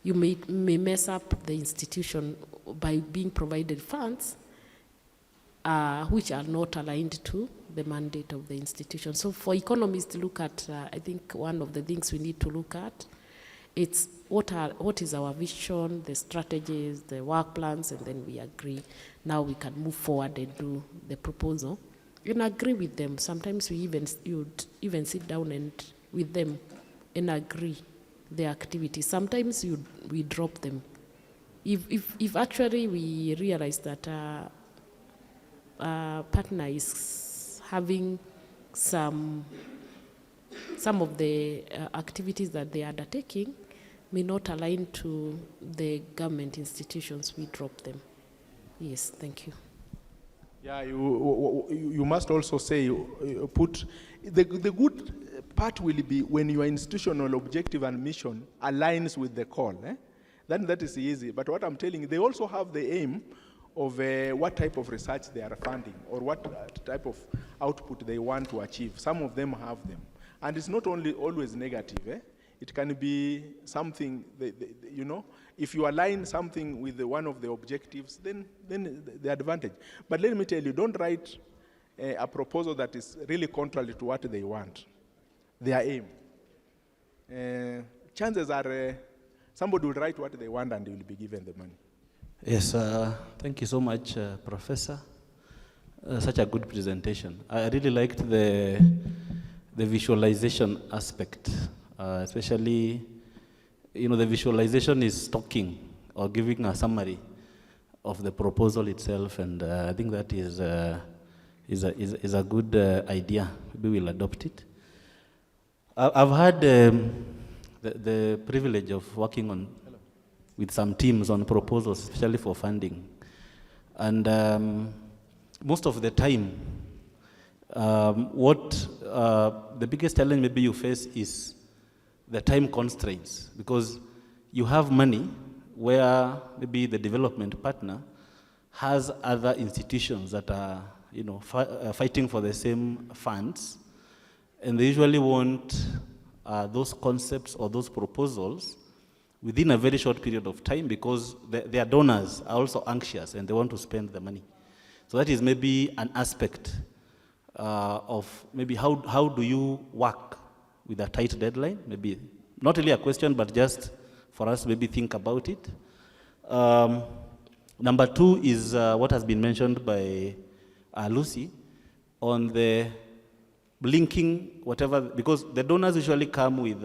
you may mess up the institution by being provided funds which are not aligned to the mandate of the institution. So for economists to look at, I think one of the things we need to look at, it's what is our vision, the strategies, the work plans, and then we agree. Now we can move forward and do the proposal. and agree with them. Sometimes you'd even sit down and with them and agree the activities. Sometimes we drop them. If actually we realize that a partner is having some of the activities that they are undertaking may not align to the government institutions, we drop them. Yes, thank you. Yeah, you must also say, put, the good part will be when your institutional objective and mission aligns with the call. Then that is easy. But what I'm telling you, they also have the aim of what type of research they are funding or what type of output they want to achieve. Some of them have them. And it's not only always negative. It can be something, you know, if you align something with one of the objectives, then the advantage. But let me tell you, don't write a proposal that is really contrary to what they want, their aim. Chances are somebody will write what they want and they will be given the money. Yes, thank you so much, Professor. Such a good presentation. I really liked the visualization aspect, especially, you know, the visualization is talking or giving a summary of the proposal itself, and I think that is a good idea. Maybe we'll adopt it. I've had the privilege of working with some teams on proposals, especially for funding, and most of the time, the biggest challenge maybe you face is the time constraints, because you have money where maybe the development partner has other institutions that are, you know, fighting for the same funds, and they usually want those concepts or those proposals within a very short period of time, because their donors are also anxious and they want to spend the money. So that is maybe an aspect of maybe how do you work with a tight deadline? Maybe not really a question, but just for us to maybe think about it. Number two is what has been mentioned by Lucy on the linking whatever, because the donors usually come with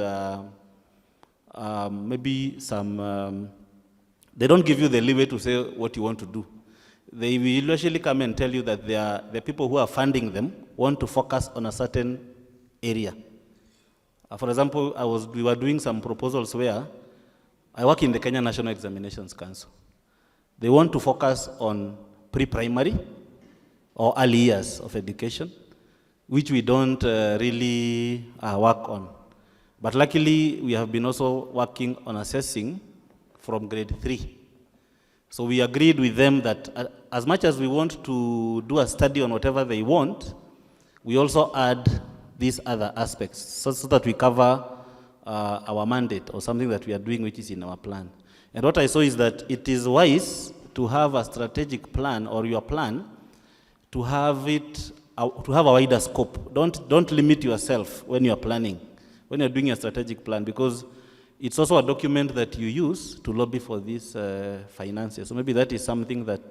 maybe some, they don't give you the leeway to say what you want to do. They will usually come and tell you that the people who are funding them want to focus on a certain area. For example, we were doing some proposals where I work in the Kenya National Examinations Council. They want to focus on pre-primary or early years of education, which we don't really work on. But luckily, we have been also working on assessing from grade 3. So we agreed with them that as much as we want to do a study on whatever they want, we also add these other aspects so that we cover our mandate or something that we are doing which is in our plan. And what I saw is that it is wise to have a strategic plan or your plan to have a wider scope. Don't limit yourself when you are planning, when you're doing a strategic plan, because it's also a document that you use to lobby for these finances. So maybe that is something that,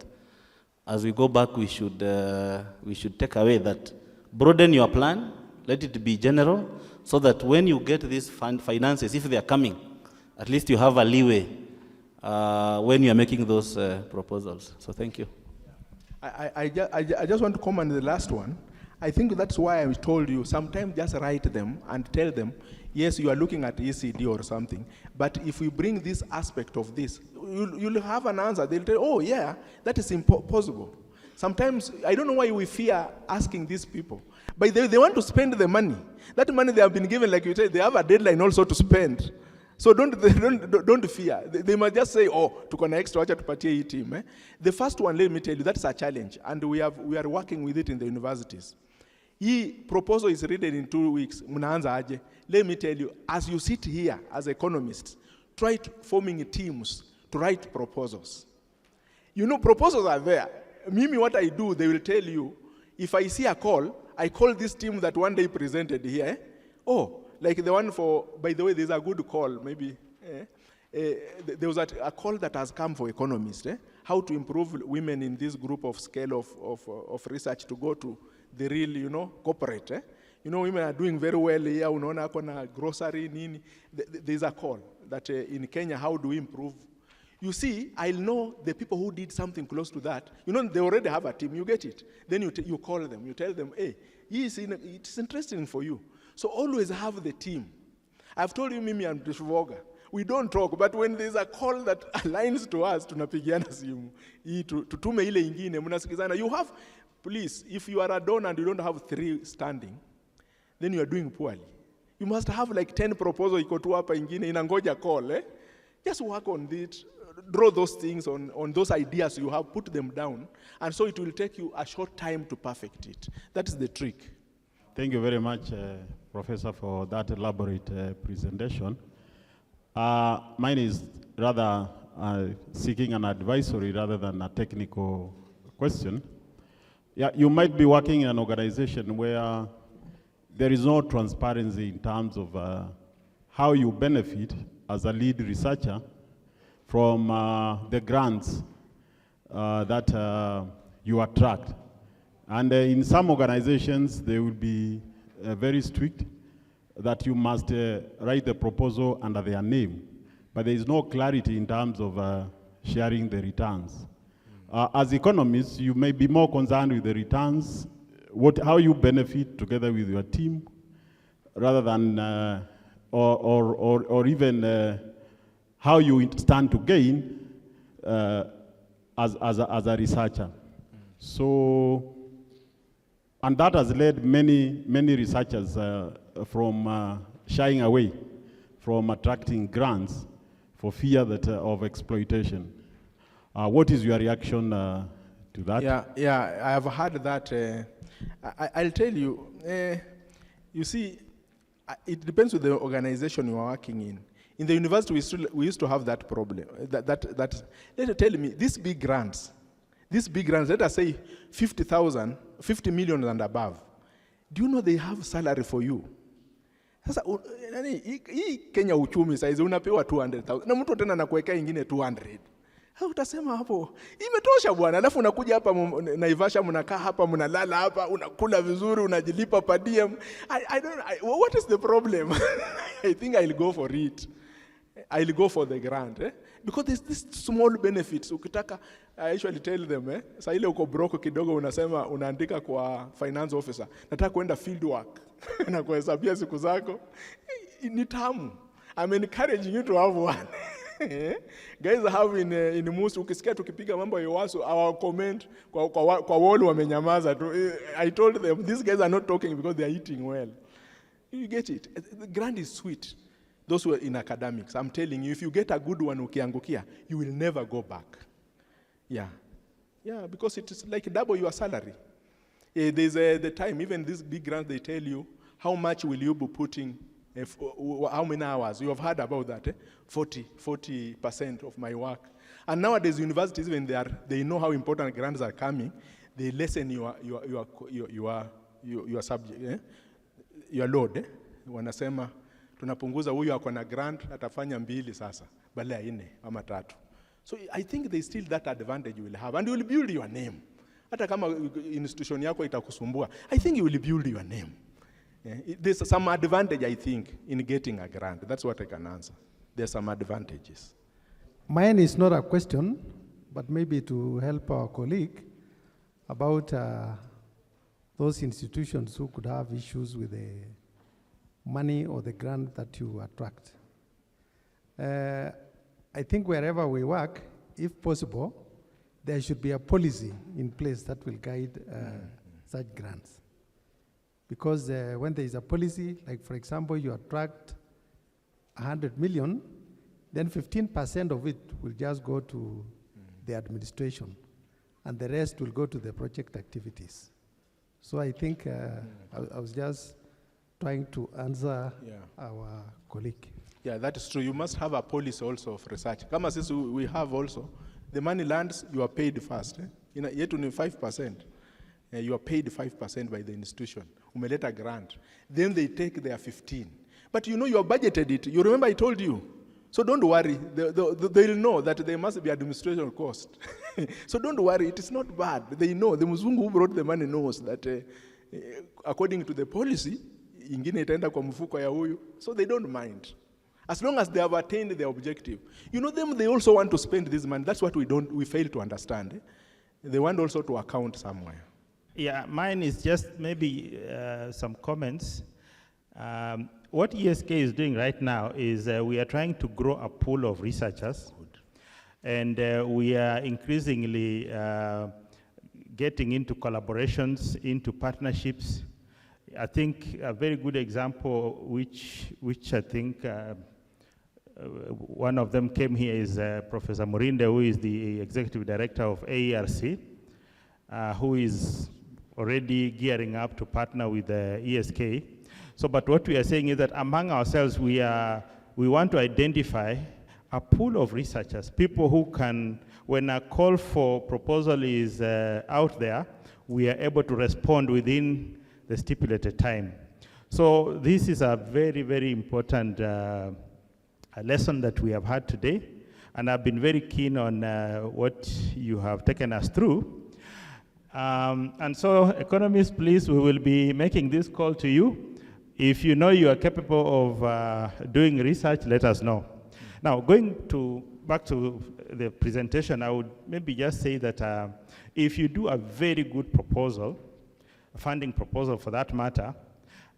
as we go back, we should take away, that broaden your plan, let it be general, so that when you get these finances, if they are coming, at least you have a leeway when you are making those proposals. So thank you. I just want to comment on the last one. I think that's why I told you, sometimes just write them and tell them, yes, you are looking at ECD or something, but if we bring this aspect of this, you'll have an answer. They'll tell, oh yeah, that is impossible. Sometimes, I don't know why we fear asking these people, but they want to spend the money. That money they have been given, like you said, they have a deadline also to spend. So don't fear. They must just say, oh, tuko na extra, wacha tupatie hii team. The first one, let me tell you, that's a challenge, and we are working with it in the universities. Hii proposal is written in 2 weeks. Mnaanza aje? Let me tell you, as you sit here as economists, try forming teams to write proposals. You know, proposals are there. Mimi, what I do, they will tell you, if I see a call, I call this team that one day presented here. Oh, like the one for, by the way, there's a good call, maybe. There was a call that has come for economists. How to improve women in this group of scale of research to go to the real, corporate. Women are doing very well here, unaona ako na grocery, nini. There's a call that in Kenya, how do we improve? You see, I'll know the people who did something close to that. They already have a team, you get it. Then you call them, you tell them, hey, it's interesting for you. So always have the team. I've told you, Mimi and Shivoga, we don't talk, but when there's a call that aligns to us, tunapigiana simu. Tutume ile ingine, munasikizana. You have, please, if you are a donor and you don't have 3 standing, then you are doing poorly. You must have like 10 proposals, iko tu hapa ingine, inangoja call, eh? Just work on it, draw those things on those ideas you have, put them down, and so it will take you a short time to perfect it. That is the trick. Thank you very much, Professor, for that elaborate presentation. Mine is rather seeking an advisory rather than a technical question. Yeah, you might be working in an organization where there is no transparency in terms of how you benefit as a lead researcher from the grants that you attract. And in some organizations, they will be very strict that you must write the proposal under their name. But there is no clarity in terms of sharing the returns. As economists, you may be more concerned with the returns, how you benefit together with your team, rather than, or even how you stand to gain as a researcher. So, and that has led many researchers from shying away from attracting grants for fear of exploitation. What is your reaction to that? Yeah, I have heard that. I'll tell you, you see, it depends on the organization you are working in. In the university, we used to have that problem. Let me tell me, these big grants, let us say 50,000, 50 million and above. Do you know they have salary for you? Sasa hii Kenya uchumi saizi unapewa 200,000 na mtu tena anakuweka ingine 200. Utasema hapo imetosha bwana, alafu unakuja hapa Naivasha, mnakaa hapa, mnalala hapa, unakula vizuri, unajilipa per diem. What is the problem? I think I'll go for it. I'll go for the grant, because there's this small benefits. Ukitaka, I usually tell them, saa ile uko broke kidogo, unasema unaandika kwa finance officer, nataka kwenda field work na kuhesabia siku zako. Ni tamu. I'm encouraging you to have one. Guys have in Musu, ukisikia tukipiga mambo ya wasu, our comment kwa wall wamenyamaza tu. I told them, these guys are not talking because they are eating well. You get it? The grant is sweet. Those who are in academics, I'm telling you, if you get a good one ukiangukia, you will never go back. Yeah, because it is like double your salary. There's the time, even this big grant, they tell you, how much will you be putting, how many hours? You have heard about that, 40% of my work. And nowadays, universities, even they know how important grants are coming, they lessen your subject, your load. Wanasema, tunapunguza huyu ako na grant, atafanya 2 sasa, badala ya 4 ama 3. So I think there's still that advantage you will have, and you will build your name. Hata kama institution yako itakusumbua, I think you will build your name. There's some advantage, I think, in getting a grant. That's what I can answer. There's some advantages. Mine is not a question, but maybe to help our colleague about those institutions who could have issues with the money or the grant that you attract. I think wherever we work, if possible, there should be a policy in place that will guide such grants. Because when there is a policy, like for example, you attract 100 million, then 15% of it will just go to the administration, and the rest will go to the project activities. So I think I was just trying to answer our colleague. Yeah, that is true. You must have a policy also of research. Kama sisi we have also, the money lands, you are paid first. Yetu ni 5%. You are paid 5% by the institution. Umeleta grant. Then they take their 15. But you know you have budgeted it. You remember I told you. So don't worry. They'll know that there must be administration cost. So don't worry. It is not bad. They know. The Muzungu who brought the money knows that according to the policy, ingine itaenda kwa mfuko ya huyu, so they don't mind. As long as they have attained their objective. You know them, they also want to spend this money. That's what we fail to understand. They want also to account somewhere. Yeah, mine is just maybe some comments. What ESK is doing right now is we are trying to grow a pool of researchers. And we are increasingly getting into collaborations, into partnerships. I think a very good example, which I think one of them came here, is Professor Murinde, who is the executive director of AERC, who is already gearing up to partner with the ESK. So, but what we are saying is that among ourselves, we want to identify a pool of researchers, people who can, when a call for proposal is out there, we are able to respond within the stipulated time. So this is a very, very important a lesson that we have had today, and I've been very keen on what you have taken us through. And so, economists, please, we will be making this call to you. If you know you are capable of doing research, let us know. Now, going back to the presentation, I would maybe just say that if you do a very good proposal, a funding proposal for that matter,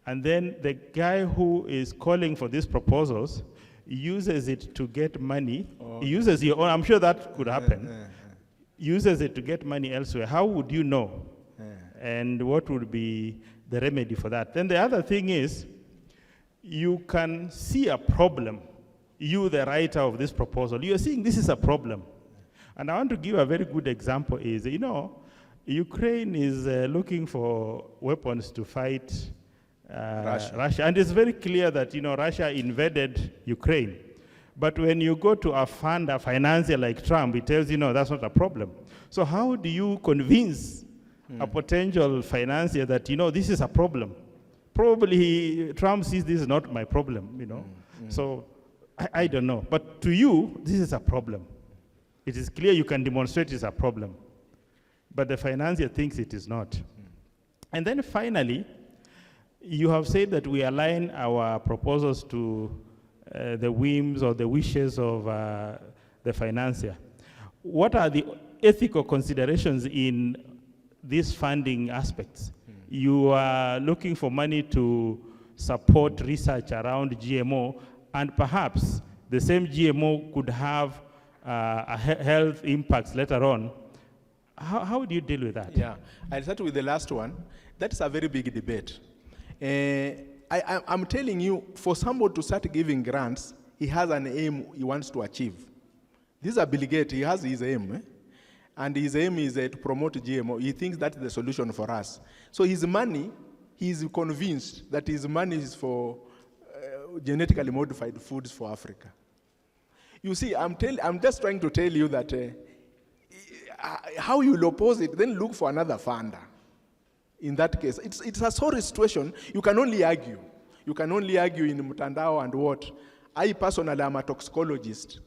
and then the guy who is calling for these proposals uses it to get money, uses your own, I'm sure that could happen, uses it to get money elsewhere, how would you know? And what would be the remedy for that? Then the other thing is, you can see a problem, you, the writer of this proposal, you're seeing this is a problem. And I want to give a very good example is, you know, Ukraine is looking for weapons to fight Russia. And it's very clear that, you know, Russia invaded Ukraine. But when you go to a fund, a financier like Trump, he tells you, no, that's not a problem. So how do you convince a potential financier that, you know, this is a problem? Probably Trump sees this is not my problem, you know. So I don't know. But to you, this is a problem. It is clear you can demonstrate it's a problem. But the financier thinks it is not. And then finally, you have said that we align our proposals to the whims or the wishes of the financier. What are the ethical considerations in these funding aspects? You are looking for money to support research around GMO, and perhaps the same GMO could have health impacts later on. How do you deal with that? Yeah, I'll start with the last one. That's a very big debate. I'm telling you, for somebody to start giving grants, he has an aim he wants to achieve. This is a Bill Gates, he has his aim. And his aim is to promote GMO. He thinks that's the solution for us. So his money, he's convinced that his money is for genetically modified foods for Africa. You see, I'm just trying to tell you that how you will oppose it, then look for another funder. In that case, it's a sorry situation. You can only argue. You can only argue in Mutandao and what. I personally am a toxicologist.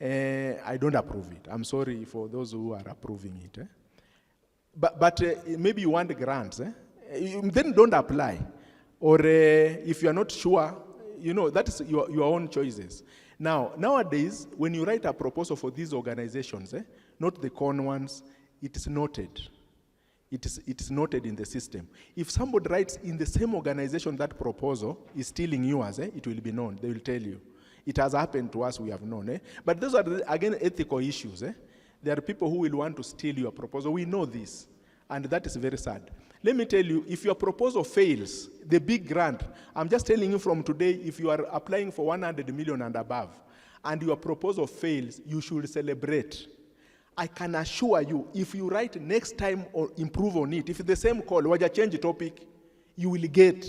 I don't approve it. I'm sorry for those who are approving it. But maybe you want grants. Then don't apply. Or if you are not sure, you know, that is your own choices. Now, nowadays, when you write a proposal for these organizations, not the con ones, it is noted. It is noted in the system. If somebody writes in the same organization that proposal is stealing yours, it will be known. They will tell you. It has happened to us, we have known. But those are, again, ethical issues. There are people who will want to steal your proposal. We know this, and that is very sad. Let me tell you, if your proposal fails, the big grant, I'm just telling you from today, if you are applying for 100 million and above, and your proposal fails, you should celebrate. I can assure you, if you write next time or improve on it, if it's the same call, waja change topic, you will get.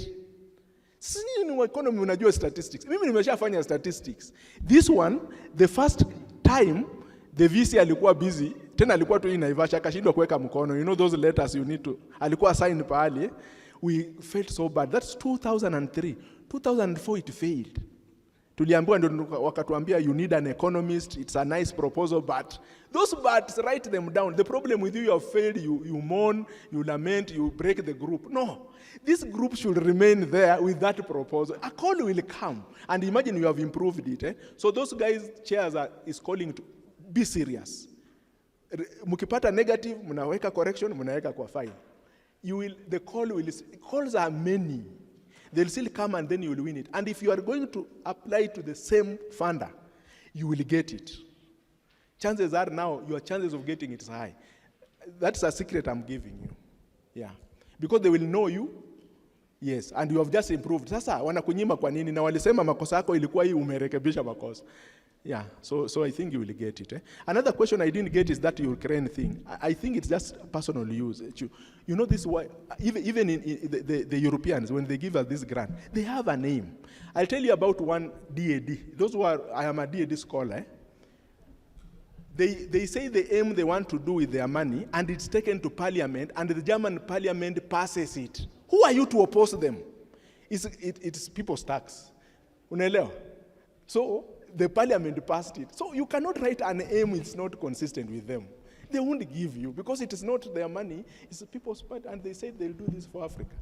Si ni economy unajua statistics. Mimi nimeshafanya statistics. This one, the first time, the VC alikuwa busy, tena alikuwa tu in Naivasha, akashindwa kuweka mkono. You know those letters you need to, alikuwa sign pahali. We felt so bad. That's 2003. 2004 it failed. Tuliambiwa ndio wakatuambia you need an economist, it's a nice proposal, but those buts, write them down. The problem with you have failed, you mourn, you lament, you break the group. No, this group should remain there with that proposal. A call will come, and imagine you have improved it. So those guys, chairs is calling to be serious. Mukipata negative, munaweka correction, munaweka kwa file. Calls are many. They'll still come and then you will win it. And if you are going to apply to the same funder, you will get it. Chances are now, your chances of getting it is high. That's a secret I'm giving you. Yeah. Because they will know you, yes, and you have just improved. Sasa, wanakunyima kwa nini? Na walisema makosa yako ilikuwa hii umerekebisha makosa. Yeah, so I think you will get it. Another question I didn't get is that Ukraine thing. I think it's just personal use. You know this why, even in the Europeans, when they give us this grant, they have a name. I'll tell you about one DAD. Those who are, I am a DAD scholar. They say the aim they want to do with their money, and it's taken to parliament, and the German parliament passes it. Who are you to oppose them? It's people's tax. Unaelewa? So, the parliament passed it. So you cannot write an aim it's not consistent with them. They won't give you because it is not their money, it's people's money, and they say they'll do this for Africa.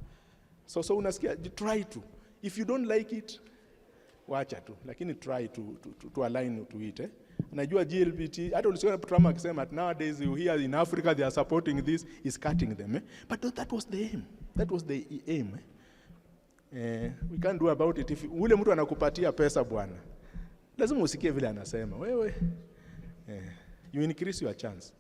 So unasikia, try to. If you don't like it, wacha tu. Lakini try to align to it. Najua GLBT, hata ulisiona Trump akisema nowadays you hear in Africa they are supporting this, is cutting them. But that was the aim. That was the aim. We can't do about it. If ule mtu anakupatia pesa bwana, lazima usikie vile anasema wewe, you increase your chance.